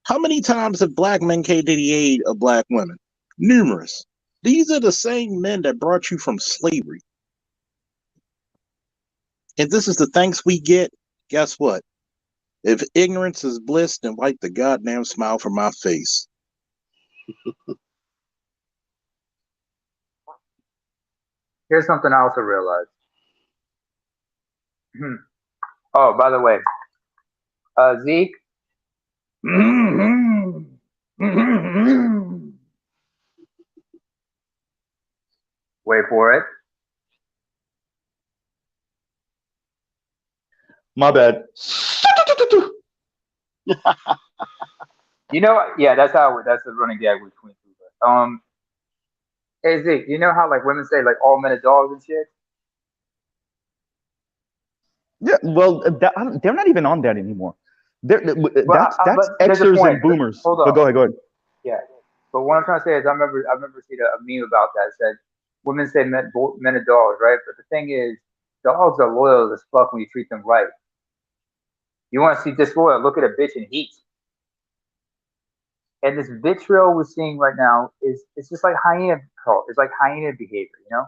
How many times have black men came to the aid of black women? Numerous. These are the same men that brought you from slavery. And this is the thanks we get. Guess what? If ignorance is bliss, then wipe the goddamn smile from my face. Here's something I also realized. Oh, by the way, Zeke. Wait for it. My bad. You know, yeah, that's the running gag between two of us. Hey Zeke, you know how like women say like all men are dogs and shit? Yeah, well, they're not even on that anymore. That's but there's a Xers point. and boomers. Hold But on. go ahead. Yeah, but what I'm trying to say is I remember seeing a meme about that. It said women say men are dogs, right? But the thing is, dogs are loyal as fuck when you treat them right. You want to see disloyal? Look at a bitch in heat. And this vitriol we're seeing right now it's just like hyena cult. It's like hyena behavior, you know?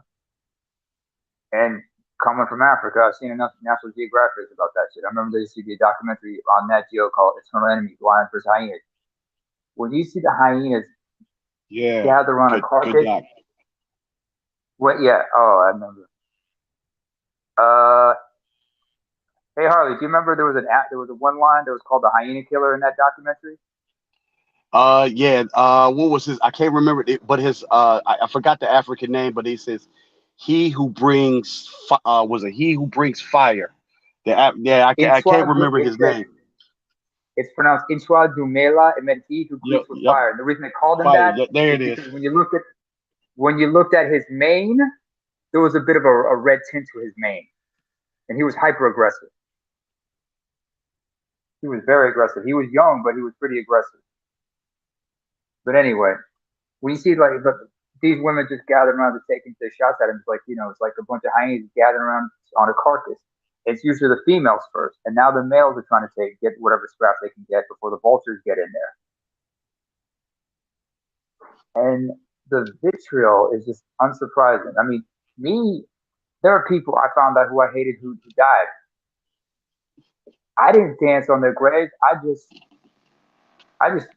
And coming from Africa, I've seen enough National Geographic about that shit. I remember there used to be a documentary on Nat Geo called Eternal Enemy, Lions vs. Hyenas. When you see the hyenas gather on a carcass. What? Yeah. Oh, I remember. Hey Harley, do you remember there was a one line that was called the hyena killer in that documentary? What was his? I can't remember it, but his I forgot the African name, but he says, "He who brings he who brings fire." I can't remember his name. It's pronounced Inchwa Dumela. It meant he who greets with fire. And the reason they called him that there is it because when you looked at his mane, there was a bit of a red tint to his mane, and he was hyper aggressive. He was very aggressive. He was young, but he was pretty aggressive. But anyway, when you see like these women just gathered around to taking the shots at him, it's like, you know, it's like a bunch of hyenas gathering around on a carcass. It's usually the females first, and now the males are trying to get whatever scraps they can get before the vultures get in there. And the vitriol is just unsurprising. I mean, there are people I found out who I hated who died. I didn't dance on their graves. I just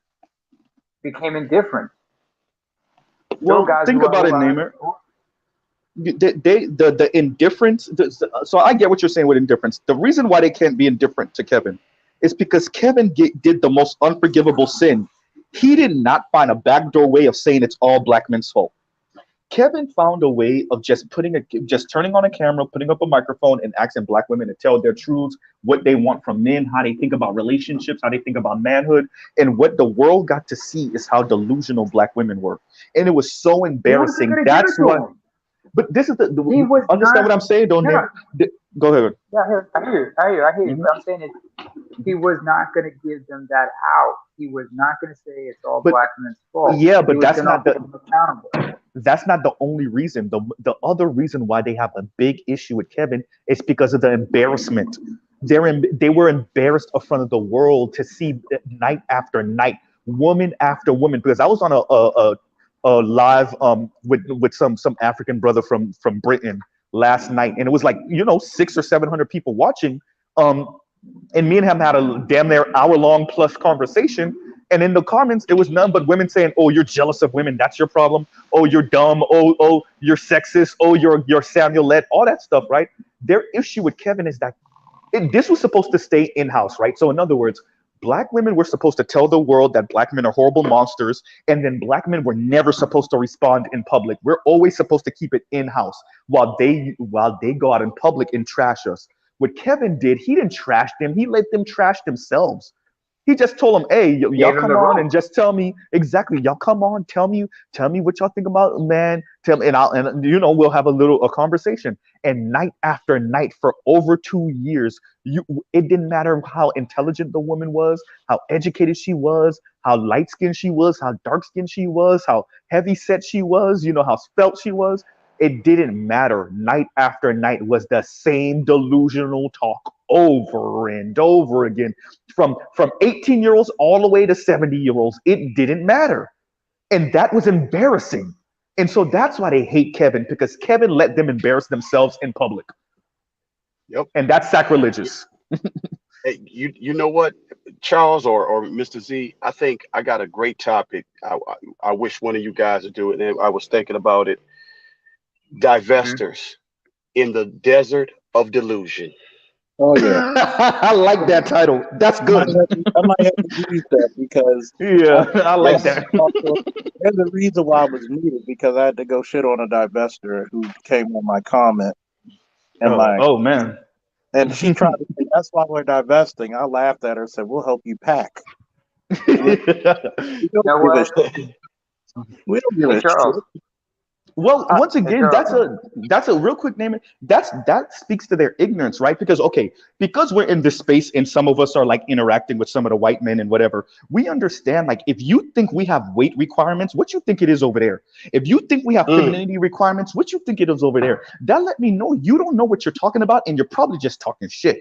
became indifferent. Well, think about it, Namer. The indifference. So I get what you're saying with indifference. The reason why they can't be indifferent to Kevin is because Kevin did the most unforgivable sin. He did not find a backdoor way of saying it's all black men's fault. Kevin found a way of just turning on a camera, putting up a microphone, and asking black women to tell their truths, what they want from men, how they think about relationships, how they think about manhood. And what the world got to see is how delusional black women were. And it was so embarrassing. That's what. But this is understand what I'm saying? Don't go ahead. Yeah, I hear you. What I'm saying is he was not going to give them that out. He was not going to say it's all black men's fault. Yeah, but that's not the only reason. The other reason why they have a big issue with Kevin is because of the embarrassment. They were embarrassed in front of the world to see night after night, woman after woman. Because I was on a live with some African brother from Britain last night, and it was like 600 or 700 people watching. And me and him had a damn near hour-long plus conversation. And in the comments, it was none but women saying, "Oh, you're jealous of women. That's your problem. Oh, you're dumb. Oh, you're sexist. Oh, you're Samuel-led." All that stuff, right? Their issue with Kevin is that this was supposed to stay in-house, right? So in other words, black women were supposed to tell the world that black men are horrible monsters, and then black men were never supposed to respond in public. We're always supposed to keep it in-house while they go out in public and trash us. What Kevin did, he didn't trash them. He let them trash themselves. He just told them, "Hey, y'all Gave him come the on rope. and just tell me exactly. Y'all come on, tell me what y'all think about man. Tell me, and we'll have a conversation." And night after night for over 2 years, it didn't matter how intelligent the woman was, how educated she was, how light skinned she was, how dark skinned she was, how heavy set she was, how spelt she was. It didn't matter. Night after night was the same delusional talk over and over again. From 18-year-olds all the way to 70-year-olds. It didn't matter. And that was embarrassing. And so that's why they hate Kevin, because Kevin let them embarrass themselves in public. Yep. And that's sacrilegious. Hey, you know what, Charles or Mr. Z, I think I got a great topic. I wish one of you guys would do it. And I was thinking about it. Divesters in the desert of delusion. Oh yeah, I like that title. That's good. I might have to use that because I like that. There's a reason why I was muted, because I had to go shit on a divester who came on my comment and oh man. and she tried to say that's why we're divesting. I laughed at her and said, "We'll help you pack." We don't give a Charles. shit. Well, once again, that's a real quick name. That speaks to their ignorance, right? Because we're in this space and some of us are like interacting with some of the white men and whatever, we understand, like, if you think we have weight requirements, what you think it is over there? If you think we have femininity requirements, what you think it is over there? That let me know you don't know what you're talking about, and you're probably just talking shit.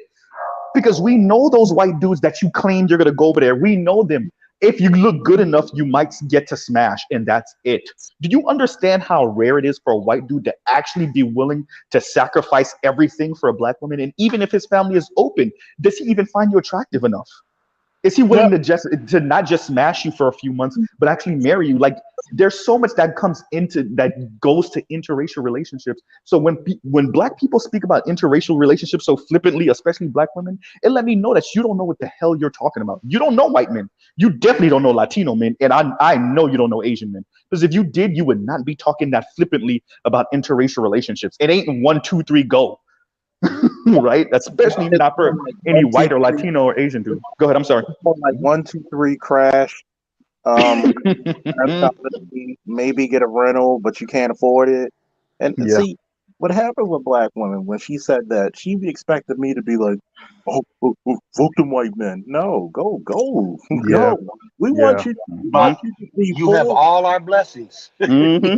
Because we know those white dudes that you claimed you're gonna go over there. We know them. If you look good enough, you might get to smash, and that's it. Do you understand how rare it is for a white dude to actually be willing to sacrifice everything for a black woman? And even if his family is open, does he even find you attractive enough? Is he willing to not just smash you for a few months, but actually marry you? Like, there's so much that goes to interracial relationships. So when black people speak about interracial relationships so flippantly, especially black women, it let me know that you don't know what the hell you're talking about. You don't know white men. You definitely don't know Latino men, and I know you don't know Asian men. Because if you did, you would not be talking that flippantly about interracial relationships. It ain't 1, 2, 3, go. Right? Especially not for any white or Latino or Asian dude. Go ahead. I'm sorry. Like 1, 2, 3 crash. Maybe get a rental, but you can't afford it. And see, what happened with black women when she said that, she expected me to be like, "Oh, fuck them white men." No, go. Yeah. We want you. But you have all our blessings. We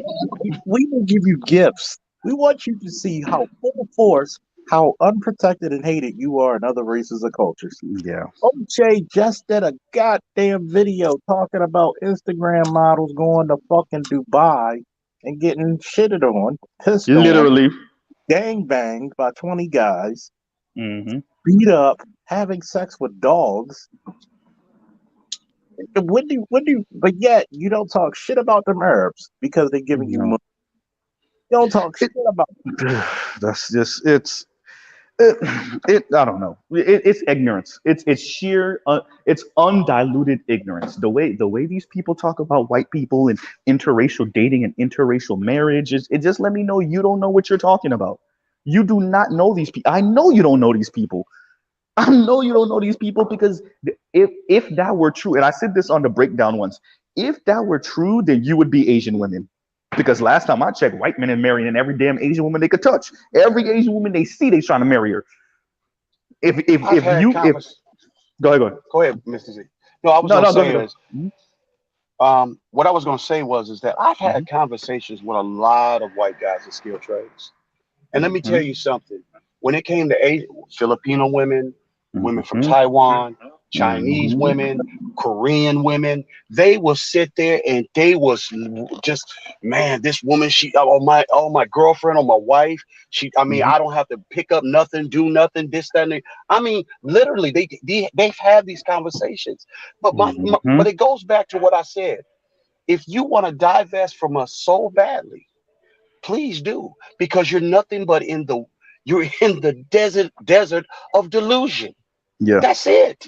will give you gifts. We want you to see how full force, how unprotected and hated you are in other races and cultures. Yeah. OJ just did a goddamn video talking about Instagram models going to fucking Dubai and getting shitted on, pissed Literally. on, gang banged by 20 guys, beat up, having sex with dogs. But yet you don't talk shit about them Arabs because they're giving you money. You don't talk shit about them. That's just I don't know. It's ignorance. It's sheer. It's undiluted ignorance. The way these people talk about white people and interracial dating and interracial marriage it just let me know you don't know what you're talking about. You do not know these people. I know you don't know these people. I know you don't know these people because if that were true, and I said this on the breakdown once, if that were true, then you would be Asian women. Because last time I checked, white men are marrying every damn Asian woman they could touch. Every Asian woman they see, they trying to marry her. Go ahead, Mr. Z. No, I was going to say is, what I was going to say is that I've had conversations with a lot of white guys in skilled trades, and let me tell you something. When it came to Filipino women, women from Taiwan, Chinese women, Korean women, they will sit there and they was just, man, this woman, my girlfriend or my wife, I don't have to pick up nothing, do nothing, this, that, and that. I mean, literally, they've had these conversations. But but it goes back to what I said. If you want to divest from us so badly, please do, because you're nothing but you're in the desert of delusion. Yeah, that's it.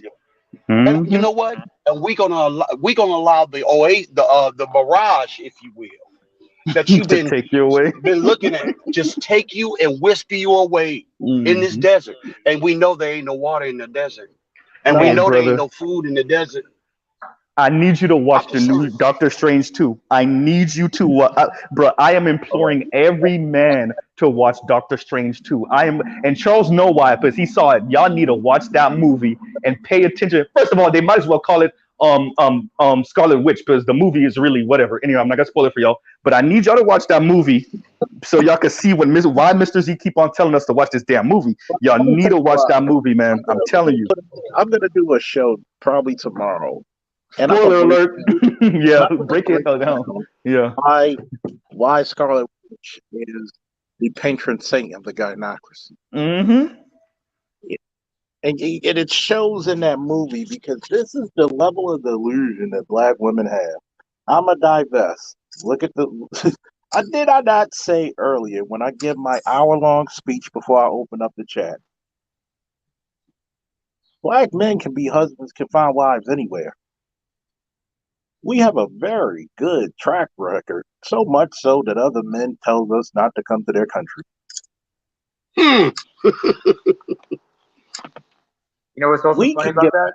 And you know what? And we're gonna allow the mirage, if you will, that you've been take you away, been looking at, just take you and whisk you away in this desert. And we know there ain't no water in the desert. And we Hey, know there ain't brother. no food in the desert. I need you to watch the So new Doctor Strange 2. I need you to, bro. I am imploring every man to watch Doctor Strange 2. And Charles know why, because he saw it. Y'all need to watch that movie and pay attention. First of all, they might as well call it Scarlet Witch, because the movie is really whatever. Anyway, I'm not gonna spoil it for y'all, but I need y'all to watch that movie so y'all can see why Mr. Z keep on telling us to watch this damn movie. Y'all I'm gonna need tell to you watch why. that movie, man. I'm telling you. I'm gonna do a show probably tomorrow, and I'm gonna Spoiler break. alert. And Yeah, I'm gonna break it break down. down Yeah. why Scarlet Witch is the patron saint of the gynocracy. Mm-hmm. And it shows in that movie because this is the level of delusion that black women have. I'm a divest. Look at the. Did I not say earlier when I give my hour-long speech before I open up the chat? Black men can be husbands, can find wives anywhere. We have a very good track record, so much so that other men tell us not to come to their country. You know what's also We funny can about get. that?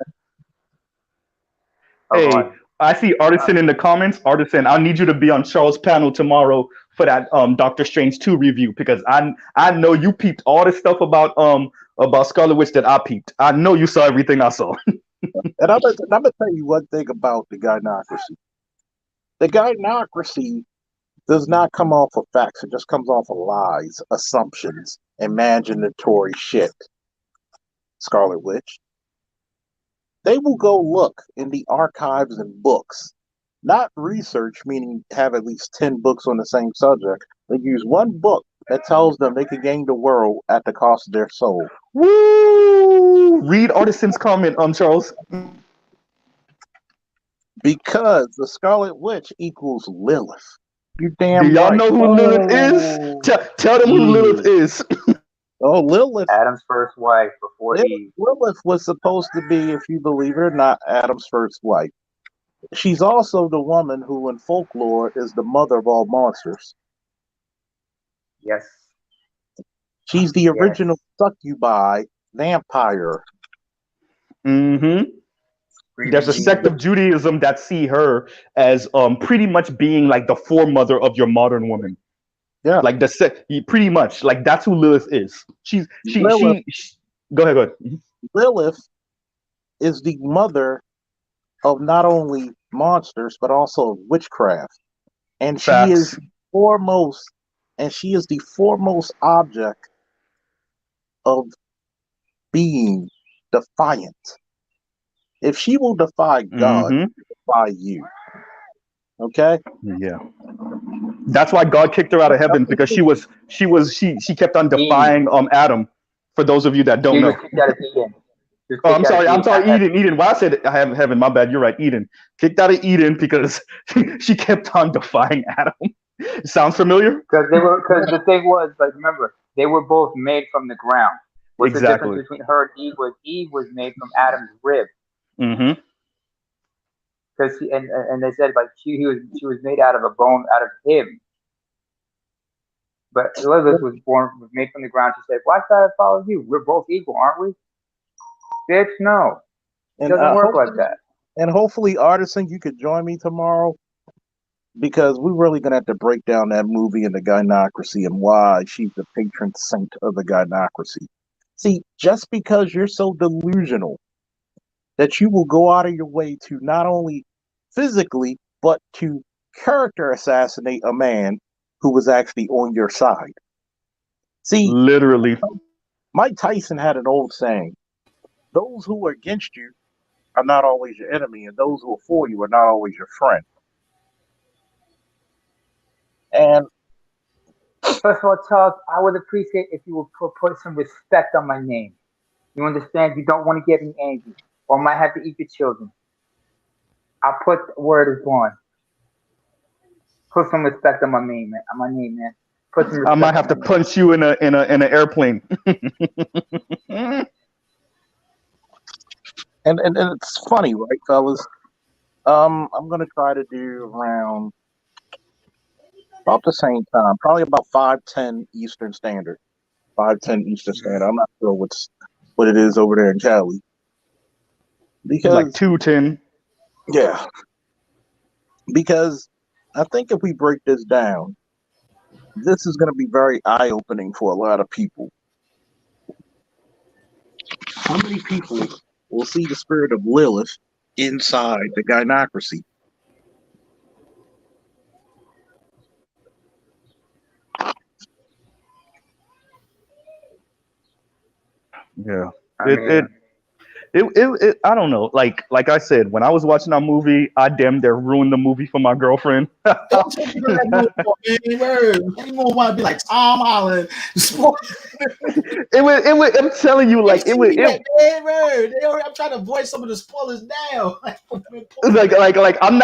Oh, go Hey, on. I see Artisan in the comments. Artisan, I need you to be on Charles' panel tomorrow for that Doctor Strange 2 review, because I know you peeped all the stuff about Scarlet Witch that I peeped. I know you saw everything I saw. And I'm gonna tell you one thing about the gynocracy. The gynocracy does not come off of facts. It just comes off of lies, assumptions, imaginatory shit. Scarlet Witch. They will go look in the archives and books, not research, meaning have at least 10 books on the same subject. They use one book that tells them they can gain the world at the cost of their soul. Woo! Read Artisan's comment, Charles. Because the Scarlet Witch equals Lilith. You Do damn y'all right. know who Lilith is? Oh, Tell them who Lilith is. Oh, Lilith. Adam's first wife before Eve. Lilith was supposed to be, if you believe it or not, Adam's first wife. She's also the woman who, in folklore, is the mother of all monsters. Yes. She's the Yes. original succubi vampire. Mm-hmm. There's a sect of Judaism that see her as pretty much being like the foremother of your modern woman. Yeah. Like pretty much like that's who Lilith is. She go ahead. Lilith is the mother of not only monsters but also of witchcraft, and she is foremost, and she is the foremost object of being defiant. If she will defy God, Mm-hmm. defy you. Okay. Yeah. That's why God kicked her out of heaven, because she kept on defying Adam. For those of you that don't know. Kicked out of Eden. Oh, I'm sorry, Eden. Why I said I have heaven, my bad. You're right, Eden. Kicked out of Eden because she kept on defying Adam. Sounds familiar? Because the thing was, like, remember, they were both made from the ground. What's the difference between her and Eve was made from Adam's rib. Mm-hmm. Because and they said like she was made out of a bone out of him. But Elizabeth was made from the ground. She said, "Why should I follow you? We're both equal, aren't we?" Bitch, no. It doesn't work like that. And hopefully, Artisan, you could join me tomorrow, because we're really gonna have to break down that movie and the gynocracy and why she's the patron saint of the gynocracy. See, just because you're so delusional that you will go out of your way to not only physically but to character assassinate a man who was actually on your side. See, literally, Mike Tyson had an old saying: those who are against you are not always your enemy, and those who are for you are not always your friend. And first of all, Charles, I would appreciate if you would put some respect on my name. You understand? You don't want to get me angry, or I might have to eat your children. I'll put word is born. Put some respect on my name, man. Put some respect. I might have to punch you in an airplane. And it's funny, right, fellas? I'm gonna try to do around about the same time, probably about 5:10 Eastern Standard. 5:10 Eastern Standard. I'm not sure what it is over there in Cali. He's like Because 210. yeah, because I think if we break this down, this is going to be very eye-opening for a lot of people. How many people will see the spirit of Lilith inside the Gynocracy? Yeah. I mean, I don't know. Like I said, when I was watching that movie, I damn near ruined the movie for my girlfriend. Don't take me to that movie, man. Word. You gonna want to be like Tom Holland. I'm telling you, like it would. I'm trying to avoid some of the spoilers now. Like I'm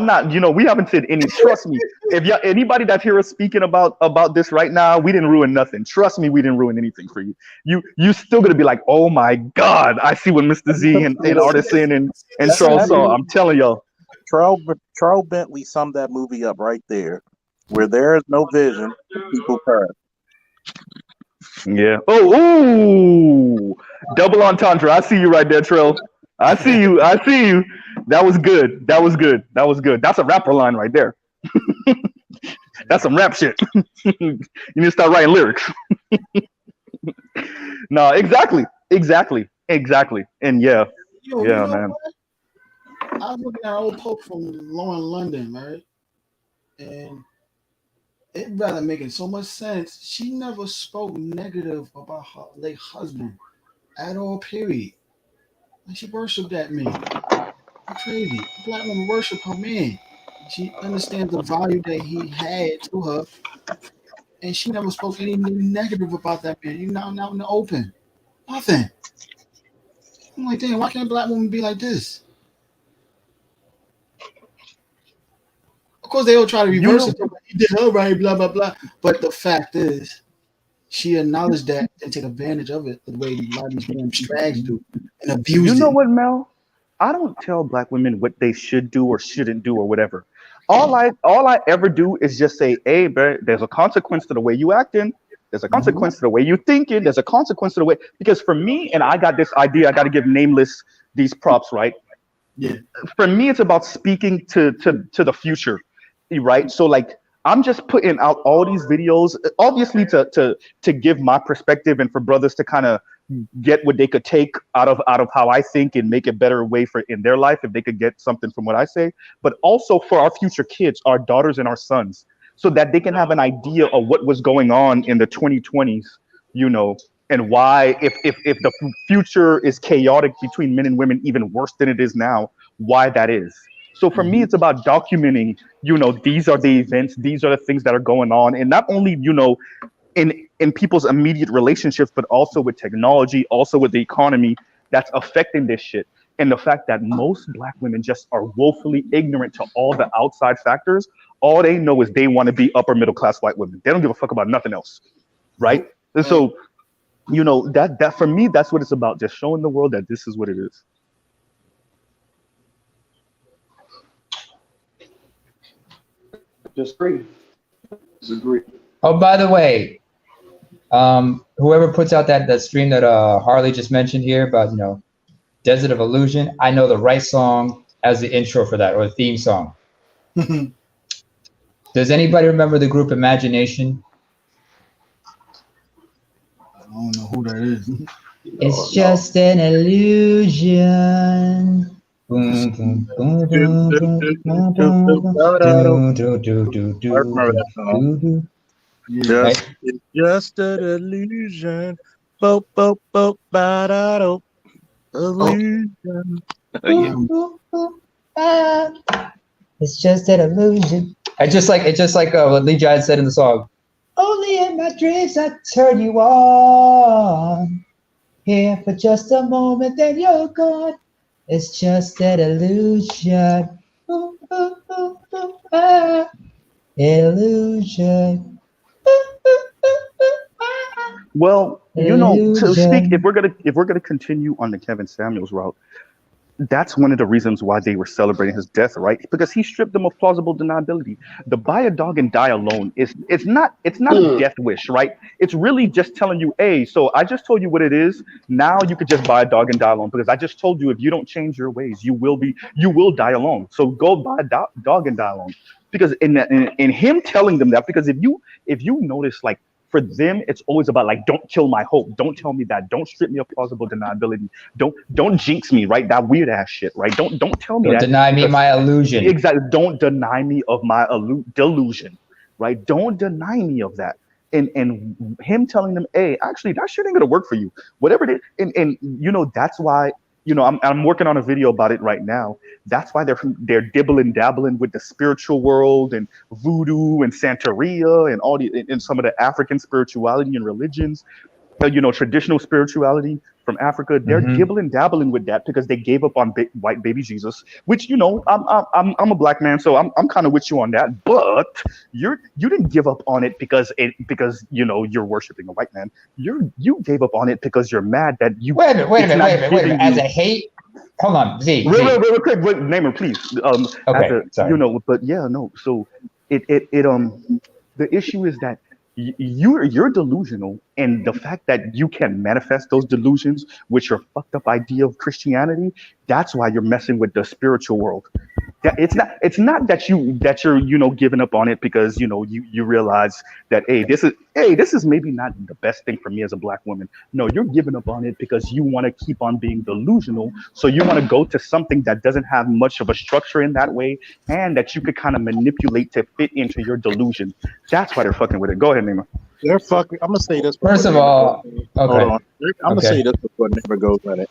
not, you know, we haven't said any. Trust me, if anybody that's here is speaking about this right now, we didn't ruin nothing. Trust me, we didn't ruin anything for you. You still gonna be like, oh my God, I see what Mr. Z and Artisan and Charles saw. I'm telling y'all. Charles Bentley summed that movie up right there. Where there is no vision, people perish. Yeah. Ooh, double entendre. I see you right there, Trill. I see you. That was good. That's a rapper line right there. That's some rap shit. You need to start writing lyrics. No, exactly. And yeah, man. I was looking at an old post from Lauren London, right? And it rather making so much sense. She never spoke negative about her late husband at all, period. Like she worshipped that man. It's crazy. A black woman worship her man. She understands the value that he had to her. And she never spoke anything negative about that man. You know, now in the open. Nothing. I'm like, damn, why can't a black woman be like this? Of course, they all try to reverse it. He did her right, blah, blah, blah. But the fact is, she acknowledged that and take advantage of it the way a lot of these women strags do and abuse it. You know what, Mel? I don't tell black women what they should do or shouldn't do or whatever. All I ever do is just say, hey, bro, there's a consequence to the way you acting. There's a consequence to the way you thinking. There's a consequence to the way, because for me, and I got this idea, I got to give nameless these props, right? Yeah. For me, it's about speaking to the future, right? So like, I'm just putting out all these videos, obviously to give my perspective and for brothers to kind of get what they could take out of how I think and make a better way for in their life if they could get something from what I say, but also for our future kids, our daughters and our sons, so that they can have an idea of what was going on in the 2020s, you know, and why if the future is chaotic between men and women, even worse than it is now, why that is. So for me, it's about documenting, you know, these are the events, these are the things that are going on, and not only, you know, in people's immediate relationships, but also with technology, also with the economy that's affecting this shit. And the fact that most black women just are woefully ignorant to all the outside factors. All they know is they want to be upper middle class white women. They don't give a fuck about nothing else, right? And so, you know, that for me, that's what it's about, just showing the world that this is what it is. Disagree. Oh, by the way, whoever puts out that stream that Harley just mentioned here about, you know, Desert of Illusion, I know the right song as the intro for that, or the theme song. Does anybody remember the group Imagination? I don't know who that is. It's just an illusion. Boom, boom, boom, boom, boom, boom, boom, do, do, do, do, I remember that song. Right? It's just an illusion. Bo, bo, bo, ba, da, do. Illusion. It's just an illusion. It's just like what Lee Giant said in the song. Only in my dreams I turn you on. Here for just a moment, then you're gone. It's just an illusion. Ooh, ooh, ooh, ooh, ah. Illusion. Well, you know, to speak, if we're gonna continue on the Kevin Samuels route, that's one of the reasons why they were celebrating his death, right? Because he stripped them of plausible deniability. The buy a dog and die alone is it's not a death wish, right? It's really just telling you, hey, so I just told you what it is. Now you could just buy a dog and die alone because I just told you if you don't change your ways, you will die alone. So go buy a dog and die alone. Because in him telling them that, because if you notice, like, for them, it's always about, like, don't kill my hope. Don't tell me that. Don't strip me of plausible deniability. Don't jinx me, right? That weird ass shit, right? Don't tell me Don't that. deny me my illusion. Exactly. Don't deny me of my delusion, right? Don't deny me of that. And him telling them, hey, actually, that shit ain't gonna work for you. Whatever it is, and that's why. I'm working on a video about it right now. That's why they're dibbling dabbling with the spiritual world and voodoo and Santeria and all and some of the African spirituality and religions, traditional spirituality from Africa. They're dibbling dabbling with that because they gave up on white baby Jesus, which I'm a black man, so I'm kind of with you on that. But you didn't give up on it because you're worshiping a white man. You gave up on it because you're mad that you. Wait a minute. As a hate, hold on, Z. Real quick, name her, please. Okay, sorry. But yeah, no. So the issue is that you're delusional, and the fact that you can manifest those delusions with your fucked up idea of Christianity, that's why you're messing with the spiritual world. It's not that you're giving up on it because you realize that this is maybe not the best thing for me as a black woman. No, you're giving up on it because you want to keep on being delusional. So you want to go to something that doesn't have much of a structure in that way, and that you could kind of manipulate to fit into your delusion. That's why they're fucking with it. Go ahead, Nima. They're fucking. I'm gonna say this. First of all, okay. Hold on. I'm gonna say this before it never goes in it.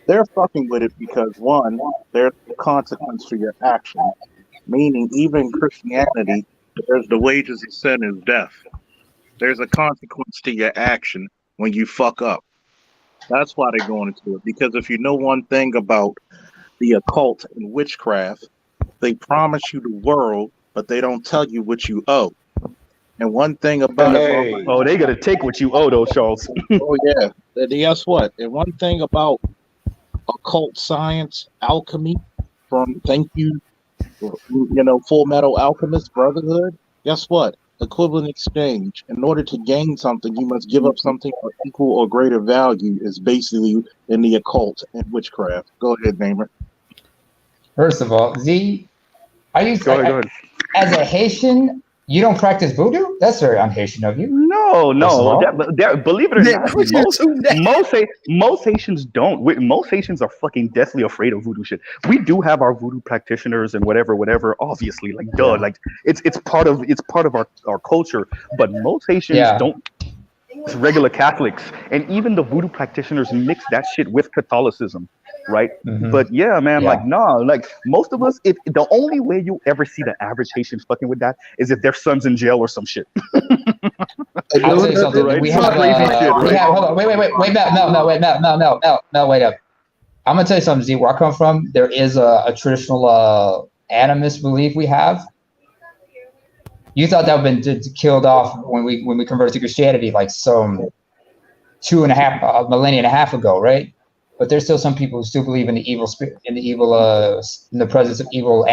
They're fucking with it because, one, there's a consequence to your action. Meaning, even in Christianity, there's the wages of sin is death. There's a consequence to your action when you fuck up. That's why they're going into it. Because if you know one thing about the occult and witchcraft, they promise you the world, but they don't tell you what you owe. And one thing about it, they gotta take what you owe, though, Charles. Oh yeah. And guess what? And one thing about occult science, alchemy, from Full Metal Alchemist Brotherhood. Guess what? Equivalent exchange. In order to gain something, you must give up something of equal or greater value. Is basically in the occult and witchcraft. Go ahead, Namer. First of all, Z, go ahead. As a Haitian, you don't practice voodoo? That's very un-Haitian of you. No. Believe it or not, most Haitians don't. Most Haitians are fucking deathly afraid of voodoo shit. We do have our voodoo practitioners and whatever. Obviously, like duh, like it's part of our culture. But most Haitians don't. It's regular Catholics, and even the voodoo practitioners mix that shit with Catholicism. Right, but yeah, man, like most of us, the only way you ever see the average Haitian fucking with that is if their son's in jail or some shit. I'll tell you something. Right? We have hold on, wait, Mel, wait up. I'm gonna tell you something, Z. Where I come from, there is a traditional animist belief we have. You thought that would have been killed off when we converted to Christianity, like some 2.5 millennia and a half ago, right? But there's still some people who still believe in the evil spirit, in the presence of evil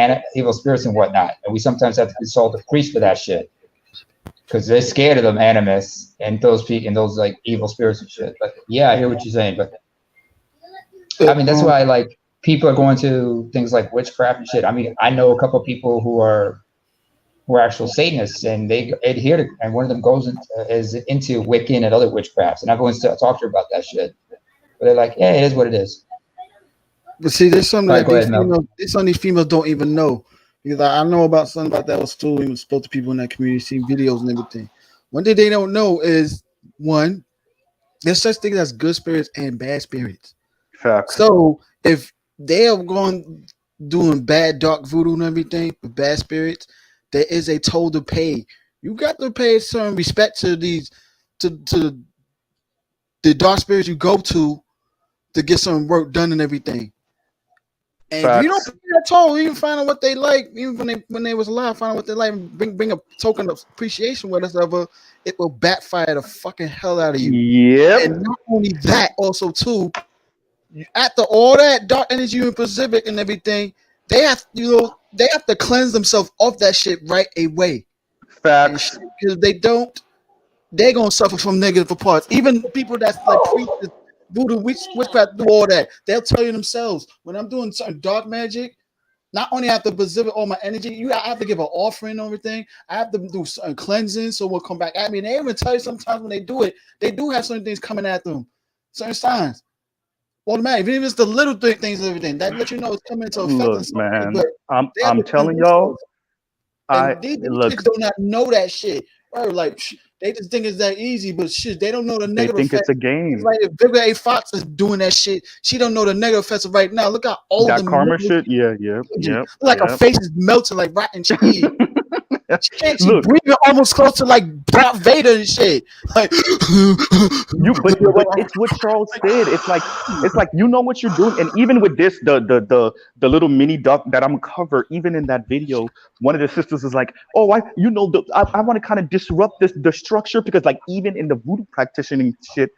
spirits and whatnot. And we sometimes have to consult a priest for that shit because they're scared of them animists and those like evil spirits and shit. But yeah, I hear what you're saying. But I mean, that's why like people are going to things like witchcraft and shit. I mean, I know a couple of people who are actual Satanists, and they adhere to, and one of them is into Wiccan and other witchcrafts, and everyone's talked to her about that shit. But they're like, yeah, it is what it is. But see, there's something these females don't even know. Because I know about something about that was too. Even spoke to people in that community, seen videos and everything. One thing they don't know is, one, there's such things as good spirits and bad spirits. Facts. So if they are doing bad dark voodoo and everything with bad spirits, there is a toll to pay. You got to pay some respect to these to the dark spirits you go to get some work done and everything. And if you don't pay that toll, you can find out what they like, even when they was alive, find out what they like, and bring a token of appreciation with us, it will backfire the fucking hell out of you. Yep. And not only that, also too, after all that dark energy in Pacific and everything, they have to cleanse themselves off that shit right away. Facts. Because they don't, they're gonna suffer from negative parts. Even people that's like priests, voodoo, witchcraft, do all that. They'll tell you themselves, when I'm doing certain dark magic, not only have to preserve all my energy, I have to give an offering and everything. I have to do certain cleansing, so it will come back at me. And they even tell you sometimes when they do it, they do have certain things coming at them, certain signs. Automatic, even if it's the little things and everything, that let you know it's coming into effect. Look, man, but I'm telling y'all, these chicks do not know that shit. Right? Like they just think it's that easy, but shit, they don't know the negative they think effects. it's a game. It's like if Vivica A. Fox is doing that shit, she don't know the negative effects of right now. Look how old that karma shit. Yeah. Her face is melting like rotten cheese. She breathing almost close to like Darth Vader and shit. Like but it's what Charles said. It's like you know what you're doing, and even with this, the little mini doc that I'm cover, even in that video, one of the sisters is like, oh, I want to kind of disrupt the structure, because like even in the voodoo practicing shit,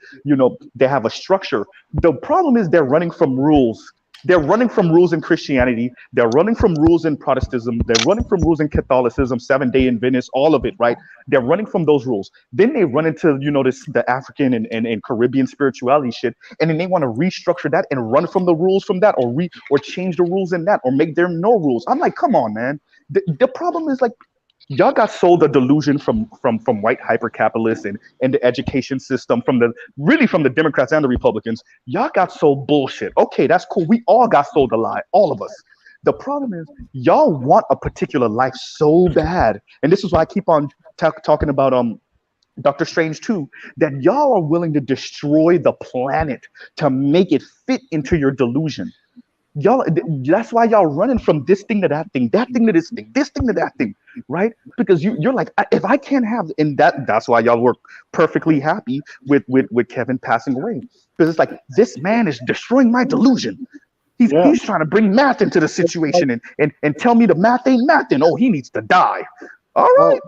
they have a structure. The problem is they're running from rules. They're running from rules in Christianity. They're running from rules in Protestantism. They're running from rules in Catholicism, 7-day Adventist, all of it, right? They're running from those rules. Then they run into, the African and Caribbean spirituality shit, and then they want to restructure that and run from the rules from that, or change the rules in that, or make there no rules. I'm like, come on, man. The problem is like, y'all got sold a delusion from white hyper-capitalists and the education system, from the Democrats and the Republicans. Y'all got sold bullshit. Okay, that's cool. We all got sold a lie, all of us. The problem is y'all want a particular life so bad, and this is why I keep on talking about Doctor Strange too, that y'all are willing to destroy the planet to make it fit into your delusion. Y'all, that's why y'all running from this thing to that thing, that thing to this thing to that thing, right? Because you're like, if I can't have, and that's why y'all were perfectly happy with Kevin passing away, because it's like, this man is destroying my delusion. He's trying to bring math into the situation and tell me the math ain't math, and he needs to die. All right.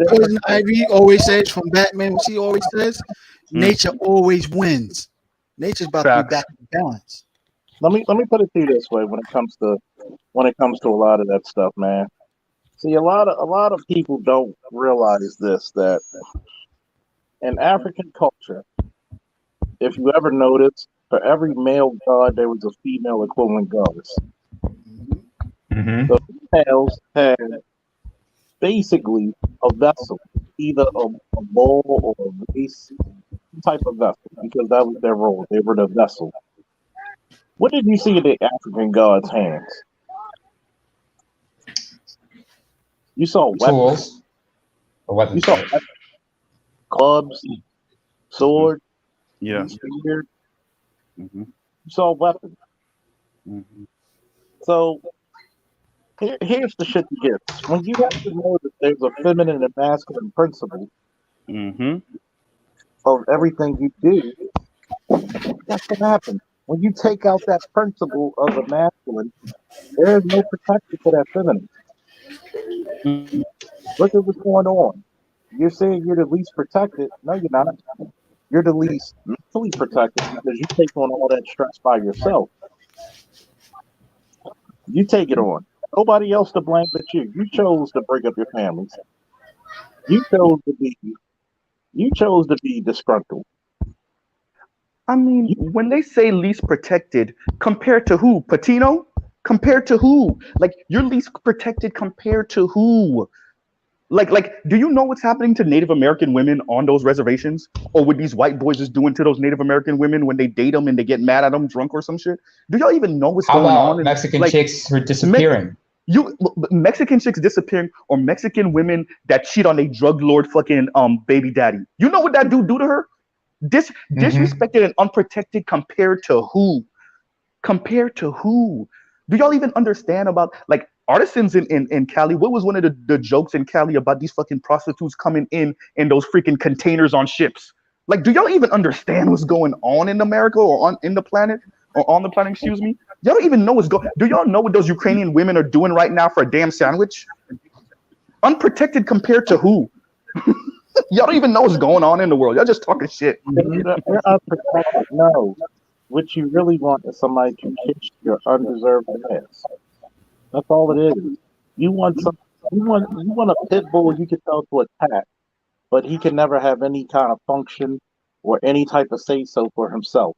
Poison Ivy always says from Batman, what she always says, nature always wins. Nature's about to be back in balance. Let me put it to you this way: when it comes to a lot of that stuff, man. See, a lot of people don't realize this, that in African culture, if you ever notice, for every male god there was a female equivalent goddess. Mm-hmm. So females had basically a vessel, either a bowl or a vase, type of vessel, because that was their role. They were the vessel. What did you see in the African gods' hands? You saw weapons. Tools. Or weapons. You saw weapons. Clubs, sword, spear. Mm-hmm. You saw weapons. Mm-hmm. So here's the shit you get. When you have to know that there's a feminine and masculine principle of everything you do, that's what happens. When you take out that principle of the masculine, there is no protection for that feminine. Look at what's going on. You're saying you're the least protected. No, you're not. You're the least mentally protected because you take on all that stress by yourself. You take it on. Nobody else to blame but you. You chose to break up your families. You chose to be disgruntled. I mean, when they say least protected, compared to who? Patino? Compared to who? Like, you're least protected compared to who? Like, do you know what's happening to Native American women on those reservations? Or what these white boys is doing to those Native American women when they date them and they get mad at them, drunk or some shit? Do y'all even know what's going on? Mexican chicks who are disappearing? Mexican chicks disappearing, or Mexican women that cheat on a drug lord fucking baby daddy. You know what that dude do to her? Disrespected and unprotected compared to who? Compared to who? Do y'all even understand about, like, artisans in Cali? What was one of the jokes in Cali about these fucking prostitutes coming in those freaking containers on ships? Like, do y'all even understand what's going on in America or on the planet? Excuse me? Y'all don't even know what's going. Do y'all know what those Ukrainian women are doing right now for a damn sandwich? Unprotected compared to who? Y'all don't even know what's going on in the world. Y'all just talking shit. You're unprotected. No. What you really want is somebody to kiss your undeserved ass. That's all it is. You want some. You want a pit bull you can tell to attack, but he can never have any kind of function or any type of say so for himself.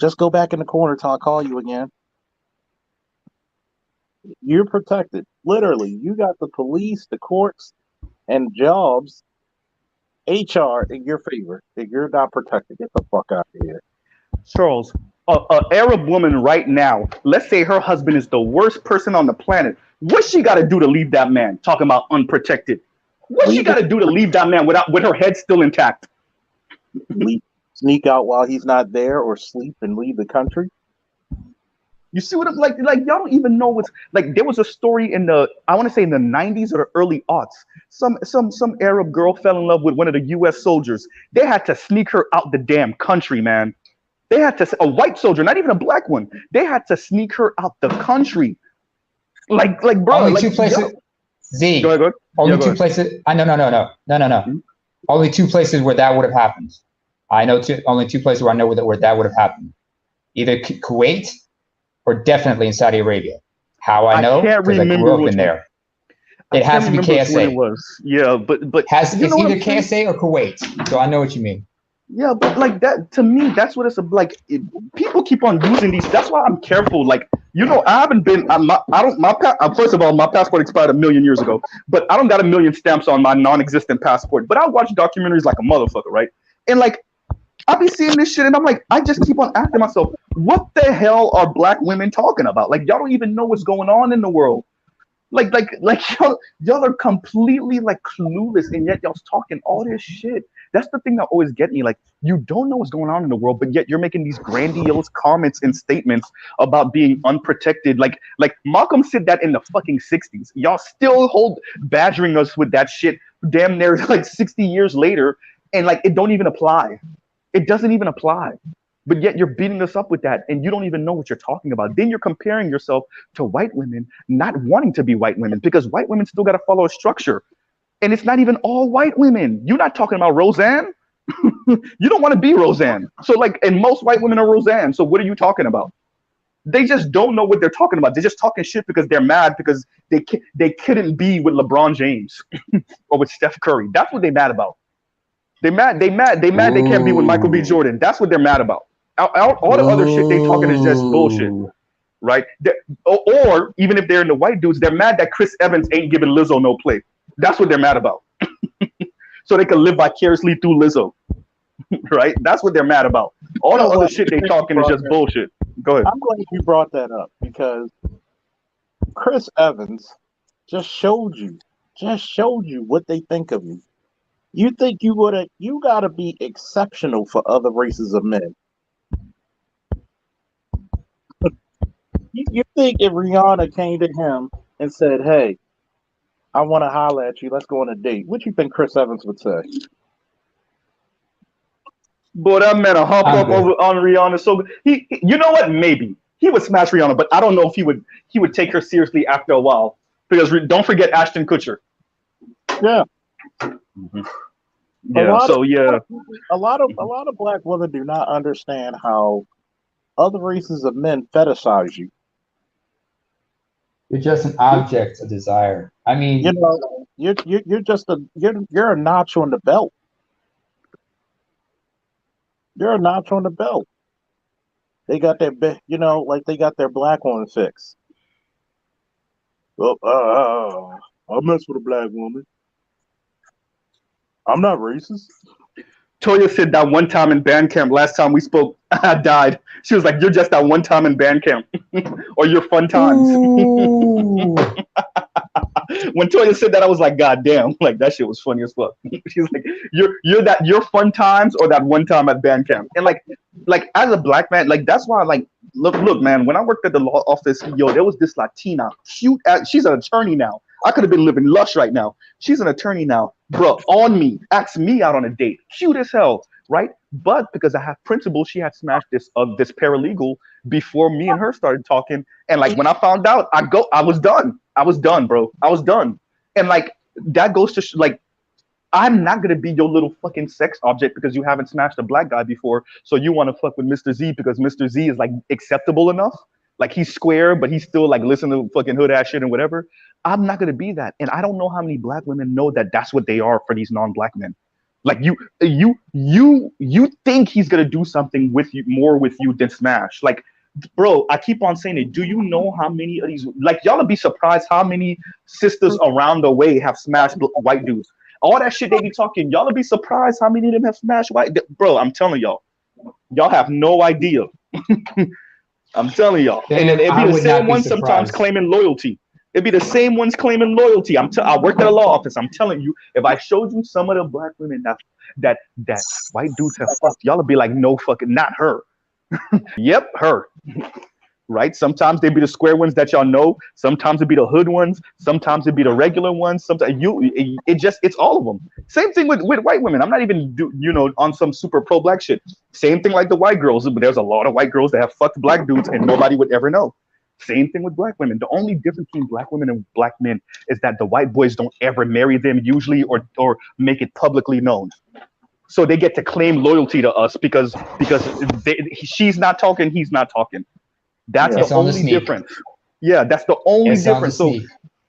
Just go back in the corner till I call you again. You're protected. Literally, you got the police, the courts, and jobs, HR in your favor. If you're not protected, get the fuck out of here. Charles, a Arab woman right now, let's say her husband is the worst person on the planet. What's she got to do to leave that man? Talking about unprotected. What's she got to do to leave that man with her head still intact? Sneak out while he's not there, or sleep and leave the country. You see what I'm like y'all don't even know what's like. There was a story in I want to say in the 90s or the early aughts. Some Arab girl fell in love with one of the US soldiers. They had to sneak her out the damn country, man. They had to, a white soldier, not even a black one. They had to sneak her out the country. Like bro, only like, two places. yo. Z. Go ahead. Only two places. No. Only two places where that would have happened. I know only two places where I know where that would have happened. Either Kuwait or definitely in Saudi Arabia. How I know? Because I grew up in there. It has to be KSA. It was. Yeah, but it's either KSA or Kuwait. So I know what you mean. Yeah, but like that, to me, that's what it's like. People keep on using these. That's why I'm careful. Like, I haven't been. First of all, my passport expired 1,000,000 years ago, but I don't got 1,000,000 stamps on my non-existent passport. But I watch documentaries like a motherfucker, right? And like, I be seeing this shit, and I'm like, I just keep on asking myself, what the hell are black women talking about? Like, y'all don't even know what's going on in the world. Like y'all are completely like clueless, and yet y'all's talking all this shit. That's the thing that always get me. Like, you don't know what's going on in the world, but yet you're making these grandiose comments and statements about being unprotected. Like Malcolm said that in the fucking 60s. Y'all still badgering us with that shit damn near like 60 years later, and like it don't even apply. It doesn't even apply. But yet you're beating us up with that, and you don't even know what you're talking about. Then you're comparing yourself to white women not wanting to be white women, because white women still got to follow a structure. And it's not even all white women. You're not talking about Roseanne. You don't want to be Roseanne. So like, and most white women are Roseanne. So what are you talking about? They just don't know what they're talking about. They're just talking shit because they're mad because they couldn't be with LeBron James or with Steph Curry. That's what they're mad about. They mad they can't be with Michael B. Jordan. That's what they're mad about. All the other shit they talking is just bullshit, right? Or even if they're in the white dudes, they're mad that Chris Evans ain't giving Lizzo no play. That's what they're mad about. So they can live vicariously through Lizzo, right? That's what they're mad about. All the other shit they talking is just bullshit. Go ahead. I'm glad you brought that up, because Chris Evans just showed you what they think of you. You think you gotta be exceptional for other races of men. You think if Rihanna came to him and said, "Hey, I want to holler at you. Let's go on a date," what you think Chris Evans would say? Boy, that man a hump up over on Rihanna. So he, you know what? Maybe he would smash Rihanna, but I don't know if he would take her seriously after a while. Because don't forget Ashton Kutcher. Yeah. Mm-hmm. Yeah. A lot of black women do not understand how other races of men fetishize you. You're just an object of desire. I mean, you're a notch on the belt. You're a notch on the belt. They got their, like they got their black one fixed. Well, I mess with a black woman. I'm not racist. Toya said that one time in band camp, last time we spoke, I died. She was like, "You're just that one time in band camp," or "Your fun times." When Toya said that, I was like, "God damn!" Like that shit was funny as fuck. She's like, "You're that your fun times or that one time at band camp?" And like as a black man, like that's why like look, man. When I worked at the law office, there was this Latina, cute. She's an attorney now. I could have been living lush right now. She's an attorney now, bro. On me, asked me out on a date, cute as hell, right? But because I have principles, she had smashed this paralegal before me and her started talking. And like when I found out, I was done. I was done, bro. I was done. And like that goes to like I'm not gonna be your little fucking sex object because you haven't smashed a black guy before. So you want to fuck with Mr. Z because Mr. Z is like acceptable enough. Like he's square, but he's still like listening to fucking hood ass shit and whatever. I'm not gonna be that. And I don't know how many black women know that that's what they are for these non-black men. Like you think he's gonna do something with you more with you than smash. Like, bro, I keep on saying it. Do you know how many of these, like, y'all would be surprised how many sisters around the way have smashed white dudes. All that shit they be talking, y'all would be surprised how many of them have smashed white. Bro, I'm telling y'all have no idea. I'm telling y'all. And then it'd be the same ones sometimes claiming loyalty. It'd be the same ones claiming loyalty. I worked at a law office. I'm telling you, if I showed you some of the black women that white dudes have fucked, y'all would be like, no fucking, not her. Yep, her. Right? Sometimes they be the square ones that y'all know. Sometimes it be the hood ones. Sometimes it be the regular ones. Sometimes it's all of them. Same thing with white women. I'm not even on some super pro black shit. Same thing like the white girls. But there's a lot of white girls that have fucked black dudes and nobody would ever know. Same thing with black women. The only difference between black women and black men is that the white boys don't ever marry them usually or make it publicly known. So they get to claim loyalty to us because she's not talking, he's not talking. That's the only difference. Yeah, that's the only difference. So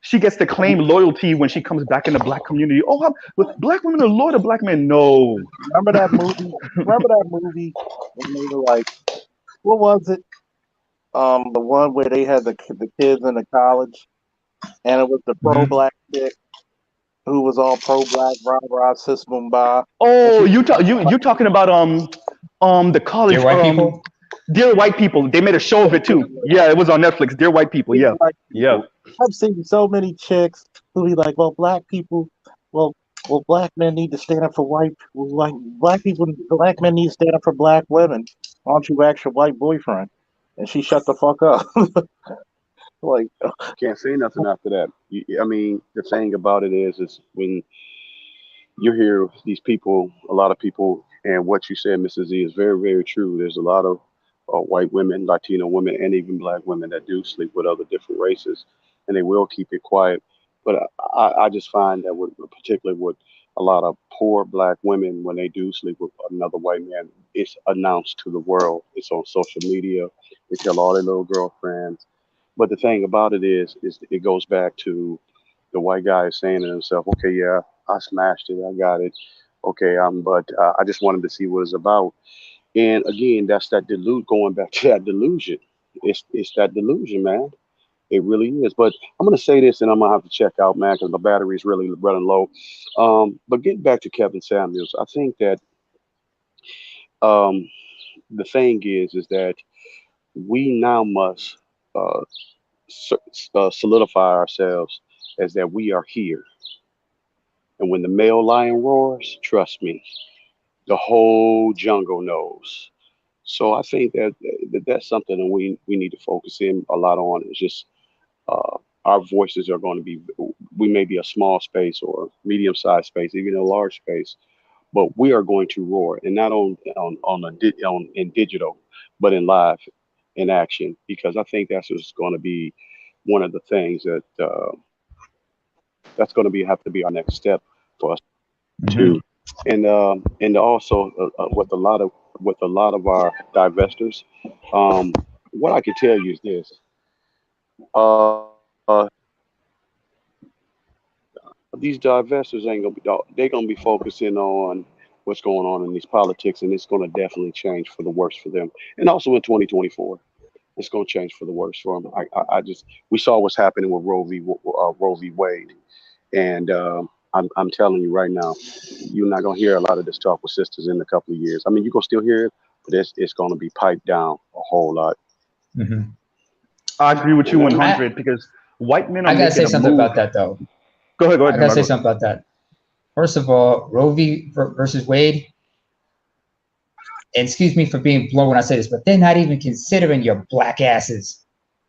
she gets to claim loyalty when she comes back in the black community. Oh, black women are loyal to black men. No. Remember that movie? When they were like, what was it? The one where they had the kids in the college, and it was the pro-black chick who was all pro-black, rah-rah, sis boom-bah. Oh, you talking about the college Dear White People? Dear White People. They made a show of it too. Yeah, it was on Netflix. Dear White People. Yeah. Yeah. I've seen so many chicks who be like, well, black men need to stand up for white, like black men need to stand up for black women. Why don't you ask your white boyfriend? And she shut the fuck up. Like, can't say nothing after that. I mean, the thing about it is when you hear these people, a lot of people, and what you said, Mrs. Z, is very, very true. There's a lot of white women, Latino women, and even black women that do sleep with other different races, and they will keep it quiet. But I just find that particularly with a lot of poor black women, when they do sleep with another white man, it's announced to the world. It's on social media. They tell all their little girlfriends. But the thing about it is it goes back to the white guy saying to himself, okay, yeah, I smashed it. I got it. Okay, but I just wanted to see what it's about. And again, that's that going back to that delusion. It's that delusion, man. It really is. But I'm going to say this, and I'm going to have to check out, man, because the battery is really running low. But getting back to Kevin Samuels, I think that the thing is that we now must solidify ourselves as that we are here. And when the male lion roars, trust me, the whole jungle knows. So I think that's something that we need to focus in a lot on. It's just our voices are going to be, we may be a small space or medium-sized space, even a large space, but we are going to roar, and not in digital, but in live, in action, because I think that's just going to be one of the things that's going to have to be our next step for us to, and also with a lot of our divestors, what I can tell you is this. These divestors they're gonna be focusing on what's going on in these politics, and it's gonna definitely change for the worse for them. And also in 2024, it's gonna change for the worse for them. We saw what's happening with Roe v. Wade, and I'm telling you right now, you're not gonna hear a lot of this talk with sisters in a couple of years. I mean, you're gonna still hear it, but it's gonna be piped down a whole lot. Mm-hmm. I agree with you 100 because white men are. I gotta say something about that though. Go ahead. I gotta say something about that. First of all, Roe v. versus Wade. And excuse me for being blunt when I say this, but they're not even considering your black asses,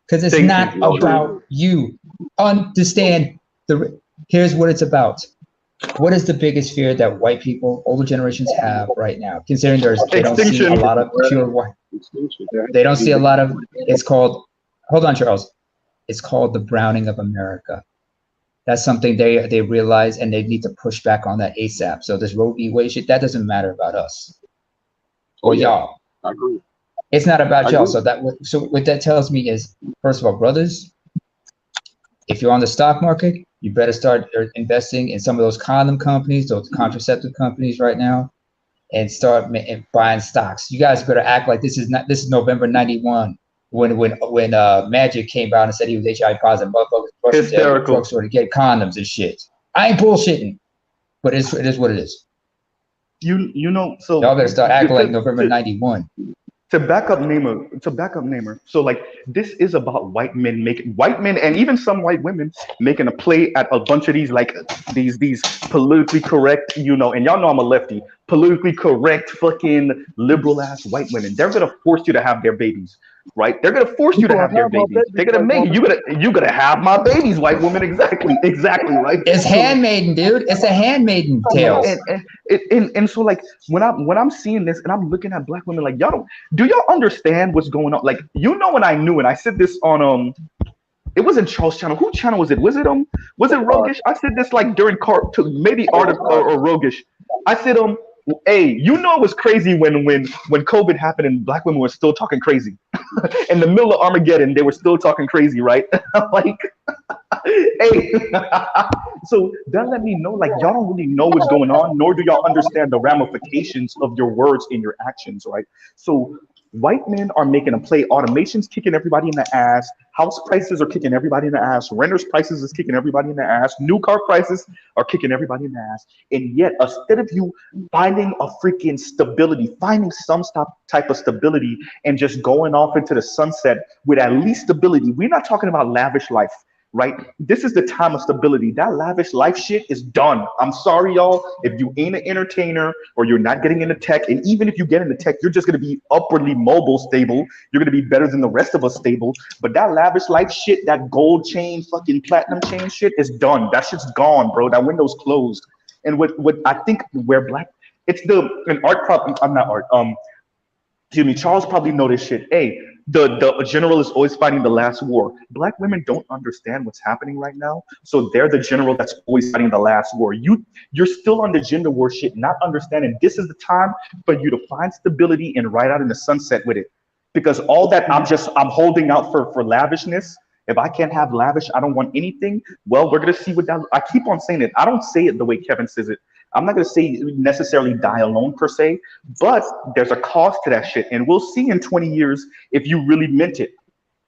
because it's not about you. Understand here's what it's about. What is the biggest fear that white people, older generations have right now? Considering they don't see a lot of pure white. They don't see a lot of. It's called. Hold on, Charles. It's called the browning of America. That's something they realize, and they need to push back on that ASAP. So this Roe v. Wade shit, that doesn't matter about us or y'all. I agree. It's not about I y'all. agree. So what that tells me is, first of all, brothers, if you're on the stock market, you better start investing in some of those condom companies, those contraceptive companies right now, and start buying stocks. You guys better act like this is November '91 when Magic came out and said he was HIV positive. Motherfuckers rushing to the drugstore to get condoms and shit. I ain't bullshitting, but it is what it is. You know, so y'all better start acting like November '91. To back up Namer. So like this is about white men and even some white women making a play at a bunch of these like these politically correct, and y'all know I'm a lefty, politically correct fucking liberal ass white women. They're gonna force you to have their babies, right? They're gonna force you to have their babies. They're gonna make you gonna have my babies, white women. Exactly, right? It's handmaiden, dude. It's a handmaiden tale. And so like when I'm seeing this and I'm looking at black women like do y'all understand what's going on? Like when I knew, and I said this on it wasn't Charles' channel. Whose channel was it? Was it Rogish? I said this like during maybe Art or Rogish. I said hey, it was crazy when COVID happened and black women were still talking crazy. In the middle of Armageddon, they were still talking crazy, right? Like, hey. So that let me know, like, y'all don't really know what's going on, nor do y'all understand the ramifications of your words and your actions, right? So white men are making a play. Automation's kicking everybody in the ass. House prices are kicking everybody in the ass. Renters prices is kicking everybody in the ass. New car prices are kicking everybody in the ass. And yet, instead of you finding a freaking stability, finding some type of stability and just going off into the sunset with at least stability, we're not talking about lavish life. Right? This is the time of stability. That lavish life shit is done. I'm sorry, y'all. If you ain't an entertainer or you're not getting into tech, and even if you get into tech, you're just going to be upwardly mobile stable. You're going to be better than the rest of us stable. But that lavish life shit, that gold chain, fucking platinum chain shit is done. That shit's gone, bro. That window's closed. And what I think where Charles probably know this shit. Hey, the general is always fighting the last war. Black women don't understand what's happening right now, so they're the general that's always fighting the last war. You're still on the gender war shit, not understanding this is the time for you to find stability and ride out in the sunset with it. Because all that I'm holding out for lavishness. If I can't have lavish, I don't want anything. Well, we're gonna see what that. I keep on saying it. I don't say it the way Kevin says it. I'm not going to say necessarily die alone per se, but there's a cost to that shit. And we'll see in 20 years if you really meant it.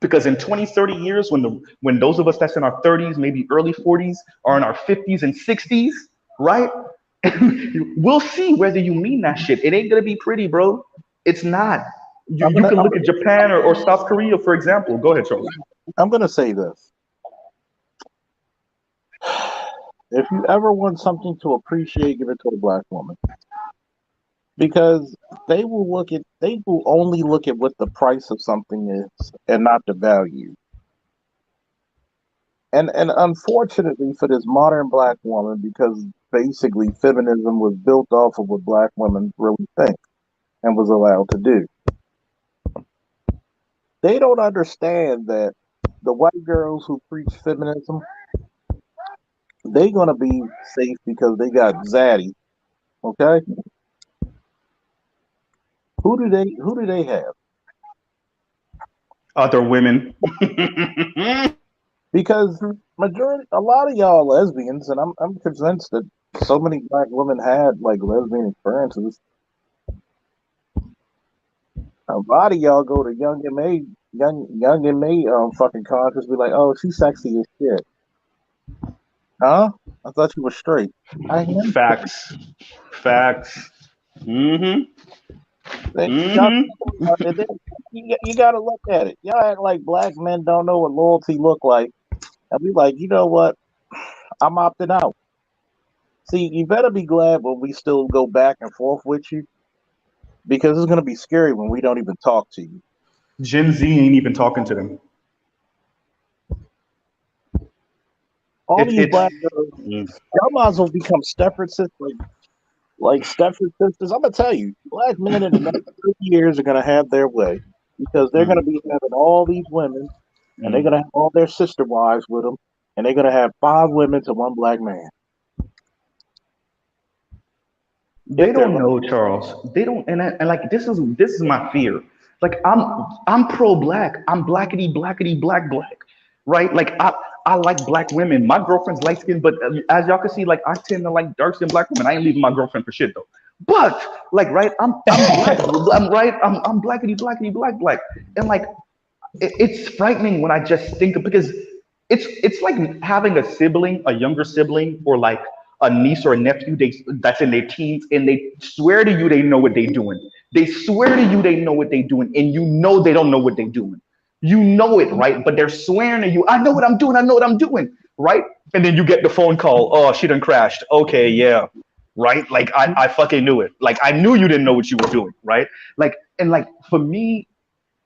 Because in 20, 30 years, when those of us that's in our 30s, maybe early 40s, are in our 50s and 60s, right? We'll see whether you mean that shit. It ain't going to be pretty, bro. It's not. You can look at Japan or South Korea, for example. Go ahead, Charles. I'm going to say this. If you ever want something to appreciate, give it to a black woman. Because they will only look at what the price of something is and not the value. And unfortunately for this modern black woman, because basically feminism was built off of what black women really think and was allowed to do. They don't understand that the white girls who preach feminism, they're gonna be safe because they got Zaddy, okay? Who do they have? Other women. Because a lot of y'all lesbians, and I'm convinced that so many black women had like lesbian experiences. A lot of y'all go to young and May fucking concerts, be like, oh, she's sexy as shit. Huh? I thought you were straight. I am. Facts. Mm-hmm. You gotta look at it. Y'all act like black men don't know what loyalty look like. And be like, you know what? I'm opting out. See, you better be glad when we still go back and forth with you. Because it's gonna be scary when we don't even talk to you. Gen Z ain't even talking to them. All these black girls, y'all might as well become Stepford sisters, like Stepford sisters. I'm gonna tell you, black men in the next 50 years are gonna have their way because they're gonna be having all these women, and they're gonna have all their sister wives with them, and they're gonna have 5 women to 1 black man. They If they're don't know, Charles. They don't, and like this is my fear. Like I'm pro black. I'm blackety blackety black black, right? Like I like black women. My girlfriend's light skinned, but as y'all can see, like I tend to like dark skinned black women. I ain't leaving my girlfriend for shit though. But like, right, I'm black. I'm right. I'm blackety blackety black black, and like it's frightening when I just think of, because it's like having a sibling, a younger sibling, or like a niece or a nephew that's in their teens, and they swear to you they know what they're doing. They swear to you they know what they're doing, and you know they don't know what they're doing. You know it, right? But they're swearing to you, I know what I'm doing, I know what I'm doing, right? And then you get the phone call, oh, she done crashed. Okay, yeah, right? Like I fucking knew it. Like I knew you didn't know what you were doing, right? Like, and like for me,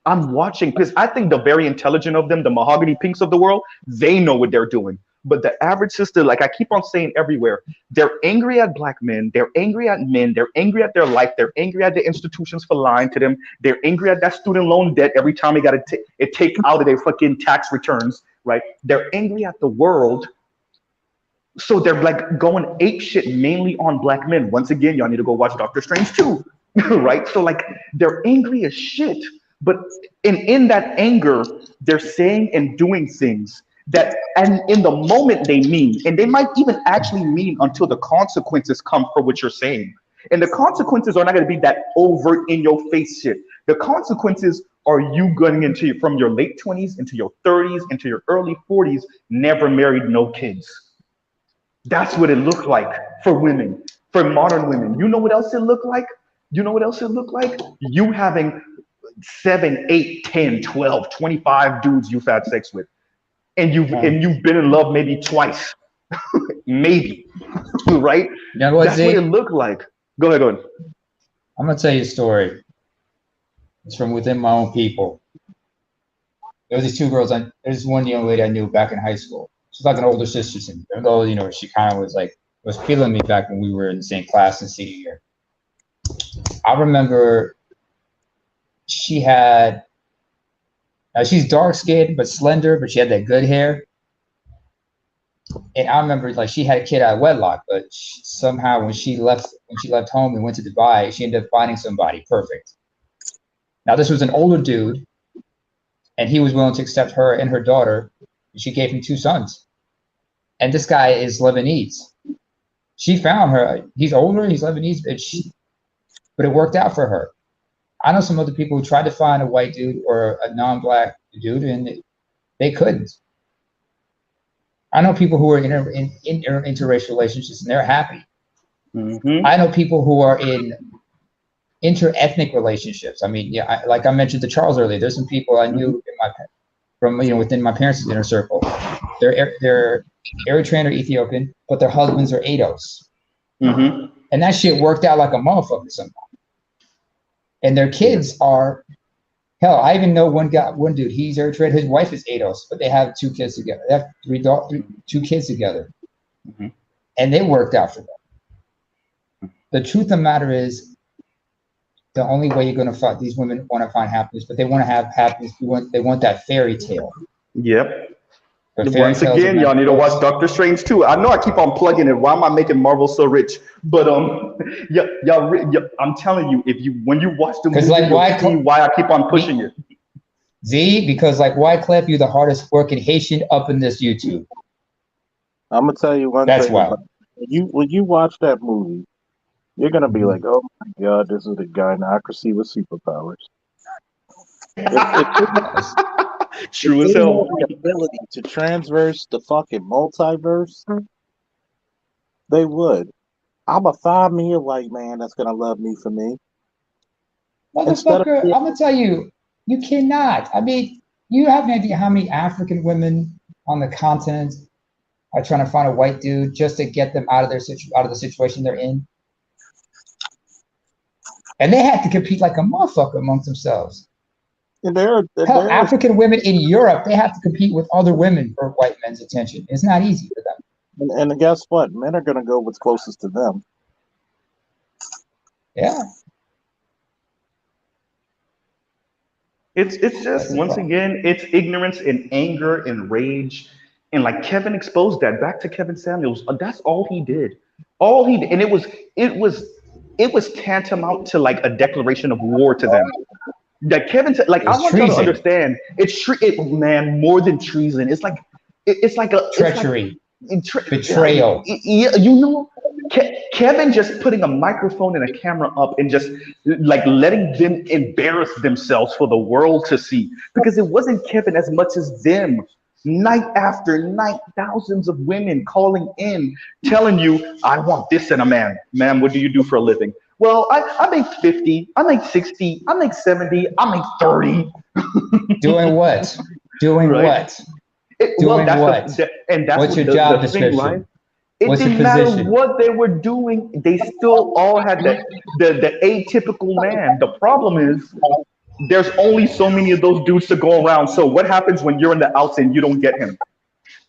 I'm watching because I think the very intelligent of them, the mahogany pinks of the world, they know what they're doing. But the average sister, like I keep on saying everywhere, they're angry at black men, they're angry at men, they're angry at their life, they're angry at the institutions for lying to them, they're angry at that student loan debt every time they got to take out of their fucking tax returns, right? They're angry at the world. So they're like going ape shit mainly on black men. Once again, y'all need to go watch Doctor Strange 2, right? So like they're angry as shit. But in that anger, they're saying and doing things that, and in the moment they mean, and they might even actually mean until the consequences come for what you're saying. And the consequences are not going to be that overt in your face shit. The consequences are you going into from your late 20s into your 30s into your early 40s, never married, no kids. That's what it looked like for women, for modern women. You know what else it looked like? You know what else it looked like? You having 7, 8, 10, 12, 25 dudes you've had sex with. And you've been in love maybe twice. Maybe. Right? You know what, That's what it looked like. Go ahead. I'm gonna tell you a story. It's from within my own people. There was these 2 girls. There's one young lady I knew back in high school. She's like an older sister to me. Although, you know, she kind of was feeling me back when we were in the same class in senior year. I remember she had, she's dark skinned but slender, but she had that good hair. And I remember like she had a kid out of wedlock, but somehow when she left home and went to Dubai, she ended up finding somebody perfect. Now this was an older dude, and he was willing to accept her and her daughter. And she gave him 2 sons. And this guy is Lebanese. She found her. He's older. He's Lebanese, but it worked out for her. I know some other people who tried to find a white dude or a non-black dude, and they couldn't. I know people who are in interracial relationships, and they're happy. Mm-hmm. I know people who are in inter-ethnic relationships. I mean, yeah, like I mentioned to Charles earlier, there's some people I knew within my parents' inner circle. They're Eritrean or Ethiopian, but their husbands are ADOS. Mm-hmm. And that shit worked out like a motherfucker somehow. And their kids are, hell, I even know one dude, he's Eritrean, his wife is ADOS, but they have 2 kids together. They have 2 kids together. Mm-hmm. And they worked out for them. The truth of the matter is, the only way you're going to find, these women want to find happiness, but they want to have happiness. They want that fairy tale. Yep. Once again, y'all need to watch Doctor Strange 2. I know I keep on plugging it. Why am I making Marvel so rich? But I'm telling you, when you watch the movie, you'll see why I keep on pushing it. Z, because like Wyclef, you're the hardest working Haitian up in this YouTube. I'm gonna tell you one thing. That's wild. When you watch that movie, you're gonna be like, "Oh my god, this is the Gynocracy with superpowers." True as hell. The ability to transverse the fucking multiverse, they would. I'm gonna find me a white man that's gonna love me for me. Motherfucker, I'm gonna tell you, you cannot. I mean, you have an idea how many African women on the continent are trying to find a white dude just to get them out of the situation they're in, and they have to compete like a motherfucker amongst themselves. Hell, African women in Europe, they have to compete with other women for white men's attention. It's not easy for them. And guess what? Men are going to go what's closest to them. Yeah. It's just, once again, it's ignorance and anger and rage And like Kevin exposed that. Back to Kevin Samuels. That's all he did. All he did, and it was tantamount to like a declaration of war to them. That Kevin said, like, I It's want y'all to treason. understand, man, more than treason. It's like it's like a Treachery. it's like, Betrayal. Yeah, you know, Kevin just putting a microphone and a camera up and just like letting them embarrass themselves for the world to see, because it wasn't Kevin as much as them. Night after night, thousands of women calling in, telling you, I want this in a man. Ma'am, what do you do for a living? Well, I make 50, I make 60, I make 70, I make 30. Doing what? Doing Right. what? Well, Doing that's what? and that's What's what your job the thing, description? right? It What's your didn't matter position? what they were doing, they still all had the atypical man. The problem is there's only so many of those dudes to go around. So what happens when you're in the outs and you don't get him?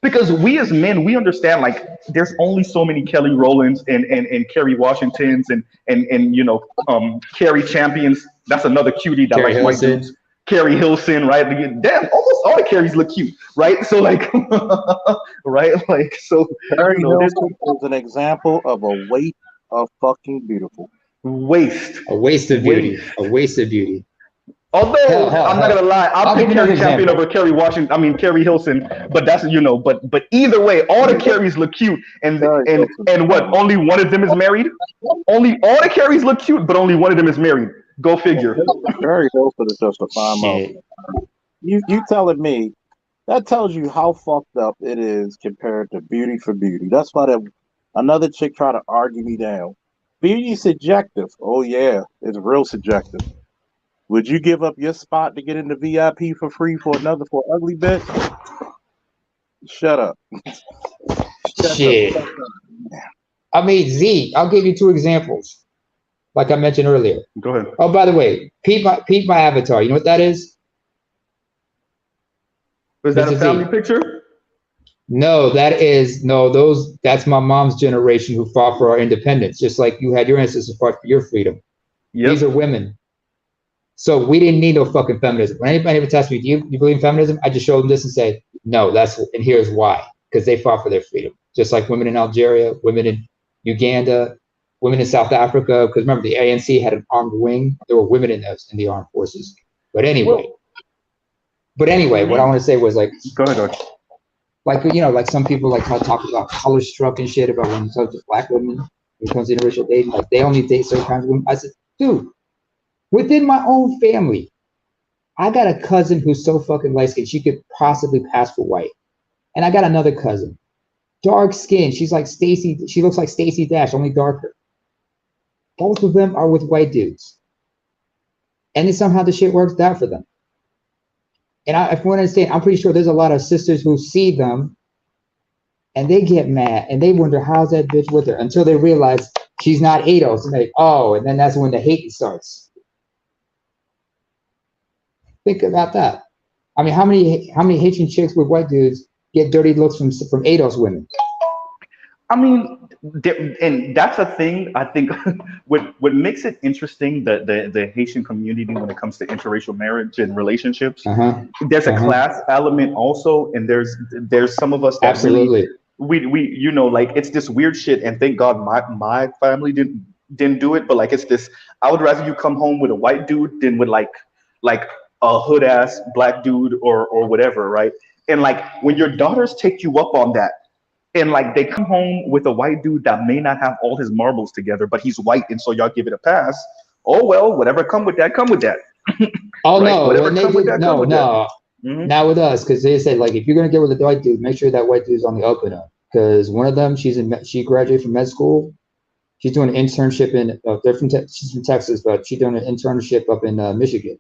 Because we as men, we understand like there's only so many Kelly Rowlands and Kerry Washingtons and you know Kerry Champions. That's another cutie that Carrie like white Hilson. dudes. Carrie Hilson, right? Damn, almost all the Carries look cute, right? So like, right? Like so, Barry you know, there's Hilton is an example of a weight of fucking beautiful. waste. A waste of beauty. Waste. A waste of beauty. Although I'm not gonna lie, I'll give pick you another Kerry Champion example. over Kerry Washington. I mean Kerry Hilson, but that's you know, but either way, all the Carries look cute, and what? Only one of them is married. Only all the Carries look cute, but only one of them is married. Go figure. Barry Hilton is just a fine Shit. mother. You telling me that tells you how fucked up it is compared to beauty for beauty. That's why another chick tried to argue me down. Beauty is subjective. Oh yeah, it's real subjective. Would you give up your spot to get into VIP for free for ugly bitch? Shut up. Shit. I mean, Z, I'll give you two examples. Like I mentioned earlier. Go ahead. Oh, by the way, peep my avatar. You know what that is? Was that a Mr. family Z. picture? No, that's my mom's generation who fought for our independence, just like you had your ancestors fight for your freedom. Yep. These are women. So we didn't need no fucking feminism. When anybody ever asks me, do you believe in feminism? I just show them this and say, no, and here's why. Because they fought for their freedom. Just like women in Algeria, women in Uganda, women in South Africa. Because remember, the ANC had an armed wing. There were women in the armed forces. But anyway, what I want to say was like, go ahead. Like, you know, like some people like talk about color struck and shit about when it comes to black women, when it comes to interracial dating, like they only date certain kinds of women. I said, dude, within my own family, I got a cousin who's so fucking light skinned she could possibly pass for white. And I got another cousin, dark skin. She's like Stacey. She looks like Stacey Dash, only darker. Both of them are with white dudes. And then somehow the shit works out for them. And if you want to understand, I'm pretty sure there's a lot of sisters who see them and they get mad and they wonder, how's that bitch with her? Until they realize she's not ADOS. And they, oh, and then that's when the hate starts. Think about that. I mean, how many Haitian chicks with white dudes get dirty looks from ADOS women? I mean, and that's a thing. I think what makes it interesting, the Haitian community when it comes to interracial marriage and relationships, there's a class element also, and there's some of us that absolutely really, we you know, like it's this weird shit. And thank God my family didn't do it, but like it's this. I would rather you come home with a white dude than with like a hood ass black dude or whatever, right? And like when your daughters take you up on that. And like they come home with a white dude that may not have all his marbles together, but he's white, and so y'all give it a pass. Oh well, whatever come with that, come with that. Oh right? no, Whatever when come with that, come with that. Not with us, because they said like if you're gonna get with a white dude, make sure that white dude's on the up and up. Because one of them, she graduated from med school. She's doing an internship in. She's from Texas, but she's doing an internship up in Michigan.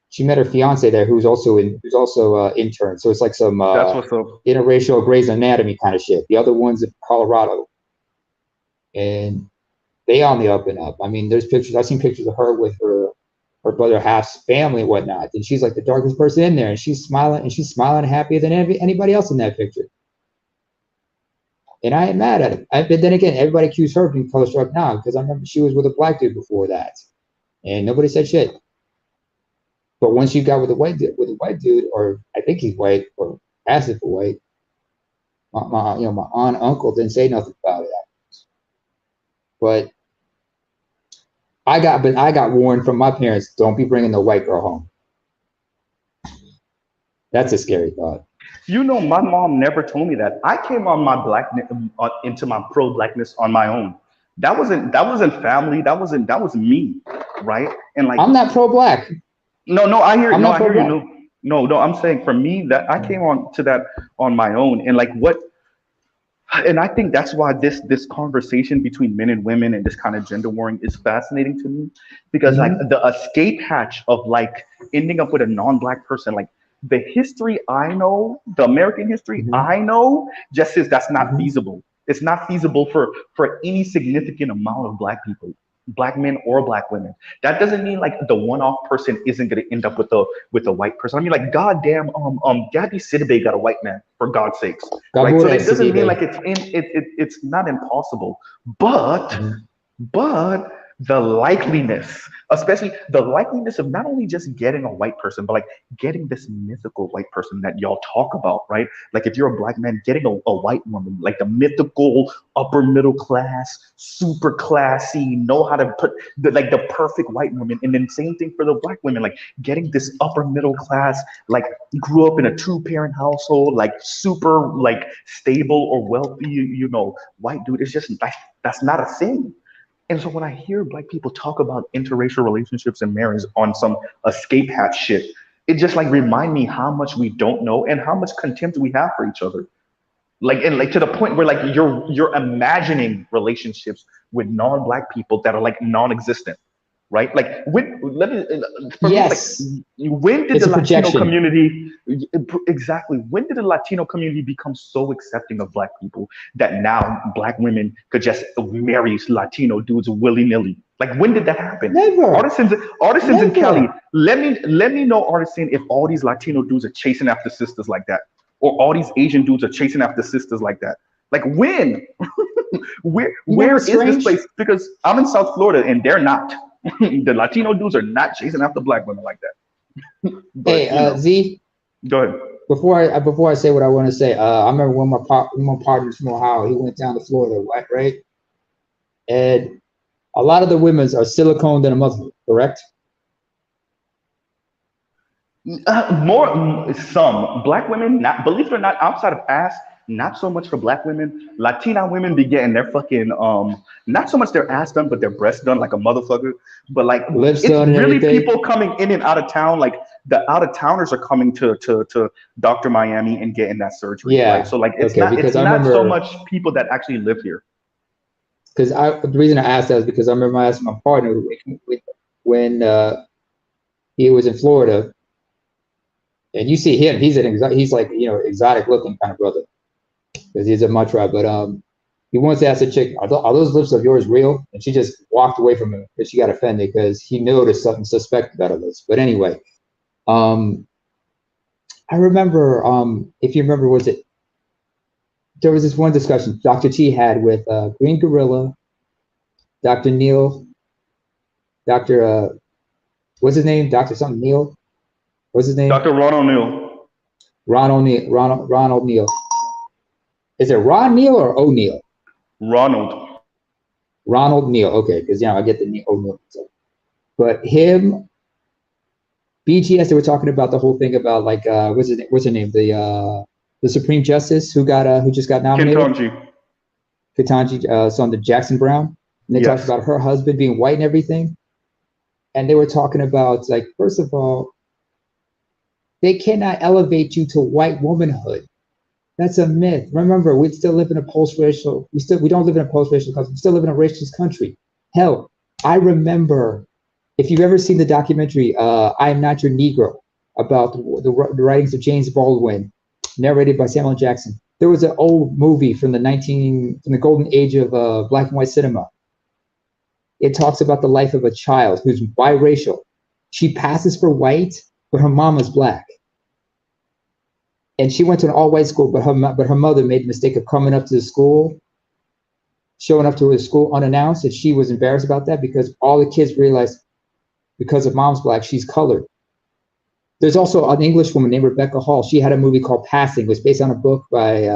She met her fiance there, who's also intern. So it's like some That's what's up. Interracial Grey's Anatomy kind of shit. The other one's in Colorado, and they on the up and up. I mean, there's pictures. I've seen pictures of her with her brother half's family and whatnot, and she's like the darkest person in there, and she's smiling happier than anybody else in that picture. And I ain't mad at it. But then again, everybody accused her of being color struck now because I remember she was with a black dude before that, and nobody said shit. But once you got with a white dude, or I think he's white or passing for white, My aunt and uncle didn't say nothing about it. But I got warned from my parents, don't be bringing the white girl home. That's a scary thought. You know, my mom never told me that. I came on my blackness into my pro-blackness on my own. That wasn't family. That was me, right? And like, I'm not pro-black. No, I hear. I'm No, not I hear you. pro-black. No. I'm saying for me that I came on to that on my own, and like what. And I think that's why this conversation between men and women and this kind of gender warring is fascinating to me, because like the escape hatch of like ending up with a non-black person, like the history I know, the American history I know, just says that's not feasible. It's not feasible for any significant amount of black people, black men or black women. That doesn't mean like the one-off person isn't going to end up with a white person. I mean, like, goddamn, Gabby Sidibe got a white man, for God's sakes, right? So it doesn't mean like it's not impossible, but the likeliness, especially the likeliness of not only just getting a white person, but like getting this mythical white person that y'all talk about, right? Like if you're a black man, getting a white woman, like the mythical upper middle class, super classy, know how to put the perfect white woman. And then same thing for the black women, like getting this upper middle class, like grew up in a 2-parent household, like super like stable or wealthy, white dude. It's just that's not a thing. And so when I hear black people talk about interracial relationships and marriage on some escape hatch shit, it just like remind me how much we don't know and how much contempt we have for each other. Like, and like to the point where like you're imagining relationships with non-black people that are like non-existent, right? Like when did the Latino community when did the Latino community become so accepting of black people that now black women could just marry Latino dudes willy-nilly? Like when did that happen? Never. Artisans in Cali, let me know, Artisan, if all these Latino dudes are chasing after sisters like that, or all these Asian dudes are chasing after sisters like that. Like when? where is this place? Because I'm in South Florida and they're not. The Latino dudes are not chasing after black women like that. But, hey, Z. Go ahead. Before I say what I want to say, I remember when my partner from Ohio, he went down to Florida, right? And a lot of the women are siliconed in a Muslim, correct? Some black women, not, believe it or not, outside of ass, not so much for black women. Latina women be getting their fucking not so much their ass done, but their breasts done like a motherfucker. But like lips it's done, really everything. people coming in and out of town. Like the out of towners are coming to Dr. Miami and getting that surgery. Yeah. Right? So like it's okay, not remember, so much people that actually live here. Because the reason I asked that is because I remember I asked my partner when he was in Florida, and you see him, he's like exotic looking kind of brother. Because he's a mutra, but he once asked a chick, are those lips of yours real? And she just walked away from him because she got offended because he noticed something suspect about her lips. But anyway, I remember, if you remember, there was this one discussion Dr. T had with Green Gorilla, Dr. Neil, what's his name? Dr. something Neil? What's his name? Dr. Ronald Neal. Ronald Neal. Is it Ron Neal or O'Neal? Ronald Neal. Okay, because I get the O'Neal. But him, BGS, they were talking about the whole thing about like what's her name? The Supreme Justice who just got nominated. Ketanji, son of Jackson Brown. And they talked about her husband being white and everything. And they were talking about like, first of all, they cannot elevate you to white womanhood. That's a myth. Remember, we still live in a post-racial. We don't live in a post-racial country. We still live in a racist country. Hell, I remember, if you've ever seen the documentary "I Am Not Your Negro" about the writings of James Baldwin, narrated by Samuel Jackson. There was an old movie from the golden age of black and white cinema. It talks about the life of a child who's biracial. She passes for white, but her mom is black. And she went to an all-white school, but her mother made the mistake of coming up to the school, showing up to her school unannounced, and she was embarrassed about that because all the kids realized because of mom's black, she's colored. There's also an English woman named Rebecca Hall. She had a movie called Passing. It was based on a book by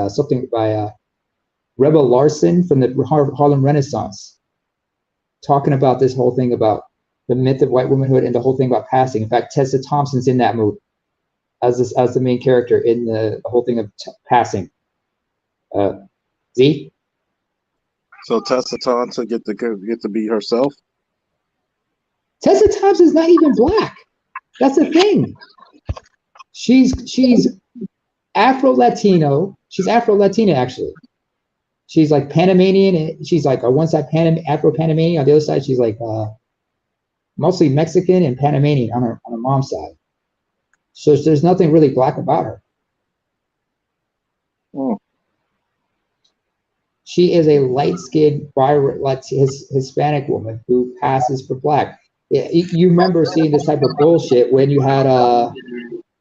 Rebel Larson from the Harlem Renaissance, talking about this whole thing about the myth of white womanhood and the whole thing about passing. In fact, Tessa Thompson's in that movie as the main character in the whole thing of passing. Z? So Tessa Thompson get to be herself? Tessa Thompson's not even black. That's the thing. She's Afro-Latino. She's Afro-Latina, actually. She's like Panamanian. She's like on one side Afro-Panamanian. On the other side, she's like mostly Mexican and Panamanian on her mom's side. So there's nothing really black about her. Mm. She is a light-skinned, Hispanic woman who passes for black. You remember seeing this type of bullshit when you had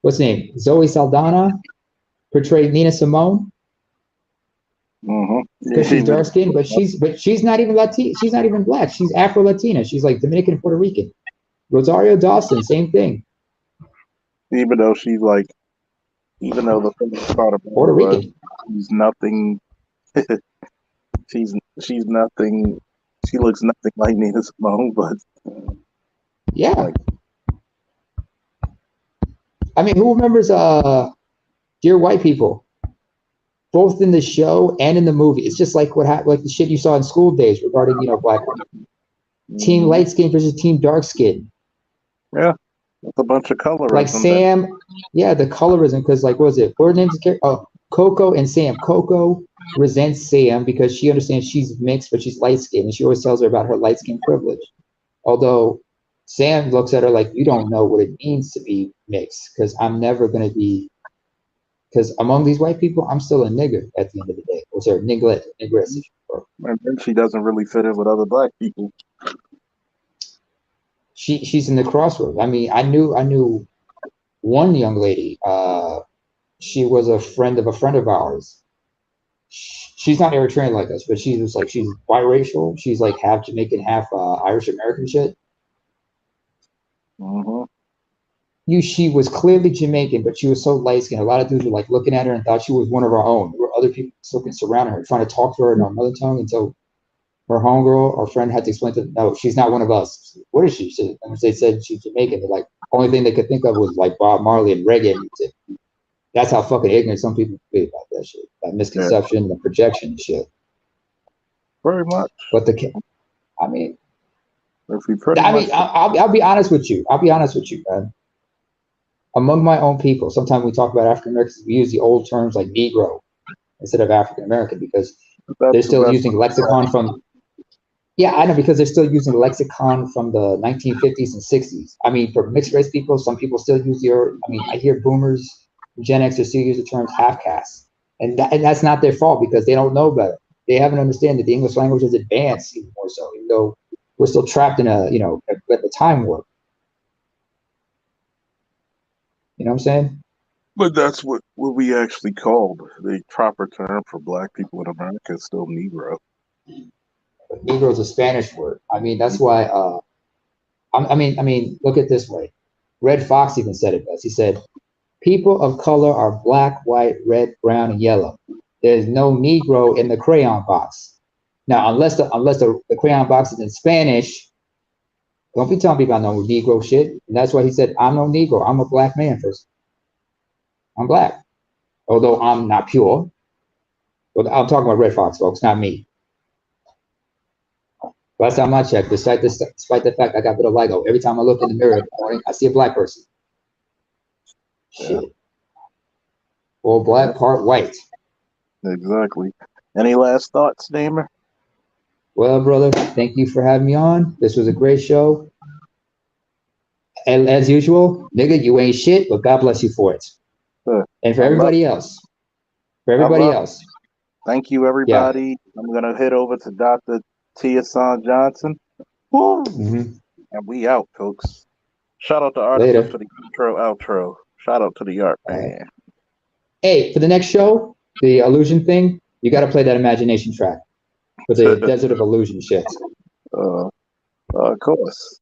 what's her name? Zoe Saldana portrayed Nina Simone. Mm-hmm. Because she's dark skinned, but she's not even Latina. She's not even black. She's Afro-Latina. She's like Dominican and Puerto Rican. Rosario Dawson, same thing. Even though the funny part about Puerto Rican. She's nothing. she's nothing. She looks nothing like Nina Simone, but yeah. Like, I mean, who remembers Dear White People? Both in the show and in the movie. It's just like like the shit you saw in School Days regarding, black women. Team light skin versus team dark skin. Yeah. With a bunch of colorism. Like Sam, the colorism, because what was it? Four names of Coco and Sam. Coco resents Sam because she understands she's mixed, but she's light skinned, and she always tells her about her light skin privilege. Although Sam looks at her like, you don't know what it means to be mixed, because I'm never going to be, because among these white people, I'm still a nigger at the end of the day. Or sorry, negress. And then she doesn't really fit in with other black people. She's in the crossroads. I mean, I knew one young lady. She was a friend of ours. She's not Eritrean like us, but she's biracial. She's like half Jamaican, half Irish American shit. Mm-hmm. She was clearly Jamaican, but she was so light skinned. A lot of dudes were like looking at her and thought she was one of our own. There were other people still surrounding her, trying to talk to her in our mother tongue until her homegirl or friend had to explain to them, no, she's not one of us. What is she? And they said she's Jamaican. The only thing they could think of was like Bob Marley and reggae music. That's how fucking ignorant some people be about that shit. That misconception, the projection and shit. Very much. But I'll be honest with you. Man. Among my own people, sometimes we talk about African Americans, we use the old terms like Negro instead of African American because they're still using lexicon from. Yeah, I know, because they're still using lexicon from the 1950s and 60s. I mean, for mixed race people, some people still use I hear boomers, Gen Xers still use the terms half caste. And that's not their fault because they don't know better. They haven't understood that the English language is advanced even more so, even though we're still trapped in at the time warp. You know what I'm saying? But that's what we actually called the proper term for black people in America is still Negro. Negro is a Spanish word. I mean, that's why. I mean, look at it this way. Red Fox even said it best. He said, "People of color are black, white, red, brown, and yellow. There's no Negro in the crayon box." Now, unless the crayon box is in Spanish, don't be telling people I know Negro shit. And that's why he said, "I'm no Negro. I'm a black man first. I'm black, although I'm not pure." But I'm talking about Red Fox, folks, not me. Last time I checked, despite the fact I got vitiligo, every time I look in the mirror in the morning, I see a black person. Shit. All black, part white. Exactly. Any last thoughts, Namer? Well, brother, thank you for having me on. This was a great show. And as usual, nigga, you ain't shit, but God bless you for it. And for everybody else. Thank you, everybody. Yeah. I'm going to head over to Dr. Tia San Johnson. Mm-hmm. And we out, folks. Shout out to Article for the outro. Shout out to the art, man. Hey, for the next show, the illusion thing, you got to play that imagination track for the Desert of Illusion shit. Of course.